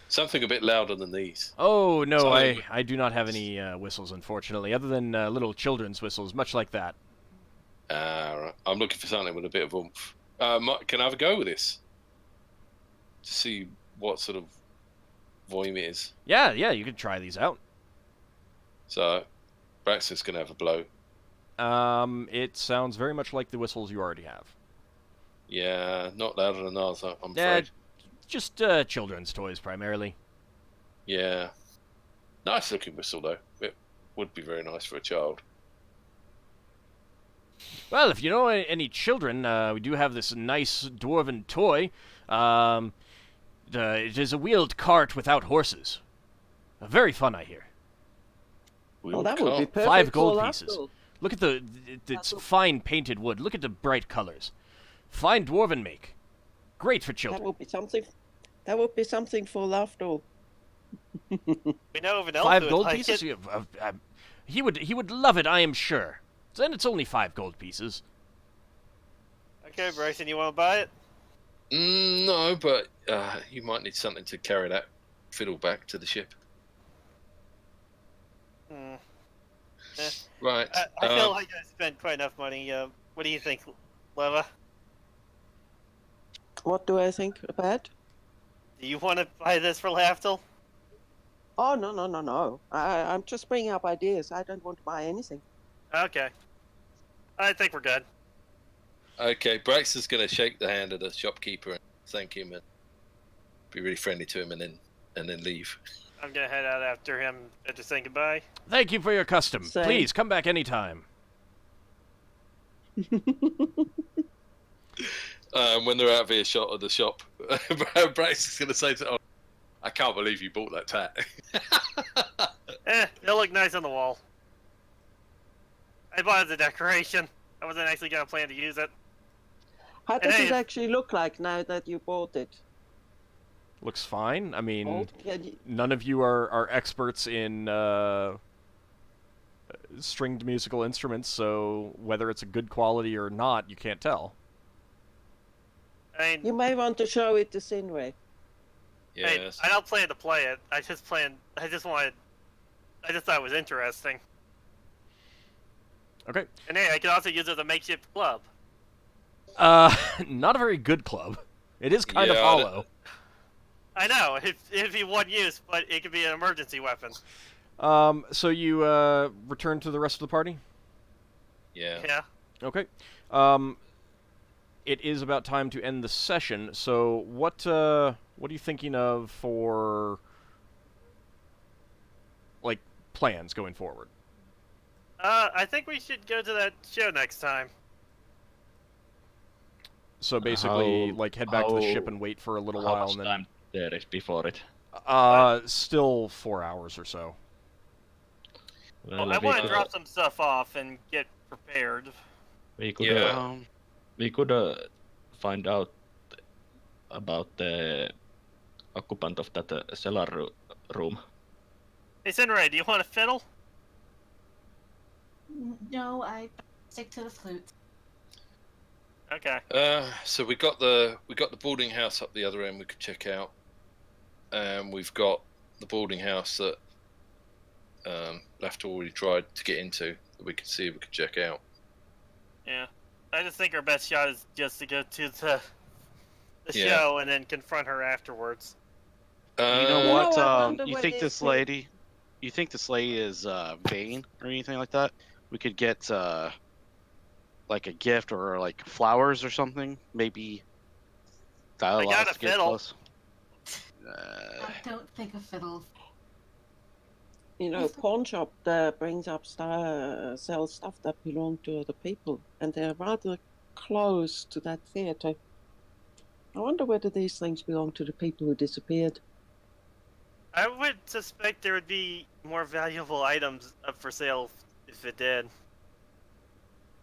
Something a bit louder than these. Oh no, Something- I do not have any whistles, unfortunately, other than little children's whistles, much like that. Right. I'm looking for something with a bit of oomph. Can I have a go with this? To see what sort of volume it is. Yeah, you can try these out. So, Braxon's going to have a blow. It sounds very much like the whistles you already have. Yeah, not louder than ours, I'm Yeah, afraid. just children's toys primarily. Yeah. Nice looking whistle, though. It would be very nice for a child. Well, if you know any children, we do have this nice dwarven toy. It is a wheeled cart without horses. Very fun, I hear. Well, that would be perfect. 5 for gold Lafdul. pieces. Look at it's fine painted wood. Look at the bright colors. Fine dwarven make. Great for children. That would be something. That would be something for Lafdul. we know of an elf 5 who would gold like pieces? it. He would love it, I am sure. And it's only 5 gold pieces. Okay, Bryson, you want to buy it? No, but you might need something to carry that fiddle back to the ship. Hmm. Right. I feel like I spent quite enough money. What do you think, Leva? What do I think about? Do you want to buy this for Lafdul? Oh no! I'm just bringing up ideas. I don't want to buy anything. Okay. I think we're good. Okay, Braxton's going to shake the hand of the shopkeeper and thank him and be really friendly to him and then leave. I'm gonna head out after him to say goodbye. Thank you for your custom. Same. Please come back anytime. When they're out of earshot of the shop, Braxton's going to say to I can't believe you bought that tat. It'll look nice on the wall. I bought it as a decoration. I wasn't actually gonna plan to use it. How does Hey, it actually look like now that you bought it? Looks fine. I mean, Oh, yeah, none of you are experts in stringed musical instruments, so whether it's a good quality or not, you can't tell. I mean, you may want to show it to Sinrae. Yes. I don't plan to play it. I just thought it was interesting. Okay. And hey, I could also use it as a makeshift club. Not a very good club. It is kind of Yeah, hollow. I know, it'd be one use, but it could be an emergency weapon. So you return to the rest of the party? Yeah. Yeah. Okay. It is about time to end the session. So what are you thinking of for like plans going forward? I think we should go to that show next time. So basically, How- like head back to the ship how- and wait for a little How while, much and then time there is before it? still 4 hours or so. Well, Well, I we want to could- drop some stuff off and get prepared. We could, Yeah. we could find out about the occupant of that cellar room. Hey, Sinrae, do you want a fiddle? No, I stick to the flute. Okay. So we got the boarding house up the other end we could check out, and we've got the boarding house that Lafdul already tried to get into that we could see if we could check out. Yeah. I just think our best shot is just to go to the Yeah. show and then confront her afterwards. You know No, what? I wonder You where think they this sit. lady? You think this lady is vain or anything like that? We could get like a gift or like flowers or something. Maybe that'll I allow got us a to get fiddle. close. I don't think a fiddle. You know, pawn shop brings up sells stuff that belong to other people, and they're rather close to that theater. I wonder whether these things belong to the people who disappeared. I would suspect there would be more valuable items up for sale if it did.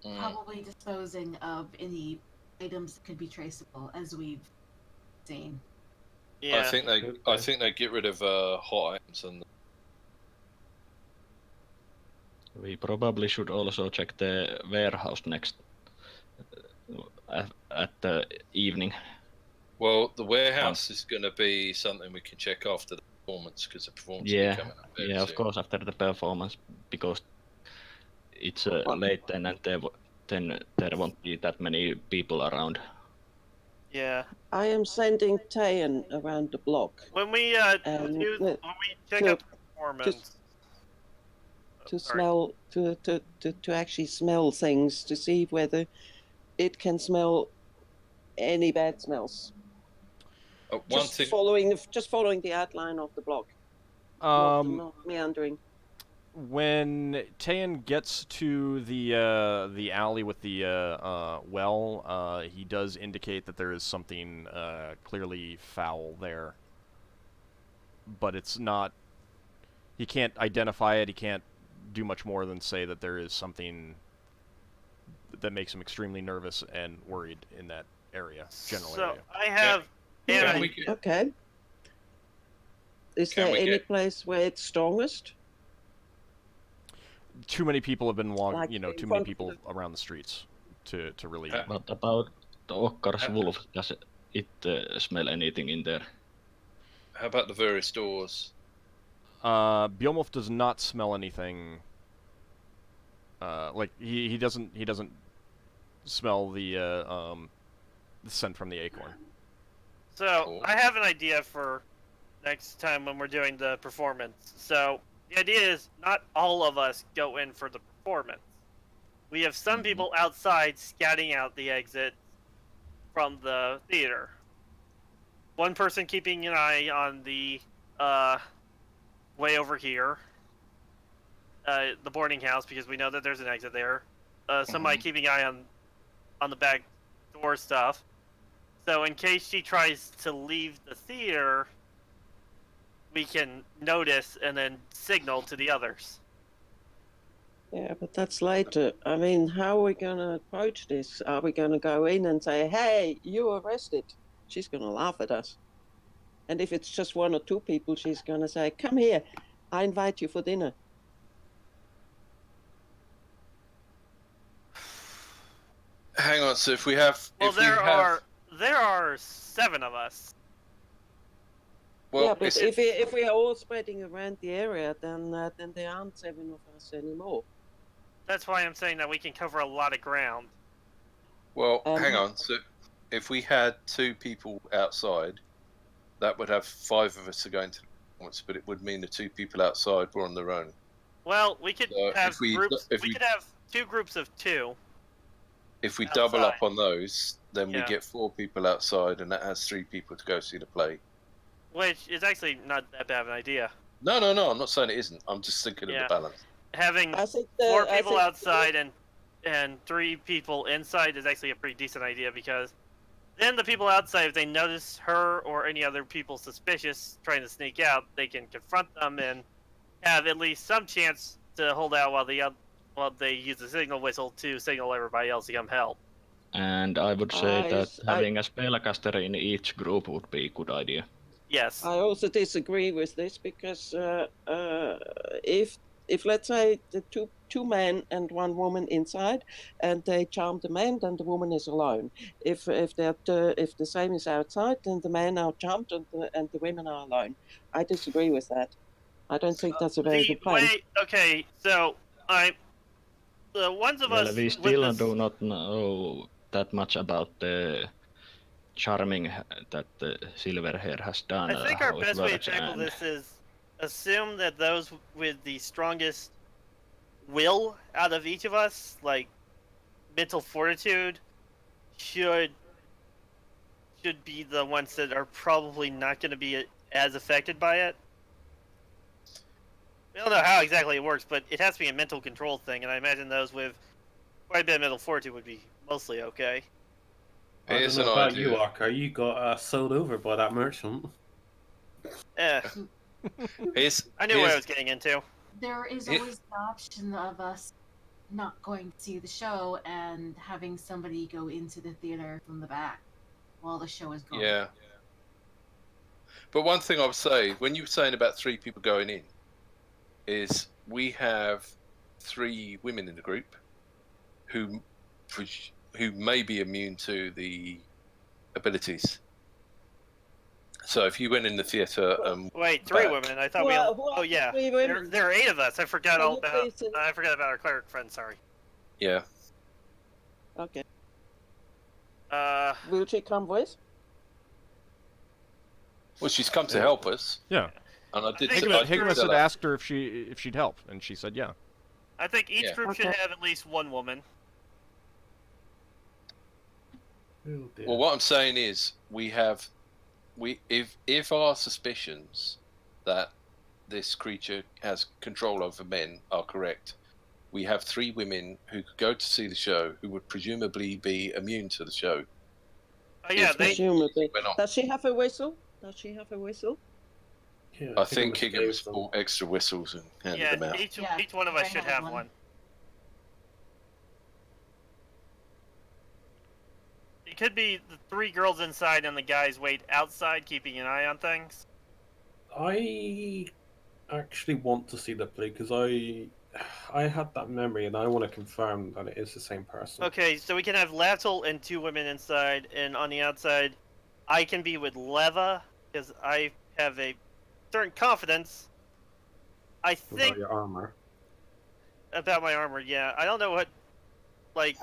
probably disposing of any items that could be traceable, as we've seen. Yeah. I think they get rid of hot items and. We probably should also check the warehouse next at the evening. Well, the warehouse is going to be something we can check after the performance, because the performance will be coming up very of soon. course, after the performance, because it's late then, and then there won't be that many people around. Yeah. I am sending Tayan around the block. When we check out the performance, to actually smell things, to see whether it can smell any bad smells. Following the outline of the block. Not meandering. When Tayan gets to the alley with the well, he does indicate that there is something clearly foul there, but it's not. He can't identify it. He can't do much more than say that there is something that makes him extremely nervous and worried in that area. So I have. Okay. Is there any place where it's strongest? Too many people have been too many people around the streets to really. What about the Ockar's wolf? Does it smell anything in there? How about the various doors? Bjornwolf does not smell anything. Like he doesn't smell the scent from the acorn. So Cool. I have an idea for next time when we're doing the performance. So the idea is not all of us go in for the performance. We have some people outside scouting out the exit from the theater. One person keeping an eye on the way over here, the boarding house, because we know that there's an exit there. Somebody keeping an eye on the back door stuff. So in case she tries to leave the theater, we can notice and then signal to the others. Yeah, but that's later. I mean, how are we going to approach this? Are we going to go in and say, hey, you arrested? She's going to laugh at us. And if it's just one or two people, she's going to say, come here, I invite you for dinner. Hang on, so if we have... Well, there are 7 of us. Well, yeah, but if we are all spreading around the area, then there aren't 7 of us anymore. That's why I'm saying that we can cover a lot of ground. Well, hang on. So if we had 2 people outside, that would have 5 of us to go into the performance, but it would mean the 2 people outside were on their own. Well, we could have groups. We could have 2 groups of 2. If we double up on those, then we get 4 people outside, and that has 3 people to go see the play. Which is actually not that bad of an idea. No, I'm not saying it isn't. I'm just thinking of the balance. Having 4 people outside and 3 people inside is actually a pretty decent idea, because then the people outside, if they notice her or any other people suspicious trying to sneak out, they can confront them and have at least some chance to hold out while they use the signal whistle to signal everybody else to come help. And I would say that having a spellcaster in each group would be a good idea. Yes. I also disagree with this, because if let's say the two men and 1 woman inside, and they charm the man, then the woman is alone. If the same is outside, then the men are charmed and the women are alone. I disagree with that. I don't think that's a very good plan. Okay, so the ones of us. We still do not know that much about the charming that the Silverhair has done. I think our best way to tackle this is assume that those with the strongest will out of each of us, like mental fortitude, should be the ones that are probably not going to be as affected by it. We don't know how exactly it works, but it has to be a mental control thing, and I imagine those with quite a bit of mental fortitude would be mostly okay. I don't know about you, Ockar. You got sold over by that merchant. I knew what I was getting into. There is always the option of us not going to see the show and having somebody go into the theater from the back while the show is going. Yeah. But one thing I would say, when you were saying about 3 people going in, is we have 3 women in the group who may be immune to the abilities. So if you went in the theatre, wait, 3 women? I thought we. Oh yeah, 3 women? there are 8 of us. I forgot Can you please, I forgot about our cleric friend. Sorry. yeah. Okay. Will she come with? Well, she's come to help us. Yeah. And I did. Higgimus had asked her if she'd help, and she said yeah. I think each group should have at least 1 woman. Well, what I'm saying is, if our suspicions that this creature has control over men are correct, we have 3 women who could go to see the show who would presumably be immune to the show. Oh yeah, presumably. Does she have a whistle? Yeah, I think Higgimus bought extra whistles and handed them out. Each one of us should have one. It could be the 3 girls inside and the guys wait outside, keeping an eye on things. I actually want to see the play because I had that memory and I want to confirm that it is the same person. Okay, so we can have Lafdul and 2 women inside, and on the outside, I can be with Leva because I have a certain confidence. I think about your armor. About my armor, yeah. I don't know what, like.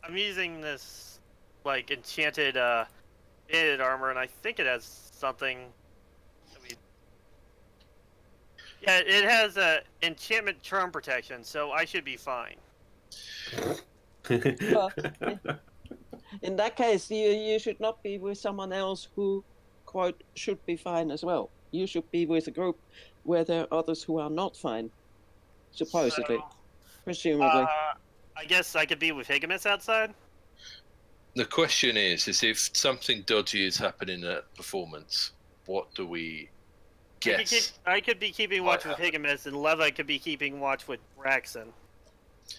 I'm using this, like, enchanted, banded armor, and I think it has something. Yeah, it has a enchantment charm protection, so I should be fine. In that case, you should not be with someone else who, quote, should be fine as well. You should be with a group where there are others who are not fine, supposedly, presumably. I guess I could be with Higgimus outside? The question is if something dodgy is happening at performance, what do we guess? I could be keeping watch with Higgimus, and Leva could be keeping watch with Braxon.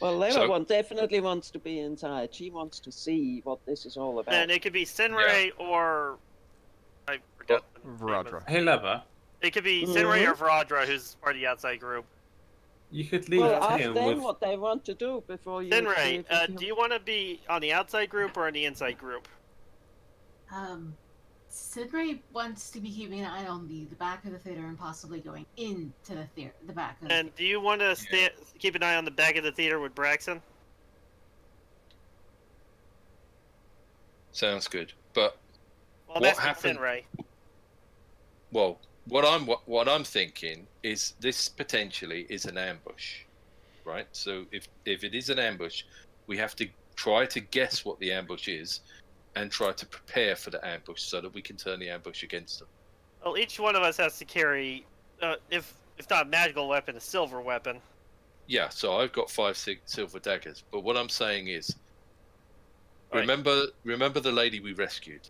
Well, Leva definitely wants to be inside. She wants to see what this is all about. And it could be Sinrae or... I forgot the Varadra. Hey, Leva. It could be Sinrae or Varadra, who's part of the outside group. You could leave ask him them with... what they want to do before you... Sinrae, do you want to be on the outside group or on the inside group? Sinrae wants to be keeping an eye on the back of the theater and possibly going into the back of the And do you want to keep an eye on the back of the theater with Braxon? Sounds good, but well, what happened? Sinrae. Well, what I'm thinking is this potentially is an ambush, right? So if it is an ambush, we have to try to guess what the ambush is, and try to prepare for the ambush so that we can turn the ambush against them. Well, each one of us has to carry, if not a magical weapon, a silver weapon. Yeah, so I've got 5 silver daggers. But what I'm saying is, remember the lady we rescued.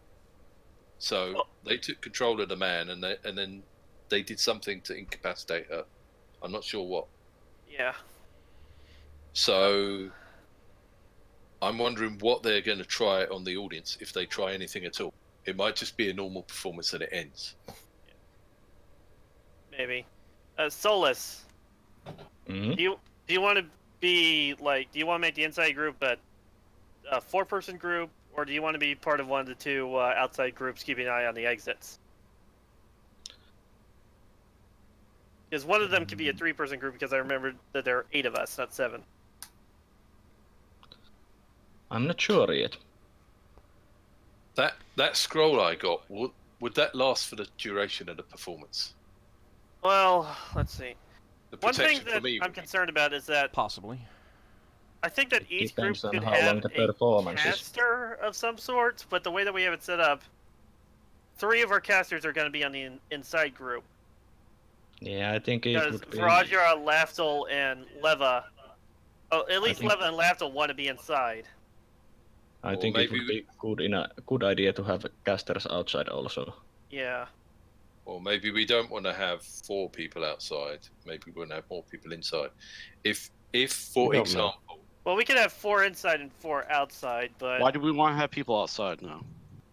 So they took control of the man, and then they did something to incapacitate her. I'm not sure what. Yeah. So I'm wondering what they're going to try on the audience, if they try anything at all. It might just be a normal performance and it ends. Maybe. Solas. Mm-hmm. Do you want to be like? Do you want to make the inside group a 4-person group, or do you want to be part of one of the 2 outside groups, keeping an eye on the exits? Because one of them could be a 3-person group, because I remember that there are 8 of us, not 7. I'm not sure yet. That scroll I got, would that last for the duration of the performance? Well, let's see. One thing that I'm concerned about is that possibly, I think that each group Depends on could how have long the performance a is. caster of some sort, but the way that we have it set up, 3 of our casters are going to be on the inside group. Yeah, I think it would be... Varadra, Lafdul, and Leva. Oh, at least Leva and Lafdul want to be inside. I think it would be good idea to have casters outside also. Yeah. Or maybe we don't want to have 4 people outside. Maybe we want to have more people inside. If for example... Well, we could have 4 inside and 4 outside, but... Why do we want to have people outside now?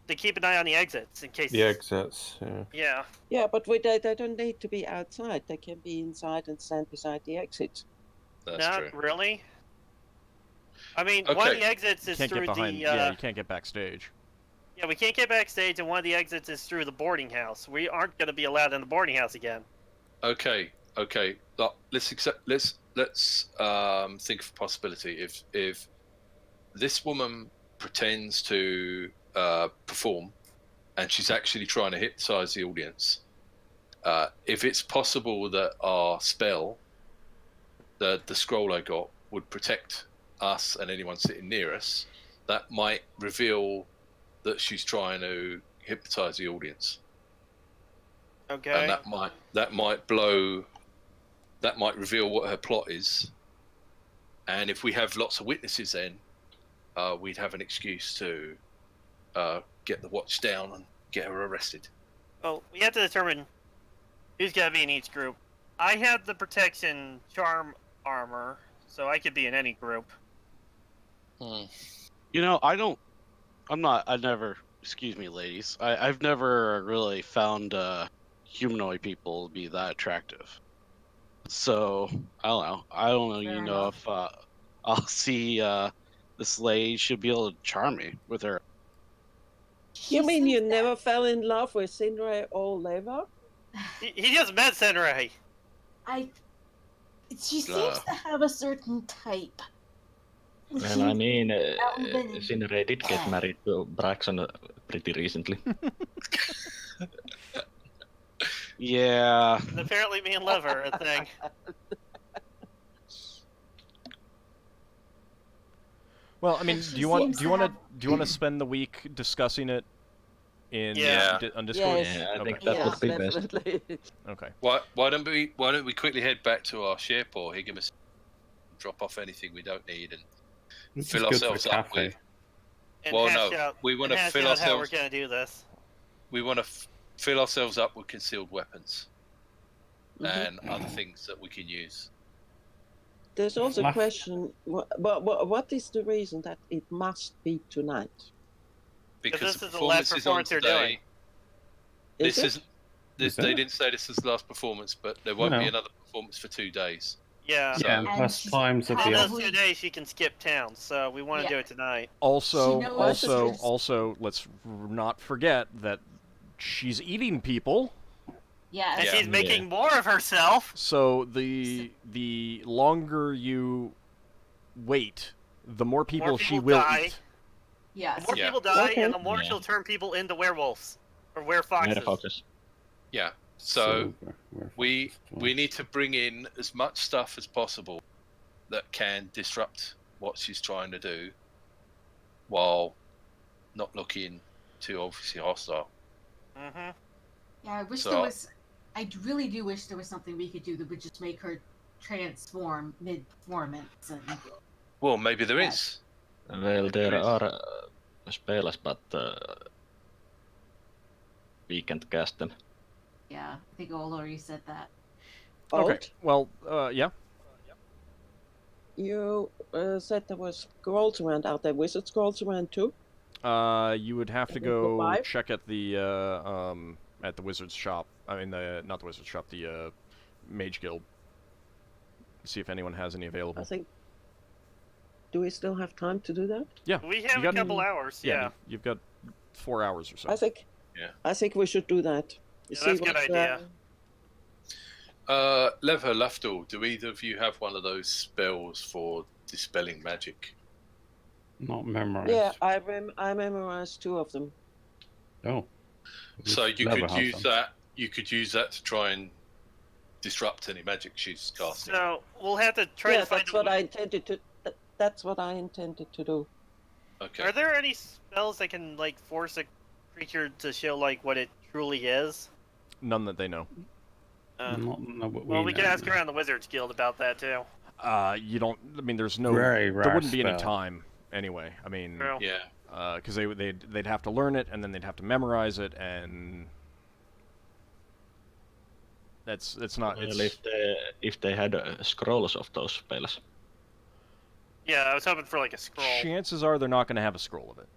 To keep an eye on the exits, in case... The exits, yeah. Yeah. Yeah, but they don't need to be outside. They can be inside and stand beside the exits. That's Not true. really. I mean, Okay. one of the exits is Can't through get behind. the... Yeah, you can't get backstage. Yeah, we can't get backstage, and one of the exits is through the boarding house. We aren't going to be allowed in the boarding house again. Okay. Look, let's think of a possibility. If this woman pretends to perform, and she's actually trying to hypnotize the audience, if it's possible that our spell, the scroll I got, would protect us and anyone sitting near us, that might reveal that she's trying to hypnotize the audience. Okay. And that might reveal what her plot is. And if we have lots of witnesses, then we'd have an excuse to get the watch down and get her arrested. Well, we have to determine who's got to be in each group. I have the protection charm armor, so I could be in any group. You know, excuse me, ladies. I've never really found humanoid people to be that attractive. So, I don't know, Fair you know, enough. if I'll see this lady should be able to charm me with her. You mean you never fell in love with Sinrae or Leva? He just met Sinrae. She seems to have a certain type. Well, I mean, Elven. Sinrae did get married to Braxon pretty recently. Yeah. And apparently me and Lev are a thing. Well, I mean, She do you want seems to have- to spend the week discussing it in Yeah. on Discord? Yes. Yeah, I Okay. think that would be best. Definitely. Okay. Why don't we quickly head back to our ship or Higgimus, drop off anything we don't need and fill ourselves up with. And Well, hash no, out, we want to hash fill out how we're ourselves. going to do this. We want to fill ourselves up with concealed weapons Mhm. and other things that we can use. There's also a Laf- question, what is the reason that it must be tonight? Because this the is the last performance is on performance you're today. doing. Is This it? isn't. This, Is they it? didn't say this is the last performance, but there won't No. be another performance for 2 days. Yeah. So- Yeah, and And plus she's times of On the those probably- 2 days, she can skip town, so we want to Yeah. do it tonight. Also, She knows- also, let's not forget that she's eating people. Yes. And Yeah. she's making more of herself. So the longer you wait, the more people she people will die. eat. Yes. The more Yeah. people die, Okay. and the more Yeah. she'll turn people into werewolves. Or werefoxes. Metafoxes. Yeah. So we're we focused. need to bring in as much stuff as possible that can disrupt what she's trying to do, while not looking too obviously hostile. Mm-hmm. Yeah, I wish So- there was. I really do wish there was something we could do that would just make her transform mid-performance. And Well, maybe there Yeah. is. Well, there Yes. are spells, but we can't cast them. yeah, I think Ola already said that. Okay. Old, Well, yeah. you said there was scrolls around out there. Wizard scrolls around too? You would have to Can we go go buy? check at the wizard's shop. I mean, not the wizard's shop, the mage guild. See if anyone has any I available. think. Do we still have time to do that? Yeah. We have You a got- couple hours, yeah. You've got 4 hours or so. I think. Yeah. I think we should do that. Yeah, that's a good idea. Lever Lafdul, do either of you have one of those spells for dispelling magic? Not memorized. Yeah, I memorized 2 of them. Oh. So you Lever could has use them. that. You could use that to try and disrupt any magic she's casting. So we'll have to try Yeah, to find that's a what way- I intended to. That's what I intended to do. Okay. Are there any spells that can like force a creature to show like what it truly is? None that they know. Not what Well, we can know. ask around the Wizards Guild about that too. You don't. I mean, there's no. Very There rare wouldn't be any spell. time anyway. I mean, True. Yeah. because they'd have to learn it and then they'd have to memorize it and It's not. Well, It's, if they had scrolls of those spells. Yeah, I was hoping for like a scroll. chances are they're not going to have a scroll of it.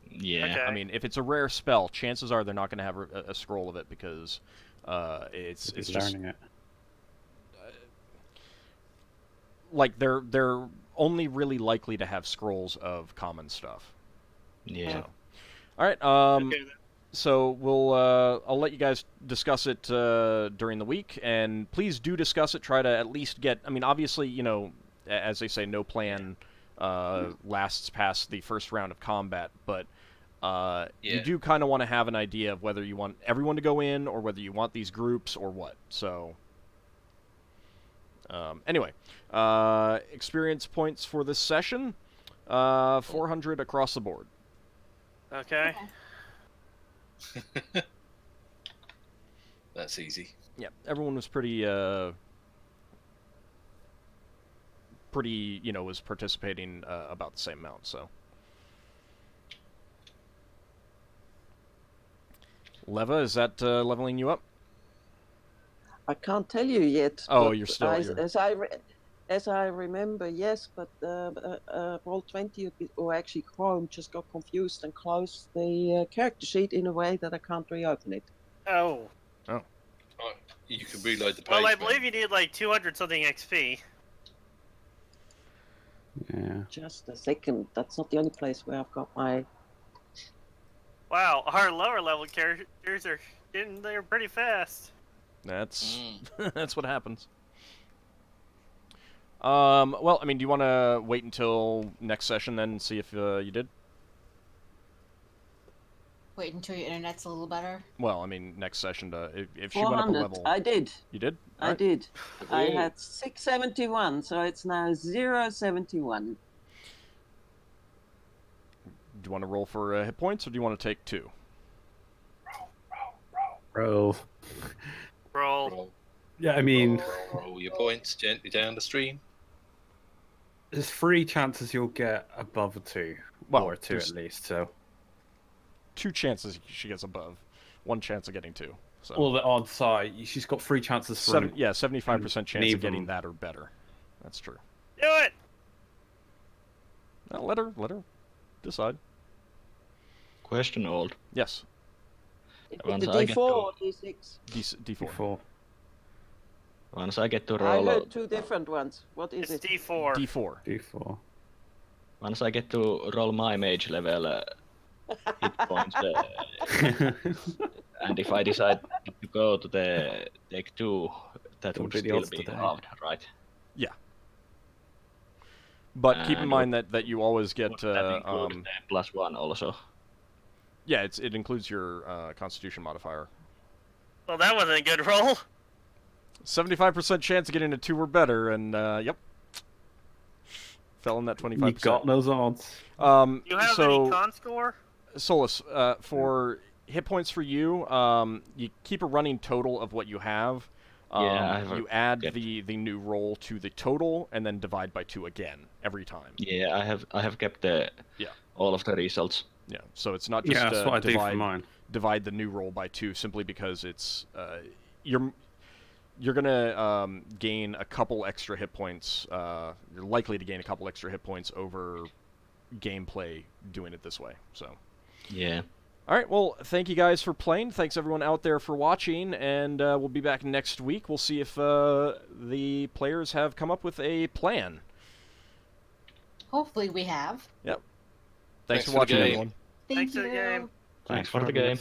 Yeah. Okay. I mean, if it's a rare spell, chances are they're not going to have a scroll of it because it's just learning it. Like they're only really likely to have scrolls of common stuff. Yeah. So. All right. Okay, then. So we'll I'll let you guys discuss it during the week, and please do discuss it. Try to at least get. I mean, obviously, you know, as they say, no plan lasts past the first round of combat, but you do kind of want to have an idea of whether you want everyone to go in or whether you want these groups or what. So anyway, experience points for this session, 400 across the board. Okay. That's easy. Yeah, everyone was pretty, you know, was participating about the same amount, so. Leva, is that leveling you up? I can't tell you yet. Oh, but you're still... As I remember, yes, but Roll20 or actually Chrome just got confused and closed the character sheet in a way that I can't reopen it. Oh. Oh. You can reload the page. Well, I believe you need like 200 something XP. Yeah. Just a second. That's not the only place where I've got my... Wow, our lower level characters are getting there pretty fast. That's that's what happens. Well, I mean, do you want to wait until next session then and see if you did? Wait until your internet's a little better. Well, I mean, next session to if she went up a 400. level. I did. You did? I did. I had 671, so it's now 071. Do you want to roll for hit points, or do you want to take 2? Roll. Roll. Yeah, I mean, roll your points gently down the stream. there's 3 chances you'll get above a 2. Well, or a 2 at least, so... 2 chances she gets above. 1 chance of getting 2. So. Well, the odds side, she's got 3 chances for... 75% chance of getting that or better. That's true. Do it! Now, let her decide. Question, Old. Yes. The D4 or D6? D4. Once I get to I roll... heard 2 different ones. What is It's it? D4. D4. Once I get to roll my mage level hit points, and if I decide to go to the take 2, that would still be halved, right? Yeah. But keep in mind that you always get that include the +1 also. Yeah, it includes your Constitution modifier. Well, that wasn't a good roll. 75% chance of getting a 2 or better, and yep, fell in that 25%. You got those odds. You have any con score? Solas, for hit points for you, you keep a running total of what you have. You add the new roll to the total, and then divide by 2 again every time. Yeah, I have kept all of the results. Yeah, so it's not just that's what I do for mine. Divide the new roll by 2 simply because it's you're gonna gain a couple extra hit points. You're likely to gain a couple extra hit points over gameplay doing it this way. So. Yeah. All right. Well, thank you guys for playing. Thanks everyone out there for watching, and we'll be back next week. We'll see if the players have come up with a plan. Hopefully we have. Yep. Thanks for watching, everyone. Thank you. For the game. Thanks for the game.